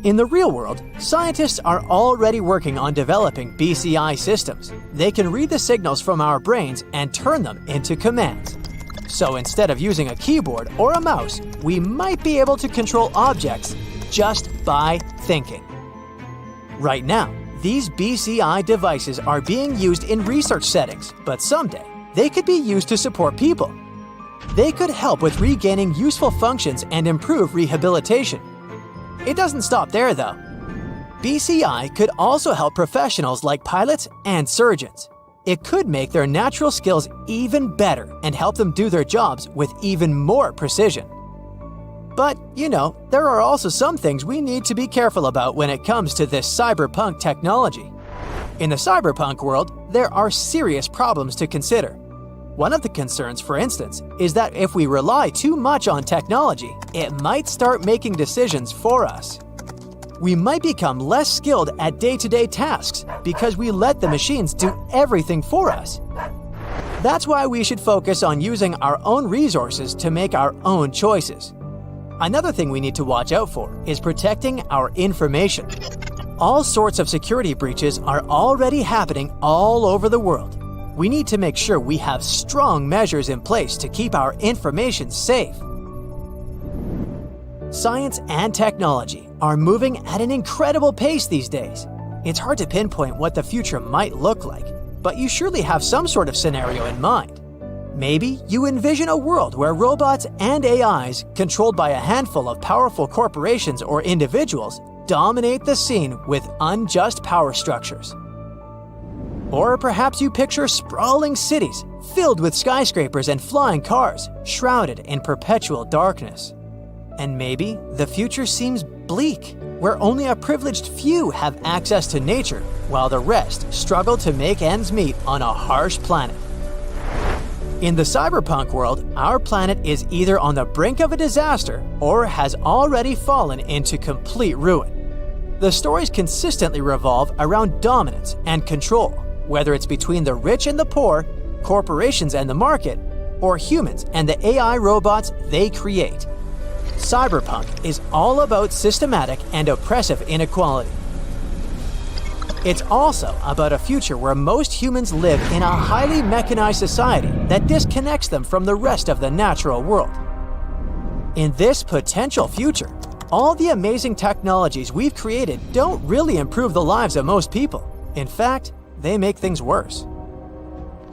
In the real world, scientists are already working on developing BCI systems. They can read the signals from our brains and turn them into commands. So instead of using a keyboard or a mouse, we might be able to control objects just by thinking. Right now, these BCI devices are being used in research settings, but someday they could be used to support people. They could help with regaining useful functions and improve rehabilitation. It doesn't stop there, though. BCI could also help professionals like pilots and surgeons. It could make their natural skills even better and help them do their jobs with even more precision. But, there are also some things we need to be careful about when it comes to this cyberpunk technology. In the cyberpunk world, there are serious problems to consider. One of the concerns, for instance, is that if we rely too much on technology, it might start making decisions for us. We might become less skilled at day-to-day tasks because we let the machines do everything for us. That's why we should focus on using our own resources to make our own choices. Another thing we need to watch out for is protecting our information. All sorts of security breaches are already happening all over the world. We need to make sure we have strong measures in place to keep our information safe. Science and technology are moving at an incredible pace these days. It's hard to pinpoint what the future might look like, but you surely have some sort of scenario in mind. Maybe you envision a world where robots and AIs, controlled by a handful of powerful corporations or individuals, dominate the scene with unjust power structures. Or perhaps you picture sprawling cities filled with skyscrapers and flying cars, shrouded in perpetual darkness. And maybe the future seems bleak, where only a privileged few have access to nature, while the rest struggle to make ends meet on a harsh planet. In the cyberpunk world, our planet is either on the brink of a disaster or has already fallen into complete ruin. The stories consistently revolve around dominance and control, whether it's between the rich and the poor, corporations and the market, or humans and the AI robots they create. Cyberpunk is all about systematic and oppressive inequality. It's also about a future where most humans live in a highly mechanized society that disconnects them from the rest of the natural world. In this potential future, all the amazing technologies we've created don't really improve the lives of most people. In fact, they make things worse.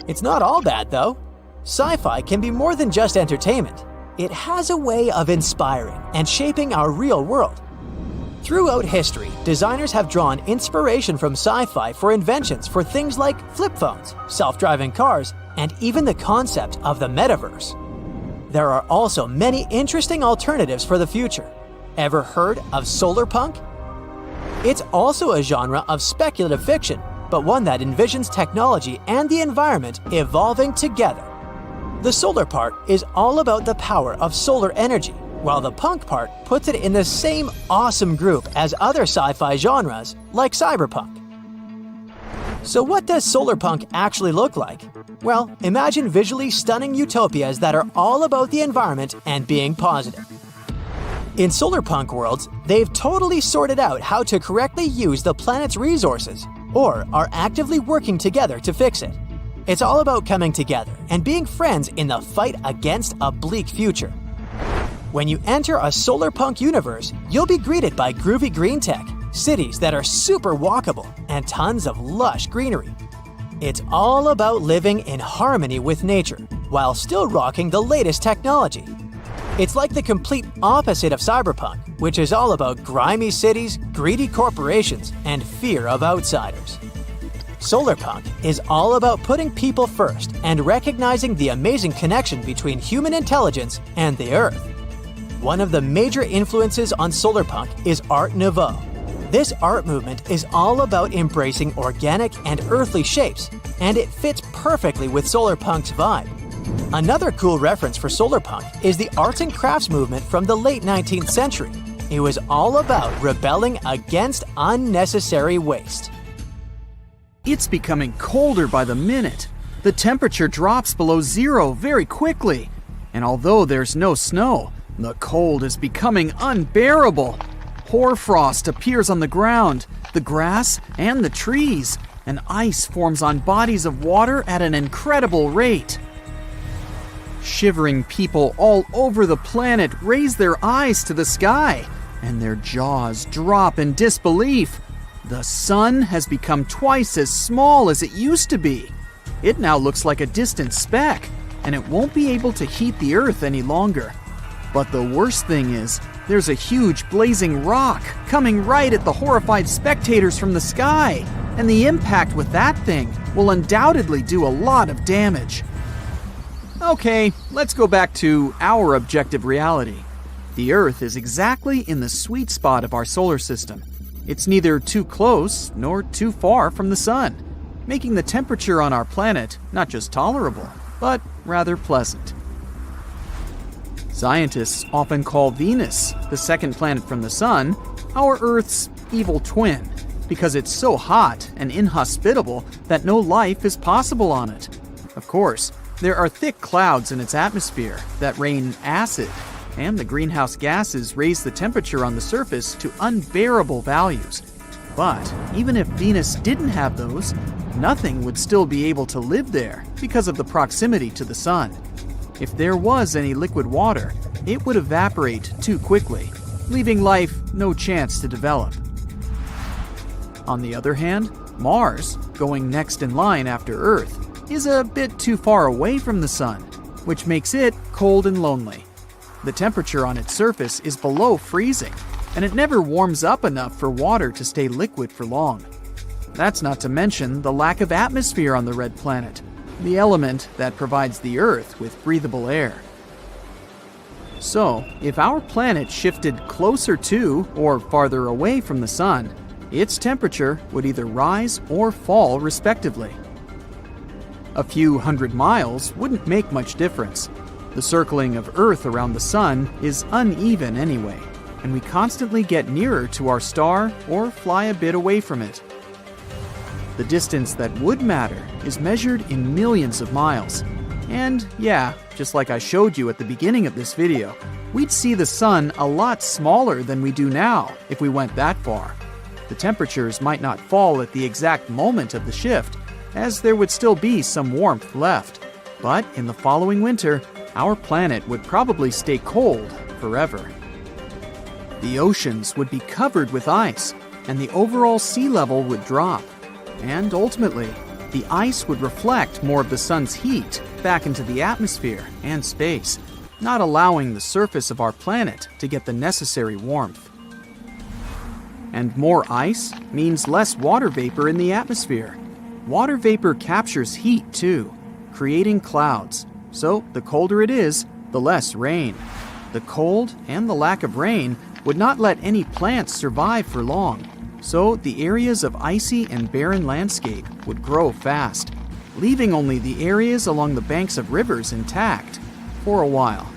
It's not all bad, though. Sci-fi can be more than just entertainment. It has a way of inspiring and shaping our real world. Throughout history, designers have drawn inspiration from sci-fi for inventions for things like flip phones, self-driving cars, and even the concept of the metaverse. There are also many interesting alternatives for the future. Ever heard of solarpunk? It's also a genre of speculative fiction, but one that envisions technology and the environment evolving together. The solar part is all about the power of solar energy, while the punk part puts it in the same awesome group as other sci-fi genres like cyberpunk. So what does solarpunk actually look like? Well, imagine visually stunning utopias that are all about the environment and being positive. In solarpunk worlds, they've totally sorted out how to correctly use the planet's resources, or are actively working together to fix it. It's all about coming together and being friends in the fight against a bleak future. When you enter a solarpunk universe, you'll be greeted by groovy green tech, cities that are super walkable, and tons of lush greenery. It's all about living in harmony with nature, while still rocking the latest technology. It's like the complete opposite of cyberpunk, which is all about grimy cities, greedy corporations, and fear of outsiders. Solarpunk is all about putting people first and recognizing the amazing connection between human intelligence and the Earth. One of the major influences on solarpunk is Art Nouveau. This art movement is all about embracing organic and earthly shapes, and it fits perfectly with solarpunk's vibe. Another cool reference for solarpunk is the arts and crafts movement from the late 19th century. It was all about rebelling against unnecessary waste. It's becoming colder by the minute. The temperature drops below zero very quickly. And although there's no snow, the cold is becoming unbearable. Hoarfrost appears on the ground, the grass, and the trees, and ice forms on bodies of water at an incredible rate. Shivering people all over the planet raise their eyes to the sky, and their jaws drop in disbelief. The sun has become twice as small as it used to be. It now looks like a distant speck, and it won't be able to heat the Earth any longer. But the worst thing is, there's a huge blazing rock coming right at the horrified spectators from the sky, and the impact with that thing will undoubtedly do a lot of damage. Okay, let's go back to our objective reality. The Earth is exactly in the sweet spot of our solar system. It's neither too close nor too far from the Sun, making the temperature on our planet not just tolerable, but rather pleasant. Scientists often call Venus, the second planet from the Sun, our Earth's evil twin, because it's so hot and inhospitable that no life is possible on it. Of course, there are thick clouds in its atmosphere that rain acid, and the greenhouse gases raise the temperature on the surface to unbearable values. But even if Venus didn't have those, nothing would still be able to live there because of the proximity to the Sun. If there was any liquid water, it would evaporate too quickly, leaving life no chance to develop. On the other hand, Mars, going next in line after Earth, is a bit too far away from the Sun, which makes it cold and lonely. The temperature on its surface is below freezing, and it never warms up enough for water to stay liquid for long. That's not to mention the lack of atmosphere on the red planet, the element that provides the Earth with breathable air. So, if our planet shifted closer to or farther away from the Sun, its temperature would either rise or fall respectively. A few hundred miles wouldn't make much difference. The circling of Earth around the Sun is uneven anyway, and we constantly get nearer to our star or fly a bit away from it. The distance that would matter is measured in millions of miles. And yeah, just like I showed you at the beginning of this video, we'd see the Sun a lot smaller than we do now if we went that far. The temperatures might not fall at the exact moment of the shift, as there would still be some warmth left. But in the following winter, our planet would probably stay cold forever. The oceans would be covered with ice, and the overall sea level would drop. And ultimately, the ice would reflect more of the Sun's heat back into the atmosphere and space, not allowing the surface of our planet to get the necessary warmth. And more ice means less water vapor in the atmosphere. Water vapor captures heat too, creating clouds. So the colder it is, the less rain. The cold and the lack of rain would not let any plants survive for long. So the areas of icy and barren landscape would grow fast, leaving only the areas along the banks of rivers intact for a while.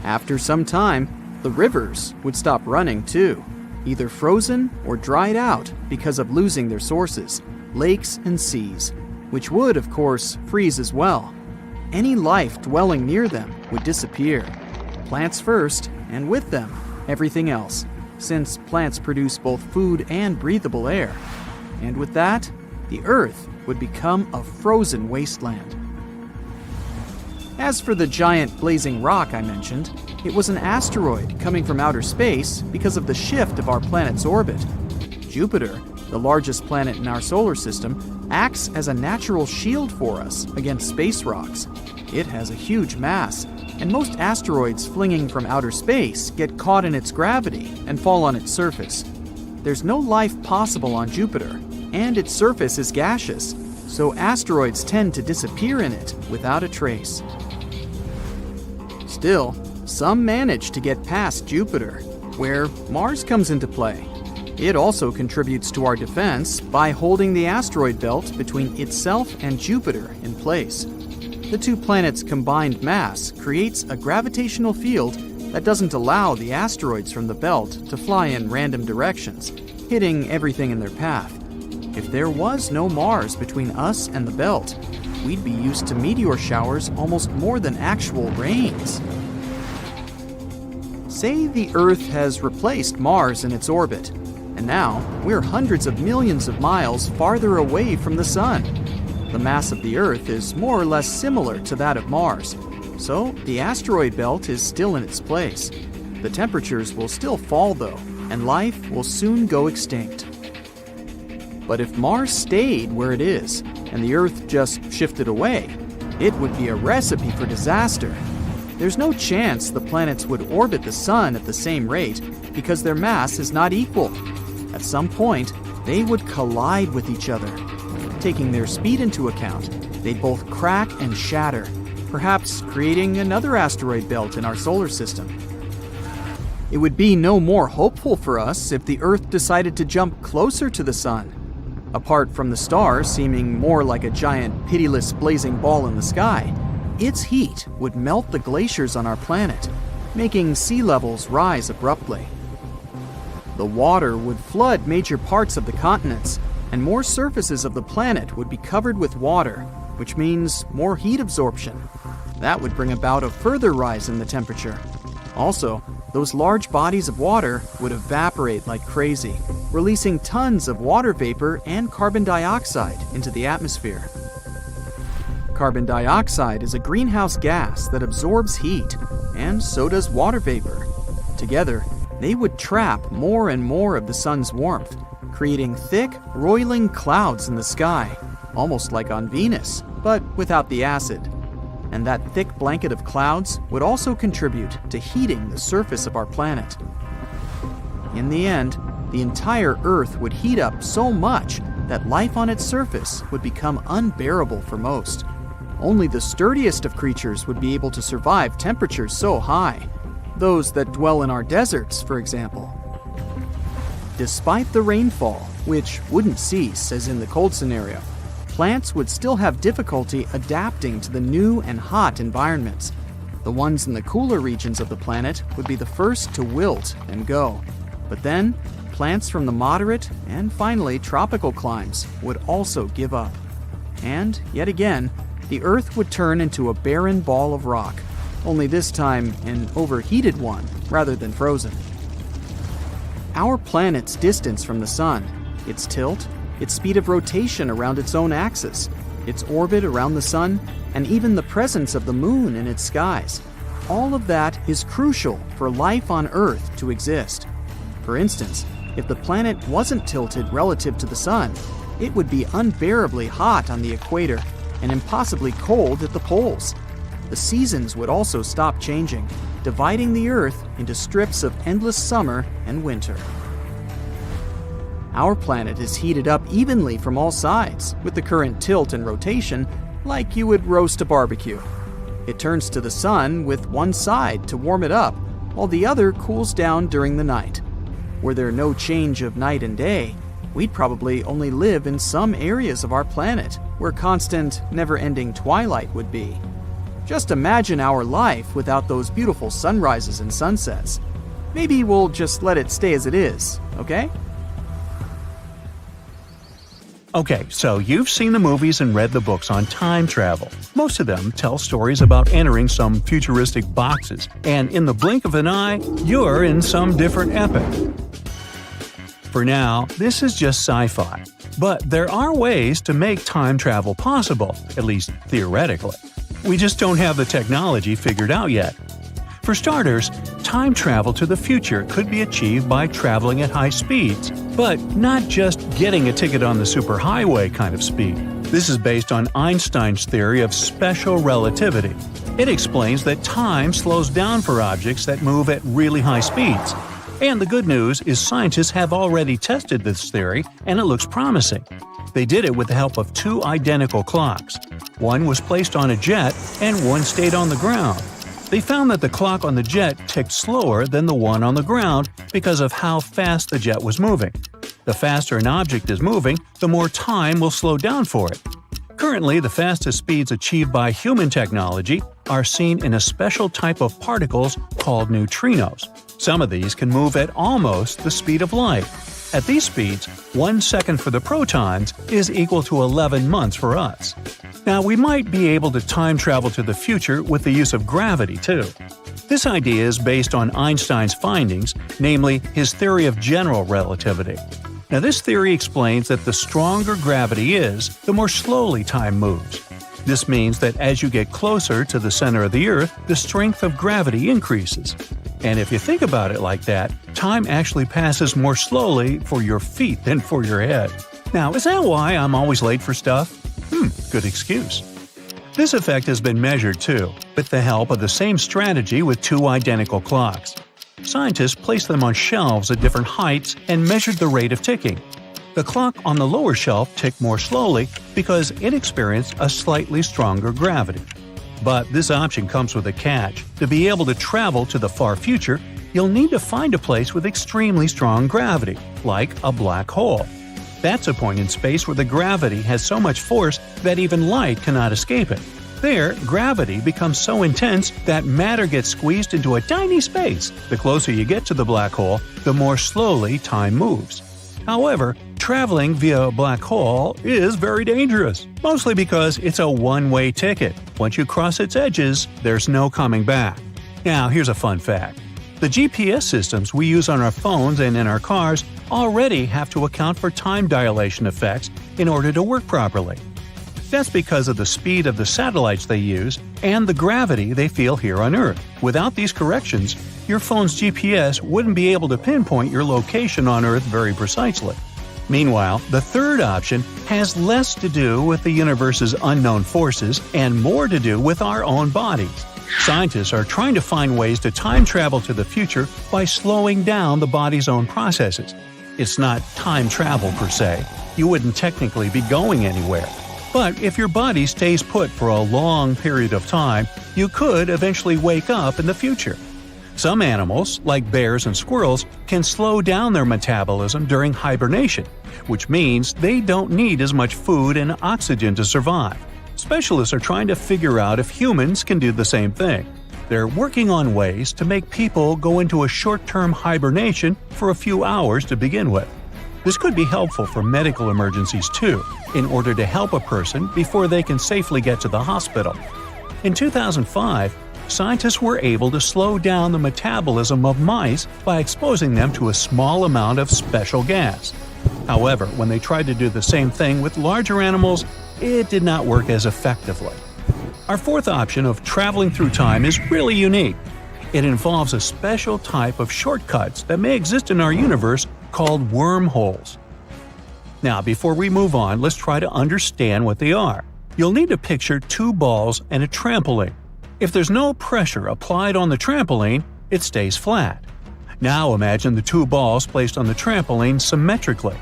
After some time, the rivers would stop running too, either frozen or dried out because of losing their sources, lakes and seas, which would, of course, freeze as well. Any life dwelling near them would disappear. Plants first, and with them, everything else, since plants produce both food and breathable air. And with that, the Earth would become a frozen wasteland. As for the giant blazing rock I mentioned, it was an asteroid coming from outer space because of the shift of our planet's orbit. Jupiter, the largest planet in our solar system, acts as a natural shield for us against space rocks. It has a huge mass, and most asteroids flinging from outer space get caught in its gravity and fall on its surface. There's no life possible on Jupiter, and its surface is gaseous, so asteroids tend to disappear in it without a trace. Still, some manage to get past Jupiter, where Mars comes into play. It also contributes to our defense by holding the asteroid belt between itself and Jupiter in place. The two planets' combined mass creates a gravitational field that doesn't allow the asteroids from the belt to fly in random directions, hitting everything in their path. If there was no Mars between us and the belt, we'd be used to meteor showers almost more than actual rains. Say the Earth has replaced Mars in its orbit, and now we're hundreds of millions of miles farther away from the Sun. The mass of the Earth is more or less similar to that of Mars, so the asteroid belt is still in its place. The temperatures will still fall though, and life will soon go extinct. But if Mars stayed where it is, and the Earth just shifted away, it would be a recipe for disaster. There's no chance the planets would orbit the Sun at the same rate because their mass is not equal. At some point, they would collide with each other. Taking their speed into account, they'd both crack and shatter, perhaps creating another asteroid belt in our solar system. It would be no more hopeful for us if the Earth decided to jump closer to the Sun. Apart from the star seeming more like a giant, pitiless, blazing ball in the sky, its heat would melt the glaciers on our planet, making sea levels rise abruptly. The water would flood major parts of the continents, and more surfaces of the planet would be covered with water, which means more heat absorption. That would bring about a further rise in the temperature. Also, those large bodies of water would evaporate like crazy, releasing tons of water vapor and carbon dioxide into the atmosphere. Carbon dioxide is a greenhouse gas that absorbs heat, and so does water vapor. Together, they would trap more and more of the sun's warmth, creating thick, roiling clouds in the sky, almost like on Venus, but without the acid. And that thick blanket of clouds would also contribute to heating the surface of our planet. In the end, the entire Earth would heat up so much that life on its surface would become unbearable for most. Only the sturdiest of creatures would be able to survive temperatures so high, those that dwell in our deserts, for example. Despite the rainfall, which wouldn't cease as in the cold scenario, plants would still have difficulty adapting to the new and hot environments. The ones in the cooler regions of the planet would be the first to wilt and go. But then, plants from the moderate and finally tropical climes would also give up. And, yet again, the Earth would turn into a barren ball of rock, only this time an overheated one rather than frozen. Our planet's distance from the Sun, its tilt, its speed of rotation around its own axis, its orbit around the Sun, and even the presence of the Moon in its skies. All of that is crucial for life on Earth to exist. For instance, if the planet wasn't tilted relative to the Sun, it would be unbearably hot on the equator and impossibly cold at the poles. The seasons would also stop changing, dividing the Earth into strips of endless summer and winter. Our planet is heated up evenly from all sides, with the current tilt and rotation, like you would roast a barbecue. It turns to the Sun with one side to warm it up, while the other cools down during the night. Were there no change of night and day, we'd probably only live in some areas of our planet where constant, never-ending twilight would be. Just imagine our life without those beautiful sunrises and sunsets. Maybe we'll just let it stay as it is, okay? Okay, so you've seen the movies and read the books on time travel. Most of them tell stories about entering some futuristic boxes, and in the blink of an eye, you're in some different epoch. For now, this is just sci-fi. But there are ways to make time travel possible, at least theoretically. We just don't have the technology figured out yet. For starters, time travel to the future could be achieved by traveling at high speeds, but not just getting a ticket on the superhighway kind of speed. This is based on Einstein's theory of special relativity. It explains that time slows down for objects that move at really high speeds. And the good news is scientists have already tested this theory, and it looks promising. They did it with the help of two identical clocks. One was placed on a jet, and one stayed on the ground. They found that the clock on the jet ticked slower than the one on the ground because of how fast the jet was moving. The faster an object is moving, the more time will slow down for it. Currently, the fastest speeds achieved by human technology are seen in a special type of particles called neutrinos. Some of these can move at almost the speed of light. At these speeds, 1 second for the protons is equal to 11 months for us. Now, we might be able to time travel to the future with the use of gravity, too. This idea is based on Einstein's findings, namely his theory of general relativity. Now, this theory explains that the stronger gravity is, the more slowly time moves. This means that as you get closer to the center of the Earth, the strength of gravity increases. And if you think about it like that, time actually passes more slowly for your feet than for your head. Now, is that why I'm always late for stuff? Good excuse. This effect has been measured too. with the help of the same strategy with two identical clocks. Scientists placed them on shelves at different heights and measured the rate of ticking. The clock on the lower shelf ticked more slowly because it experienced a slightly stronger gravity. But this option comes with a catch. To be able to travel to the far future, you'll need to find a place with extremely strong gravity, like a black hole. That's a point in space where the gravity has so much force that even light cannot escape it. There, gravity becomes so intense that matter gets squeezed into a tiny space. The closer you get to the black hole, the more slowly time moves. However, traveling via a black hole is very dangerous, mostly because it's a one-way ticket. Once you cross its edges, there's no coming back. Now, here's a fun fact. The GPS systems we use on our phones and in our cars already have to account for time dilation effects in order to work properly. That's because of the speed of the satellites they use and the gravity they feel here on Earth. Without these corrections, your phone's GPS wouldn't be able to pinpoint your location on Earth very precisely. Meanwhile, the third option has less to do with the universe's unknown forces and more to do with our own bodies. Scientists are trying to find ways to time travel to the future by slowing down the body's own processes. It's not time travel per se. You wouldn't technically be going anywhere. But if your body stays put for a long period of time, you could eventually wake up in the future. Some animals, like bears and squirrels, can slow down their metabolism during hibernation, which means they don't need as much food and oxygen to survive. Specialists are trying to figure out if humans can do the same thing. They're working on ways to make people go into a short-term hibernation for a few hours to begin with. This could be helpful for medical emergencies too, in order to help a person before they can safely get to the hospital. In 2005, scientists were able to slow down the metabolism of mice by exposing them to a small amount of special gas. However, when they tried to do the same thing with larger animals, it did not work as effectively. Our fourth option of traveling through time is really unique. It involves a special type of shortcuts that may exist in our universe called wormholes. Now, before we move on, let's try to understand what they are. You'll need to picture two balls and a trampoline. If there's no pressure applied on the trampoline, it stays flat. Now imagine the two balls placed on the trampoline symmetrically.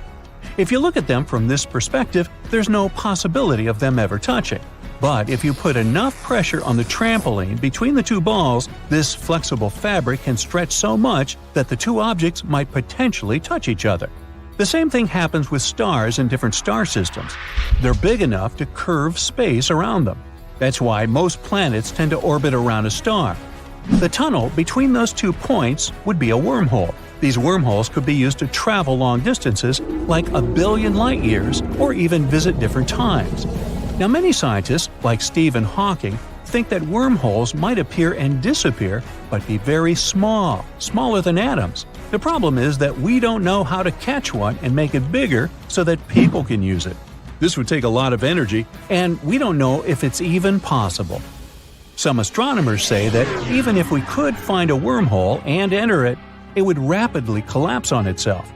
If you look at them from this perspective, there's no possibility of them ever touching. But if you put enough pressure on the trampoline between the two balls, this flexible fabric can stretch so much that the two objects might potentially touch each other. The same thing happens with stars in different star systems. They're big enough to curve space around them. That's why most planets tend to orbit around a star. The tunnel between those 2 points would be a wormhole. These wormholes could be used to travel long distances, like 1 billion light-years, or even visit different times. Now, many scientists, like Stephen Hawking, think that wormholes might appear and disappear, but be very small, smaller than atoms. The problem is that we don't know how to catch one and make it bigger so that people can use it. This would take a lot of energy, and we don't know if it's even possible. Some astronomers say that even if we could find a wormhole and enter it, it would rapidly collapse on itself.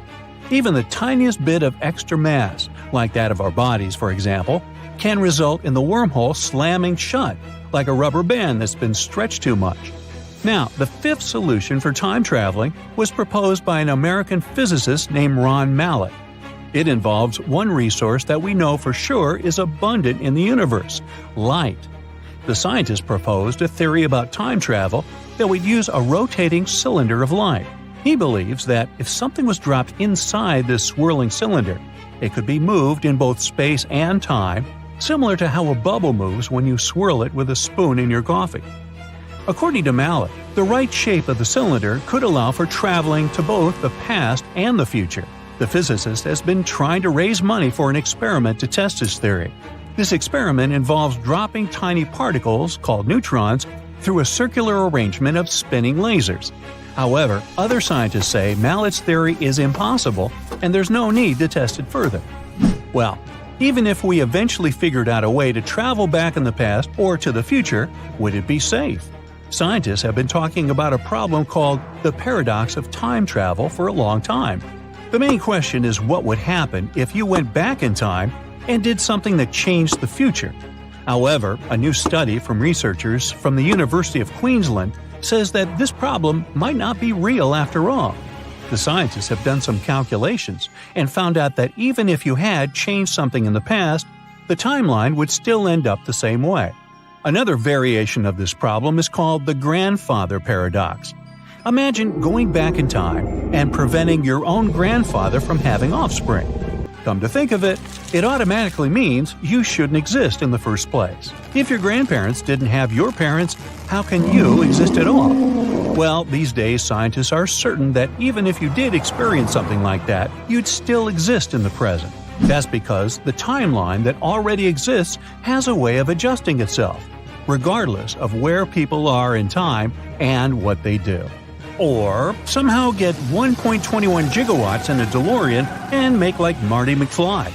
Even the tiniest bit of extra mass, like that of our bodies for example, can result in the wormhole slamming shut, like a rubber band that's been stretched too much. Now, the fifth solution for time traveling was proposed by an American physicist named Ron Mallett. It involves one resource that we know for sure is abundant in the universe: light. The scientist proposed a theory about time travel that would use a rotating cylinder of light. He believes that if something was dropped inside this swirling cylinder, it could be moved in both space and time, similar to how a bubble moves when you swirl it with a spoon in your coffee. According to Mallett, the right shape of the cylinder could allow for traveling to both the past and the future. The physicist has been trying to raise money for an experiment to test his theory. This experiment involves dropping tiny particles, called neutrons, through a circular arrangement of spinning lasers. However, other scientists say Mallett's theory is impossible and there's no need to test it further. Well, even if we eventually figured out a way to travel back in the past or to the future, would it be safe? Scientists have been talking about a problem called the paradox of time travel for a long time. The main question is what would happen if you went back in time and did something that changed the future. However, a new study from researchers from the University of Queensland says that this problem might not be real after all. The scientists have done some calculations and found out that even if you had changed something in the past, the timeline would still end up the same way. Another variation of this problem is called the grandfather paradox. Imagine going back in time and preventing your own grandfather from having offspring. Come to think of it, it automatically means you shouldn't exist in the first place. If your grandparents didn't have your parents, how can you exist at all? Well, these days scientists are certain that even if you did experience something like that, you'd still exist in the present. That's because the timeline that already exists has a way of adjusting itself, regardless of where people are in time and what they do. Or somehow get 1.21 gigawatts in a DeLorean and make like Marty McFly.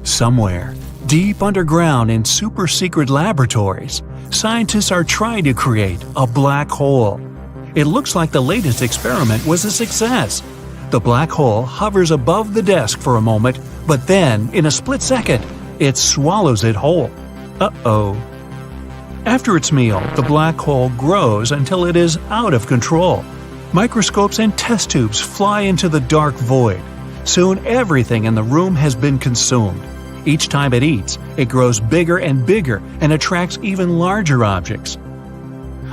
Somewhere, deep underground in super-secret laboratories, scientists are trying to create a black hole. It looks like the latest experiment was a success. The black hole hovers above the desk for a moment, but then, in a split second, it swallows it whole. Uh-oh. After its meal, the black hole grows until it is out of control. Microscopes and test tubes fly into the dark void. Soon everything in the room has been consumed. Each time it eats, it grows bigger and bigger and attracts even larger objects.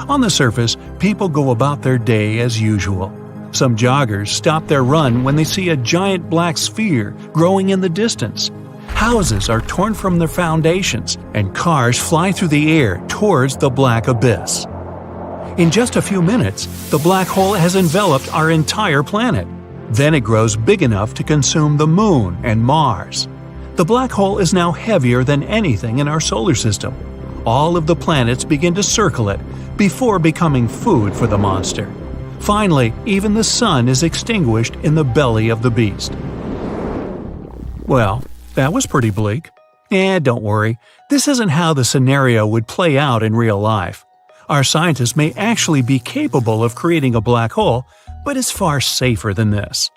On the surface, people go about their day as usual. Some joggers stop their run when they see a giant black sphere growing in the distance. Houses are torn from their foundations, and cars fly through the air towards the black abyss. In just a few minutes, the black hole has enveloped our entire planet. Then it grows big enough to consume the Moon and Mars. The black hole is now heavier than anything in our solar system. All of the planets begin to circle it before becoming food for the monster. Finally, even the sun is extinguished in the belly of the beast. Well, that was pretty bleak. Don't worry, this isn't how the scenario would play out in real life. Our scientists may actually be capable of creating a black hole, but it's far safer than this.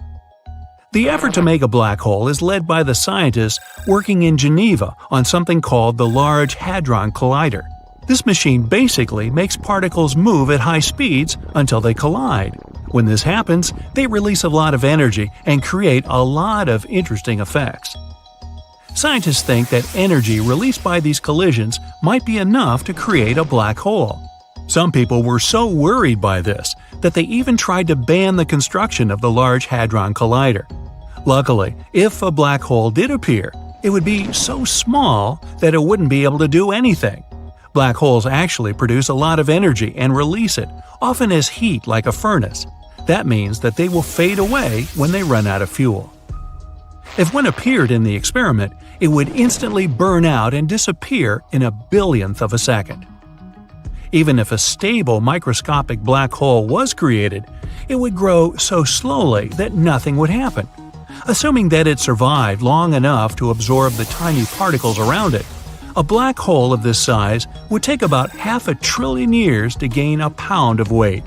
The effort to make a black hole is led by the scientists working in Geneva on something called the Large Hadron Collider. This machine basically makes particles move at high speeds until they collide. When this happens, they release a lot of energy and create a lot of interesting effects. Scientists think that energy released by these collisions might be enough to create a black hole. Some people were so worried by this that they even tried to ban the construction of the Large Hadron Collider. Luckily, if a black hole did appear, it would be so small that it wouldn't be able to do anything. Black holes actually produce a lot of energy and release it, often as heat like a furnace. That means that they will fade away when they run out of fuel. If one appeared in the experiment, it would instantly burn out and disappear in a billionth of a second. Even if a stable microscopic black hole was created, it would grow so slowly that nothing would happen. Assuming that it survived long enough to absorb the tiny particles around it, a black hole of this size would take about 500 billion years to gain a pound of weight.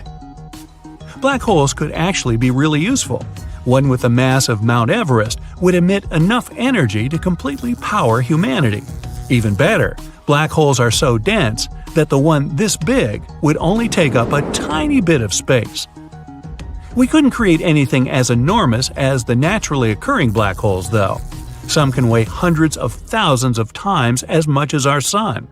Black holes could actually be really useful. One with the mass of Mount Everest would emit enough energy to completely power humanity. Even better, black holes are so dense that the one this big would only take up a tiny bit of space. We couldn't create anything as enormous as the naturally occurring black holes, though. Some can weigh hundreds of thousands of times as much as our Sun.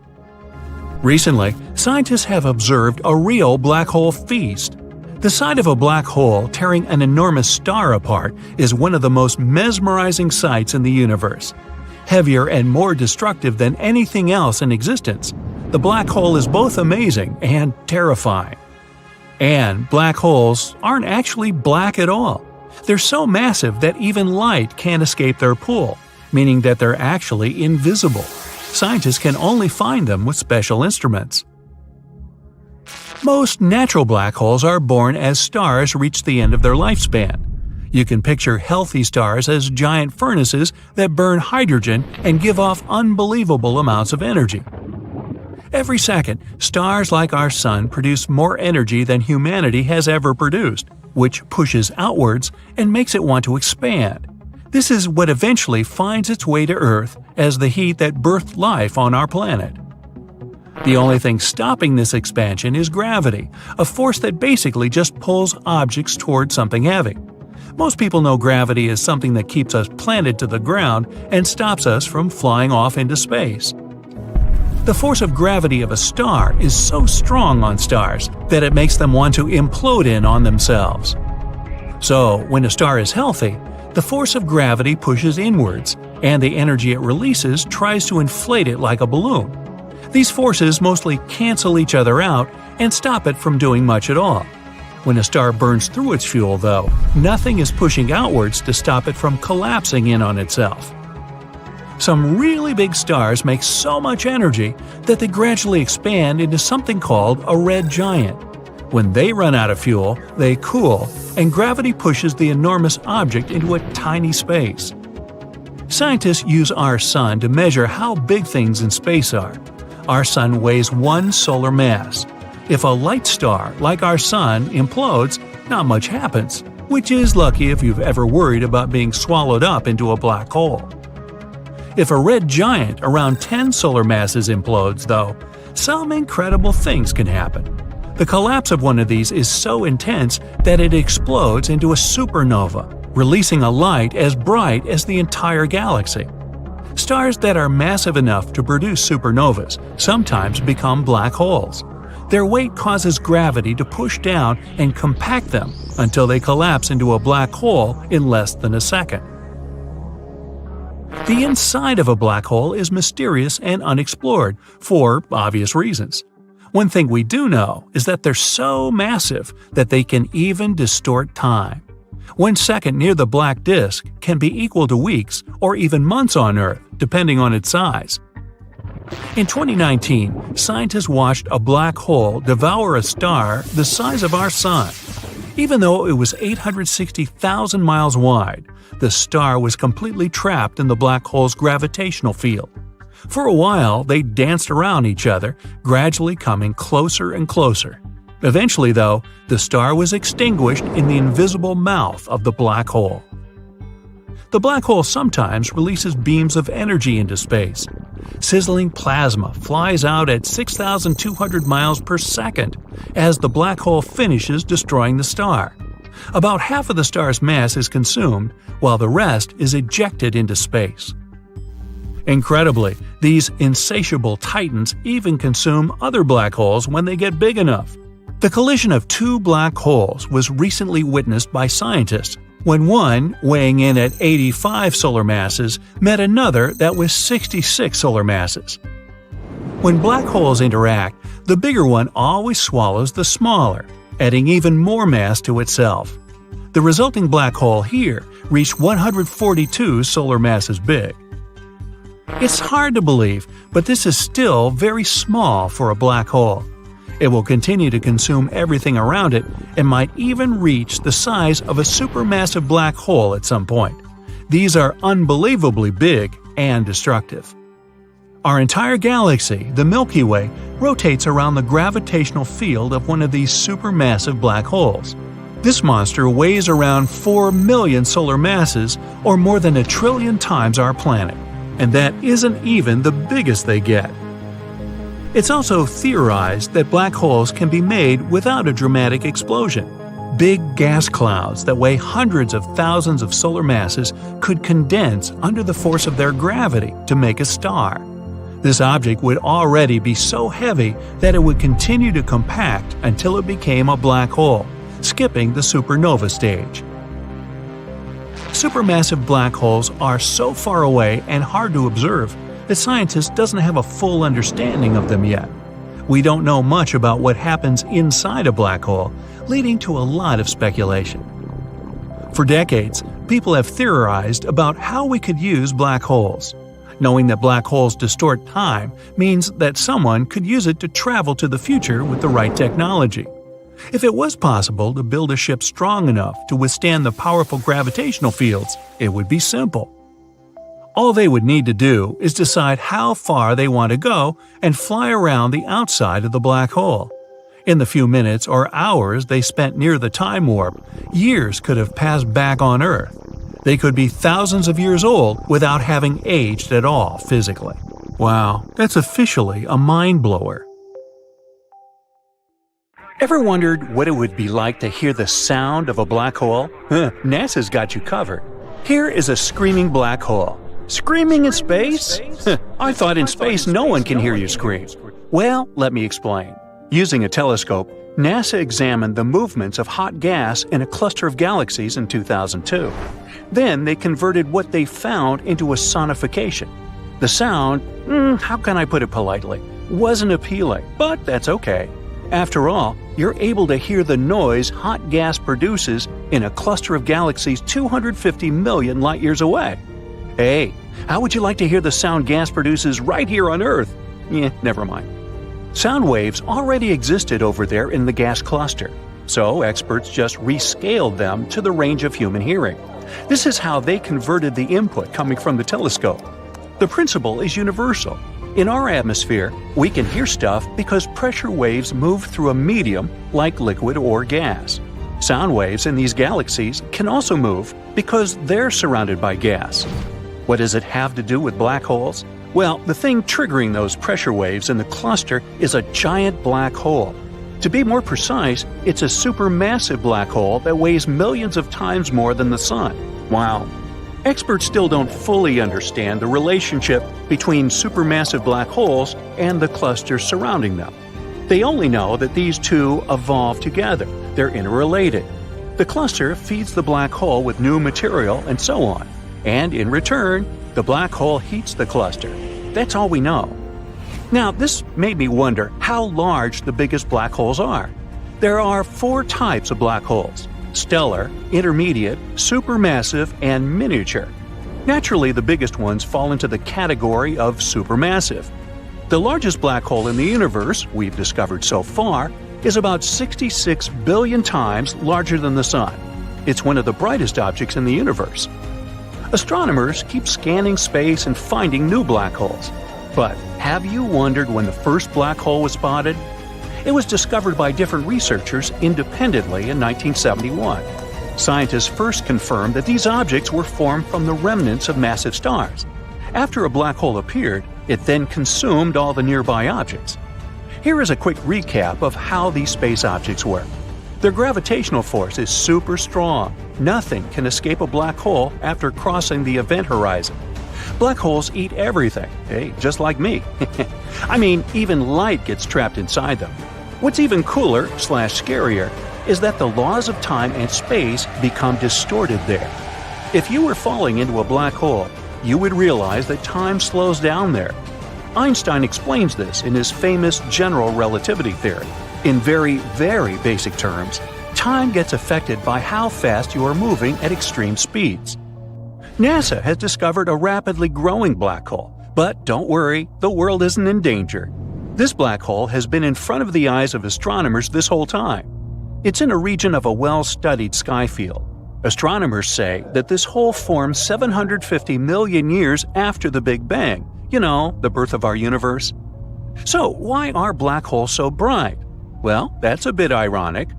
Recently, scientists have observed a real black hole feast. The sight of a black hole tearing an enormous star apart is one of the most mesmerizing sights in the universe. Heavier and more destructive than anything else in existence, the black hole is both amazing and terrifying. And black holes aren't actually black at all. They're so massive that even light can't escape their pull, meaning that they're actually invisible. Scientists can only find them with special instruments. Most natural black holes are born as stars reach the end of their lifespan. You can picture healthy stars as giant furnaces that burn hydrogen and give off unbelievable amounts of energy. Every second, stars like our Sun produce more energy than humanity has ever produced, which pushes outwards and makes it want to expand. This is what eventually finds its way to Earth as the heat that birthed life on our planet. The only thing stopping this expansion is gravity, a force that basically just pulls objects toward something heavy. Most people know gravity is something that keeps us planted to the ground and stops us from flying off into space. The force of gravity of a star is so strong on stars that it makes them want to implode in on themselves. So, when a star is healthy, the force of gravity pushes inwards, and the energy it releases tries to inflate it like a balloon. These forces mostly cancel each other out and stop it from doing much at all. When a star burns through its fuel, though, nothing is pushing outwards to stop it from collapsing in on itself. Some really big stars make so much energy that they gradually expand into something called a red giant. When they run out of fuel, they cool, and gravity pushes the enormous object into a tiny space. Scientists use our sun to measure how big things in space are. Our sun weighs 1 solar mass. If a light star, like our sun, implodes, not much happens, which is lucky if you've ever worried about being swallowed up into a black hole. If a red giant around 10 solar masses implodes, though, some incredible things can happen. The collapse of one of these is so intense that it explodes into a supernova, releasing a light as bright as the entire galaxy. Stars that are massive enough to produce supernovas sometimes become black holes. Their weight causes gravity to push down and compact them until they collapse into a black hole in less than a second. The inside of a black hole is mysterious and unexplored, for obvious reasons. One thing we do know is that they're so massive that they can even distort time. 1 second near the black disk can be equal to weeks or even months on Earth, depending on its size. In 2019, scientists watched a black hole devour a star the size of our Sun. Even though it was 860,000 miles wide, the star was completely trapped in the black hole's gravitational field. For a while, they danced around each other, gradually coming closer and closer. Eventually, though, the star was extinguished in the invisible mouth of the black hole. The black hole sometimes releases beams of energy into space. Sizzling plasma flies out at 6,200 miles per second as the black hole finishes destroying the star. About half of the star's mass is consumed, while the rest is ejected into space. Incredibly, these insatiable titans even consume other black holes when they get big enough. The collision of 2 black holes was recently witnessed by scientists when one, weighing in at 85 solar masses, met another that was 66 solar masses. When black holes interact, the bigger one always swallows the smaller, adding even more mass to itself. The resulting black hole here reached 142 solar masses big. It's hard to believe, but this is still very small for a black hole. It will continue to consume everything around it and might even reach the size of a supermassive black hole at some point. These are unbelievably big and destructive. Our entire galaxy, the Milky Way, rotates around the gravitational field of one of these supermassive black holes. This monster weighs around 4 million solar masses, or more than 1 trillion times our planet. And that isn't even the biggest they get. It's also theorized that black holes can be made without a dramatic explosion. Big gas clouds that weigh hundreds of thousands of solar masses could condense under the force of their gravity to make a star. This object would already be so heavy that it would continue to compact until it became a black hole, skipping the supernova stage. Supermassive black holes are so far away and hard to observe that scientists doesn't have a full understanding of them yet. We don't know much about what happens inside a black hole, leading to a lot of speculation. For decades, people have theorized about how we could use black holes. Knowing that black holes distort time means that someone could use it to travel to the future with the right technology. If it was possible to build a ship strong enough to withstand the powerful gravitational fields, it would be simple. All they would need to do is decide how far they want to go and fly around the outside of the black hole. In the few minutes or hours they spent near the time warp, years could have passed back on Earth. They could be thousands of years old without having aged at all physically. Wow, that's officially a mind-blower. Ever wondered what it would be like to hear the sound of a black hole? NASA's got you covered. Here is a screaming black hole. Screaming in space? I thought in space no one can hear you scream. Well, let me explain. Using a telescope, NASA examined the movements of hot gas in a cluster of galaxies in 2002. Then they converted what they found into a sonification. The sound, how can I put it politely, wasn't appealing, but that's okay. After all, you're able to hear the noise hot gas produces in a cluster of galaxies 250 million light-years away. Hey, how would you like to hear the sound gas produces right here on Earth? Never mind. Sound waves already existed over there in the gas cluster, so experts just rescaled them to the range of human hearing. This is how they converted the input coming from the telescope. The principle is universal. In our atmosphere, we can hear stuff because pressure waves move through a medium like liquid or gas. Sound waves in these galaxies can also move because they're surrounded by gas. What does it have to do with black holes? Well, the thing triggering those pressure waves in the cluster is a giant black hole. To be more precise, it's a supermassive black hole that weighs millions of times more than the Sun. Wow. Experts still don't fully understand the relationship between supermassive black holes and the cluster surrounding them. They only know that these two evolve together. They're interrelated. The cluster feeds the black hole with new material and so on. And in return, the black hole heats the cluster. That's all we know. Now, this made me wonder how large the biggest black holes are. There are 4 types of black holes: stellar, intermediate, supermassive, and miniature. Naturally, the biggest ones fall into the category of supermassive. The largest black hole in the universe we've discovered so far is about 66 billion times larger than the Sun. It's one of the brightest objects in the universe. Astronomers keep scanning space and finding new black holes. But have you wondered when the first black hole was spotted? It was discovered by different researchers independently in 1971. Scientists first confirmed that these objects were formed from the remnants of massive stars. After a black hole appeared, it then consumed all the nearby objects. Here is a quick recap of how these space objects work. Their gravitational force is super strong. Nothing can escape a black hole after crossing the event horizon. Black holes eat everything, hey, just like me. I mean, even light gets trapped inside them. What's even cooler/scarier is that the laws of time and space become distorted there. If you were falling into a black hole, you would realize that time slows down there. Einstein explains this in his famous general relativity theory. In very, very basic terms, time gets affected by how fast you are moving at extreme speeds. NASA has discovered a rapidly growing black hole, but don't worry, the world isn't in danger. This black hole has been in front of the eyes of astronomers this whole time. It's in a region of a well-studied sky field. Astronomers say that this hole formed 750 million years after the Big Bang, the birth of our universe. So why are black holes so bright? Well, that's a bit ironic.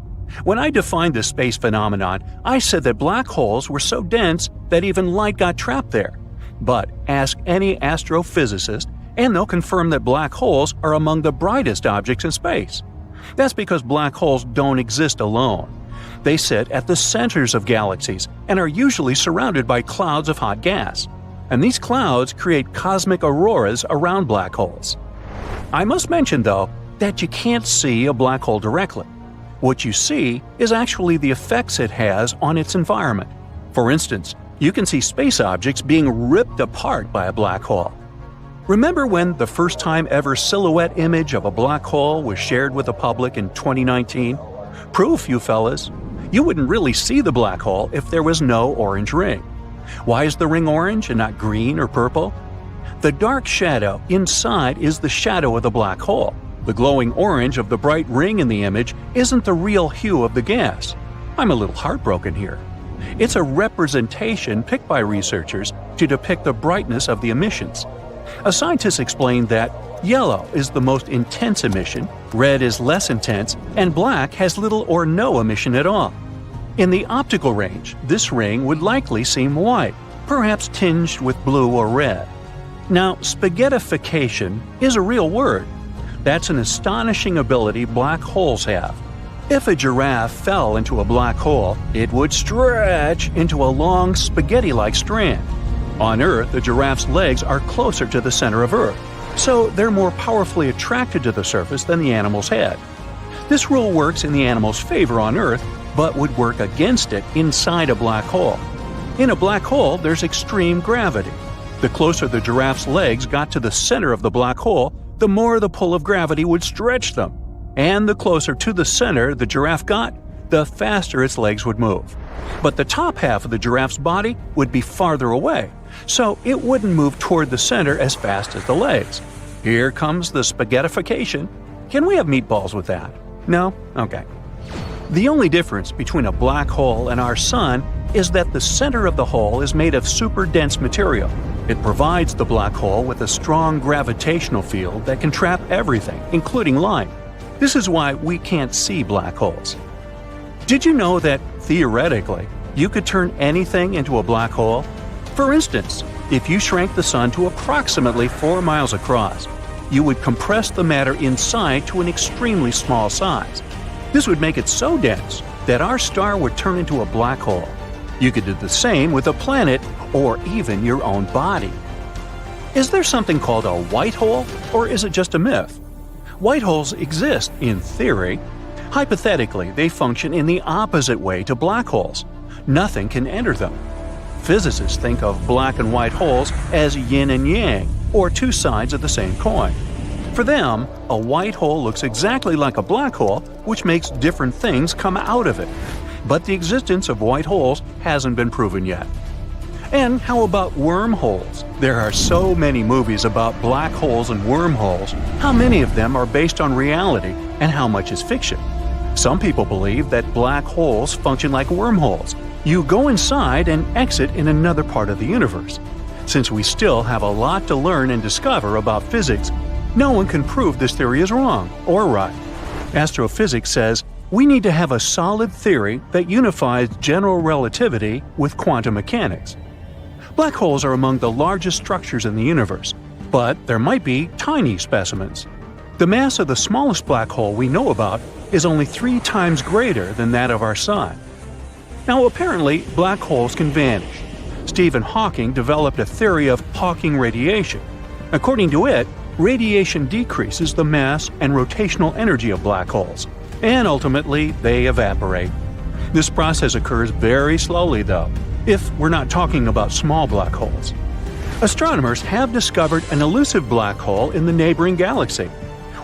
When I defined the space phenomenon, I said that black holes were so dense that even light got trapped there. But ask any astrophysicist, and they'll confirm that black holes are among the brightest objects in space. That's because black holes don't exist alone. They sit at the centers of galaxies and are usually surrounded by clouds of hot gas. And these clouds create cosmic auroras around black holes. I must mention, though, that you can't see a black hole directly. What you see is actually the effects it has on its environment. For instance, you can see space objects being ripped apart by a black hole. Remember when the first time ever silhouette image of a black hole was shared with the public in 2019? Proof, you fellas. You wouldn't really see the black hole if there was no orange ring. Why is the ring orange and not green or purple? The dark shadow inside is the shadow of the black hole. The glowing orange of the bright ring in the image isn't the real hue of the gas. I'm a little heartbroken here. It's a representation picked by researchers to depict the brightness of the emissions. A scientist explained that yellow is the most intense emission, red is less intense, and black has little or no emission at all. In the optical range, this ring would likely seem white, perhaps tinged with blue or red. Now, spaghettification is a real word. That's an astonishing ability black holes have. If a giraffe fell into a black hole, it would stretch into a long spaghetti-like strand. On Earth, the giraffe's legs are closer to the center of Earth, so they're more powerfully attracted to the surface than the animal's head. This rule works in the animal's favor on Earth, but would work against it inside a black hole. In a black hole, there's extreme gravity. The closer the giraffe's legs got to the center of the black hole, the more the pull of gravity would stretch them. And the closer to the center the giraffe got, the faster its legs would move. But the top half of the giraffe's body would be farther away, so it wouldn't move toward the center as fast as the legs. Here comes the spaghettification. Can we have meatballs with that? No? Okay. The only difference between a black hole and our sun is that the center of the hole is made of super dense material. It provides the black hole with a strong gravitational field that can trap everything, including light. This is why we can't see black holes. Did you know that, theoretically, you could turn anything into a black hole? For instance, if you shrank the sun to approximately 4 miles across, you would compress the matter inside to an extremely small size. This would make it so dense that our star would turn into a black hole. You could do the same with a planet or even your own body. Is there something called a white hole, or is it just a myth? White holes exist in theory. Hypothetically, they function in the opposite way to black holes. Nothing can enter them. Physicists think of black and white holes as yin and yang, or two sides of the same coin. For them, a white hole looks exactly like a black hole, which makes different things come out of it. But the existence of white holes hasn't been proven yet. And how about wormholes? There are so many movies about black holes and wormholes. How many of them are based on reality, and how much is fiction? Some people believe that black holes function like wormholes. You go inside and exit in another part of the universe. Since we still have a lot to learn and discover about physics, no one can prove this theory is wrong or right. Astrophysics says we need to have a solid theory that unifies general relativity with quantum mechanics. Black holes are among the largest structures in the universe, but there might be tiny specimens. The mass of the smallest black hole we know about is only 3 times greater than that of our Sun. Now, apparently, black holes can vanish. Stephen Hawking developed a theory of Hawking radiation. According to it, radiation decreases the mass and rotational energy of black holes, and ultimately they evaporate. This process occurs very slowly, though, if we're not talking about small black holes. Astronomers have discovered an elusive black hole in the neighboring galaxy.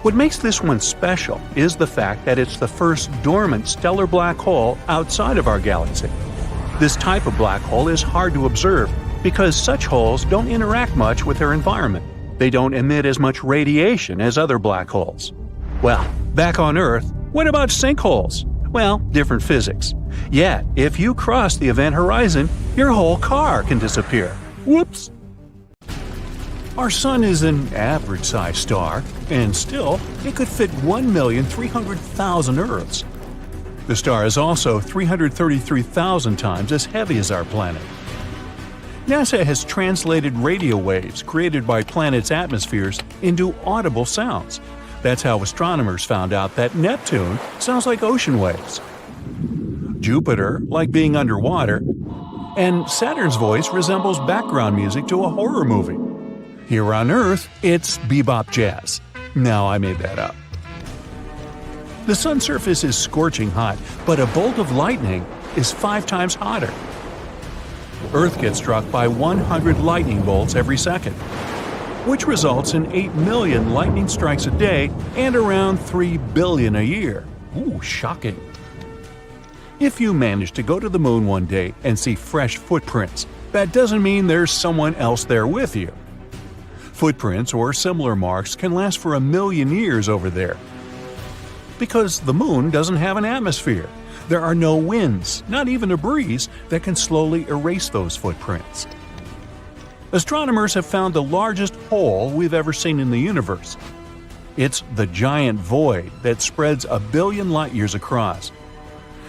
What makes this one special is the fact that it's the first dormant stellar black hole outside of our galaxy. This type of black hole is hard to observe because such holes don't interact much with their environment. They don't emit as much radiation as other black holes. Well, back on Earth, what about sinkholes? Well, different physics. Yet, if you cross the event horizon, your whole car can disappear. Whoops! Our Sun is an average-sized star, and still, it could fit 1,300,000 Earths. The star is also 333,000 times as heavy as our planet. NASA has translated radio waves created by planets' atmospheres into audible sounds. That's how astronomers found out that Neptune sounds like ocean waves, Jupiter like being underwater, and Saturn's voice resembles background music to a horror movie. Here on Earth, it's bebop jazz. No, I made that up. The sun's surface is scorching hot, but a bolt of lightning is 5 times hotter. Earth gets struck by 100 lightning bolts every second, which results in 8 million lightning strikes a day and around 3 billion a year. Ooh, shocking. If you manage to go to the moon one day and see fresh footprints, that doesn't mean there's someone else there with you. Footprints or similar marks can last for 1 million years over there. Because the moon doesn't have an atmosphere. There are no winds, not even a breeze, that can slowly erase those footprints. Astronomers have found the largest hole we've ever seen in the universe. It's the giant void that spreads 1 billion light-years across.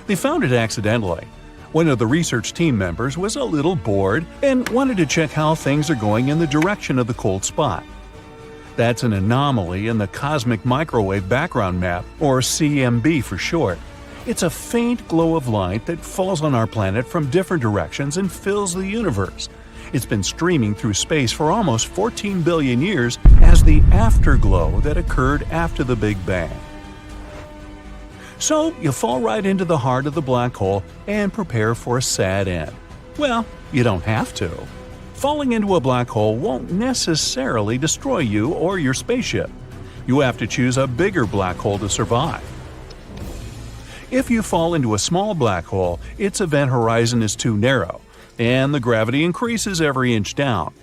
They found it accidentally. One of the research team members was a little bored and wanted to check how things are going in the direction of the cold spot. That's an anomaly in the Cosmic Microwave Background Map, or CMB for short. It's a faint glow of light that falls on our planet from different directions and fills the universe. It's been streaming through space for almost 14 billion years as the afterglow that occurred after the Big Bang. So you fall right into the heart of the black hole and prepare for a sad end. Well, you don't have to. Falling into a black hole won't necessarily destroy you or your spaceship. You have to choose a bigger black hole to survive. If you fall into a small black hole, its event horizon is too narrow, and the gravity increases every inch down.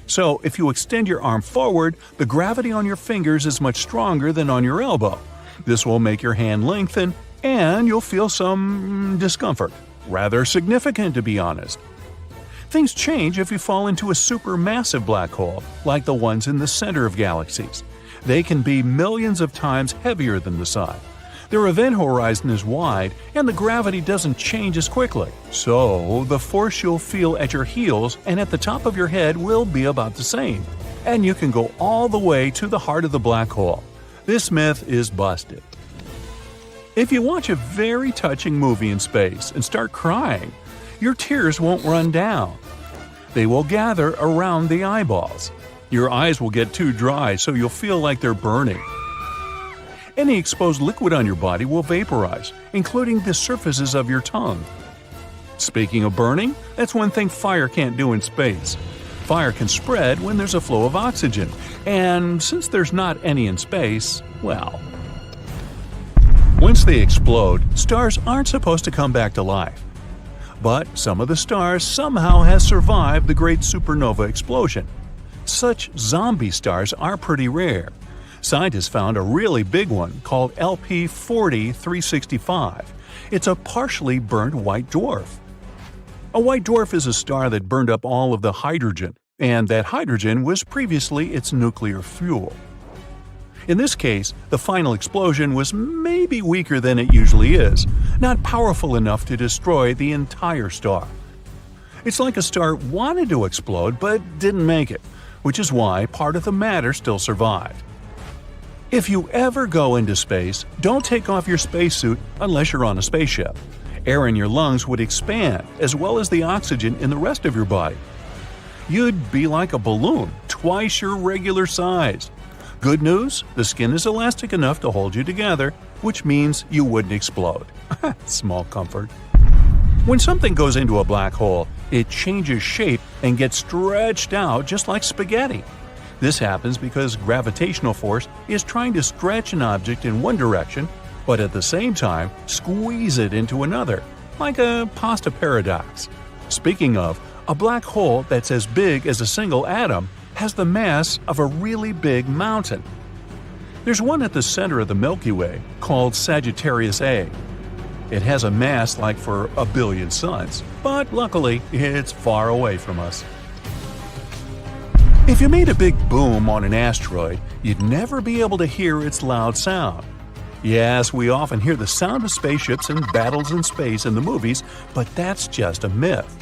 So if you extend your arm forward, the gravity on your fingers is much stronger than on your elbow. This will make your hand lengthen, and you'll feel some discomfort. Rather significant, to be honest. Things change if you fall into a supermassive black hole, like the ones in the center of galaxies. They can be millions of times heavier than the Sun. Their event horizon is wide, and the gravity doesn't change as quickly. So, the force you'll feel at your heels and at the top of your head will be about the same. And you can go all the way to the heart of the black hole. This myth is busted. If you watch a very touching movie in space and start crying, your tears won't run down. They will gather around the eyeballs. Your eyes will get too dry, so you'll feel like they're burning. Any exposed liquid on your body will vaporize, including the surfaces of your tongue. Speaking of burning, that's one thing fire can't do in space. Fire can spread when there's a flow of oxygen, and since there's not any in space, well. Once they explode, stars aren't supposed to come back to life. But some of the stars somehow have survived the great supernova explosion. Such zombie stars are pretty rare. Scientists found a really big one called LP 40-365. It's a partially burned white dwarf. A white dwarf is a star that burned up all of the hydrogen, and that hydrogen was previously its nuclear fuel. In this case, the final explosion was maybe weaker than it usually is, not powerful enough to destroy the entire star. It's like a star wanted to explode but didn't make it, which is why part of the matter still survived. If you ever go into space, don't take off your spacesuit unless you're on a spaceship. Air in your lungs would expand, as well as the oxygen in the rest of your body. You'd be like a balloon, twice your regular size. Good news, the skin is elastic enough to hold you together, which means you wouldn't explode. Small comfort. When something goes into a black hole, it changes shape and gets stretched out just like spaghetti. This happens because gravitational force is trying to stretch an object in one direction, but at the same time squeeze it into another, like a pasta paradox. Speaking of, a black hole that's as big as a single atom has the mass of a really big mountain. There's one at the center of the Milky Way called Sagittarius A. It has a mass like for a billion suns, but luckily it's far away from us. If you made a big boom on an asteroid, you'd never be able to hear its loud sound. Yes, we often hear the sound of spaceships and battles in space in the movies, but that's just a myth.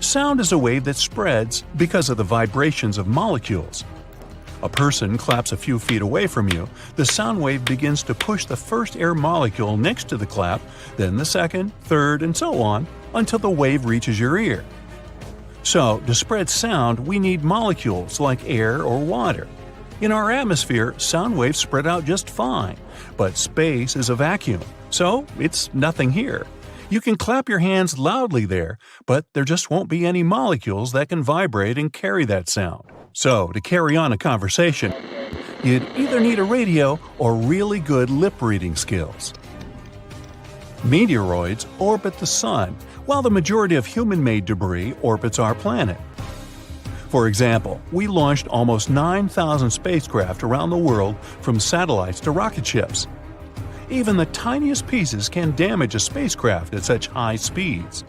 Sound is a wave that spreads because of the vibrations of molecules. A person claps a few feet away from you, the sound wave begins to push the first air molecule next to the clap, then the second, third, and so on, until the wave reaches your ear. So, to spread sound, we need molecules like air or water. In our atmosphere, sound waves spread out just fine, but space is a vacuum, so it's nothing here. You can clap your hands loudly there, but there just won't be any molecules that can vibrate and carry that sound. So, to carry on a conversation, you'd either need a radio or really good lip-reading skills. Meteoroids orbit the Sun, while the majority of human-made debris orbits our planet. For example, we launched almost 9,000 spacecraft around the world from satellites to rocket ships. Even the tiniest pieces can damage a spacecraft at such high speeds.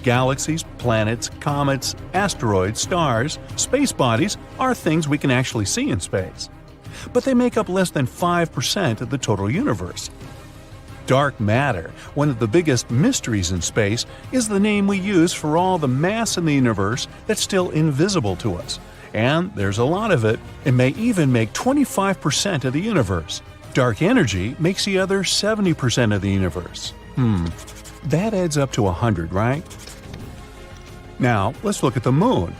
Galaxies, planets, comets, asteroids, stars, space bodies are things we can actually see in space. But they make up less than 5% of the total universe. Dark matter, one of the biggest mysteries in space, is the name we use for all the mass in the universe that's still invisible to us. And there's a lot of it. It may even make 25% of the universe. Dark energy makes the other 70% of the universe. That adds up to 100, right? Now, let's look at the moon.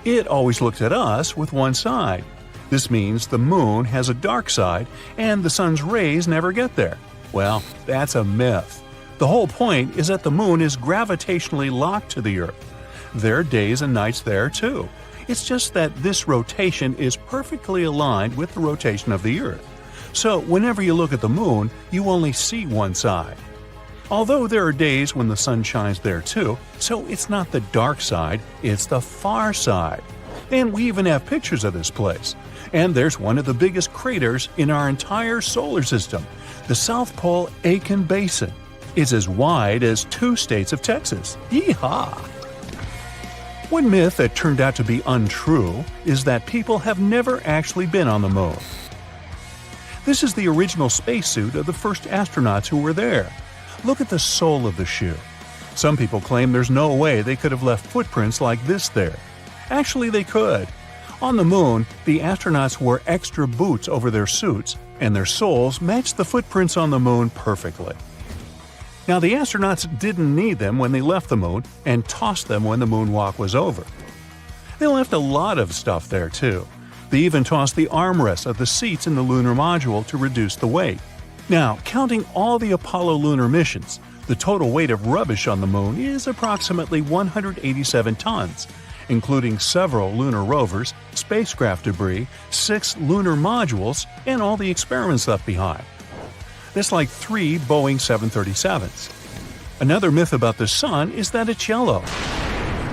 It always looks at us with one side. This means the moon has a dark side and the sun's rays never get there. Well, that's a myth. The whole point is that the moon is gravitationally locked to the Earth. There are days and nights there too. It's just that this rotation is perfectly aligned with the rotation of the Earth. So whenever you look at the moon, you only see one side. Although there are days when the sun shines there too, so it's not the dark side, it's the far side. And we even have pictures of this place. And there's one of the biggest craters in our entire solar system, the South Pole Aitken Basin. It's as wide as 2 states of Texas. Yeehaw! One myth that turned out to be untrue is that people have never actually been on the moon. This is the original spacesuit of the first astronauts who were there. Look at the sole of the shoe. Some people claim there's no way they could have left footprints like this there. Actually, they could. On the moon, the astronauts wore extra boots over their suits, and their soles matched the footprints on the moon perfectly. Now, the astronauts didn't need them when they left the moon and tossed them when the moonwalk was over. They left a lot of stuff there, too. They even tossed the armrests of the seats in the lunar module to reduce the weight. Now, counting all the Apollo lunar missions, the total weight of rubbish on the moon is approximately 187 tons, including several lunar rovers, spacecraft debris, 6 lunar modules, and all the experiments left behind. That's like 3 Boeing 737s. Another myth about the sun is that it's yellow.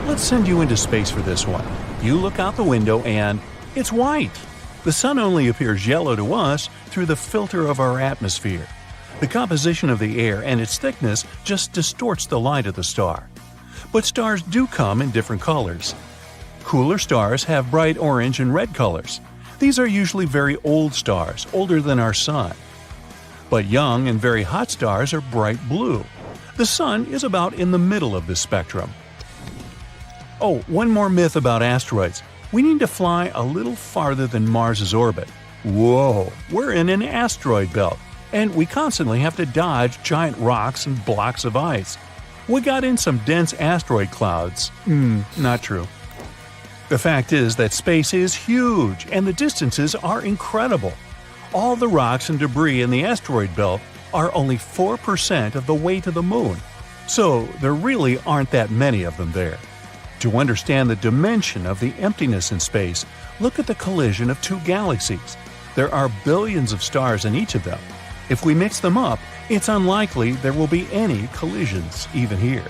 Let's send you into space for this one. You look out the window and it's white. The sun only appears yellow to us through the filter of our atmosphere. The composition of the air and its thickness just distorts the light of the star. But stars do come in different colors. Cooler stars have bright orange and red colors. These are usually very old stars, older than our sun. But young and very hot stars are bright blue. The sun is about in the middle of this spectrum. Oh, one more myth about asteroids. We need to fly a little farther than Mars's orbit. Whoa, we're in an asteroid belt, and we constantly have to dodge giant rocks and blocks of ice. We got in some dense asteroid clouds. Not true. The fact is that space is huge, and the distances are incredible. All the rocks and debris in the asteroid belt are only 4% of the weight of the moon, so there really aren't that many of them there. To understand the dimension of the emptiness in space, look at the collision of 2 galaxies. There are billions of stars in each of them. If we mix them up, it's unlikely there will be any collisions even here.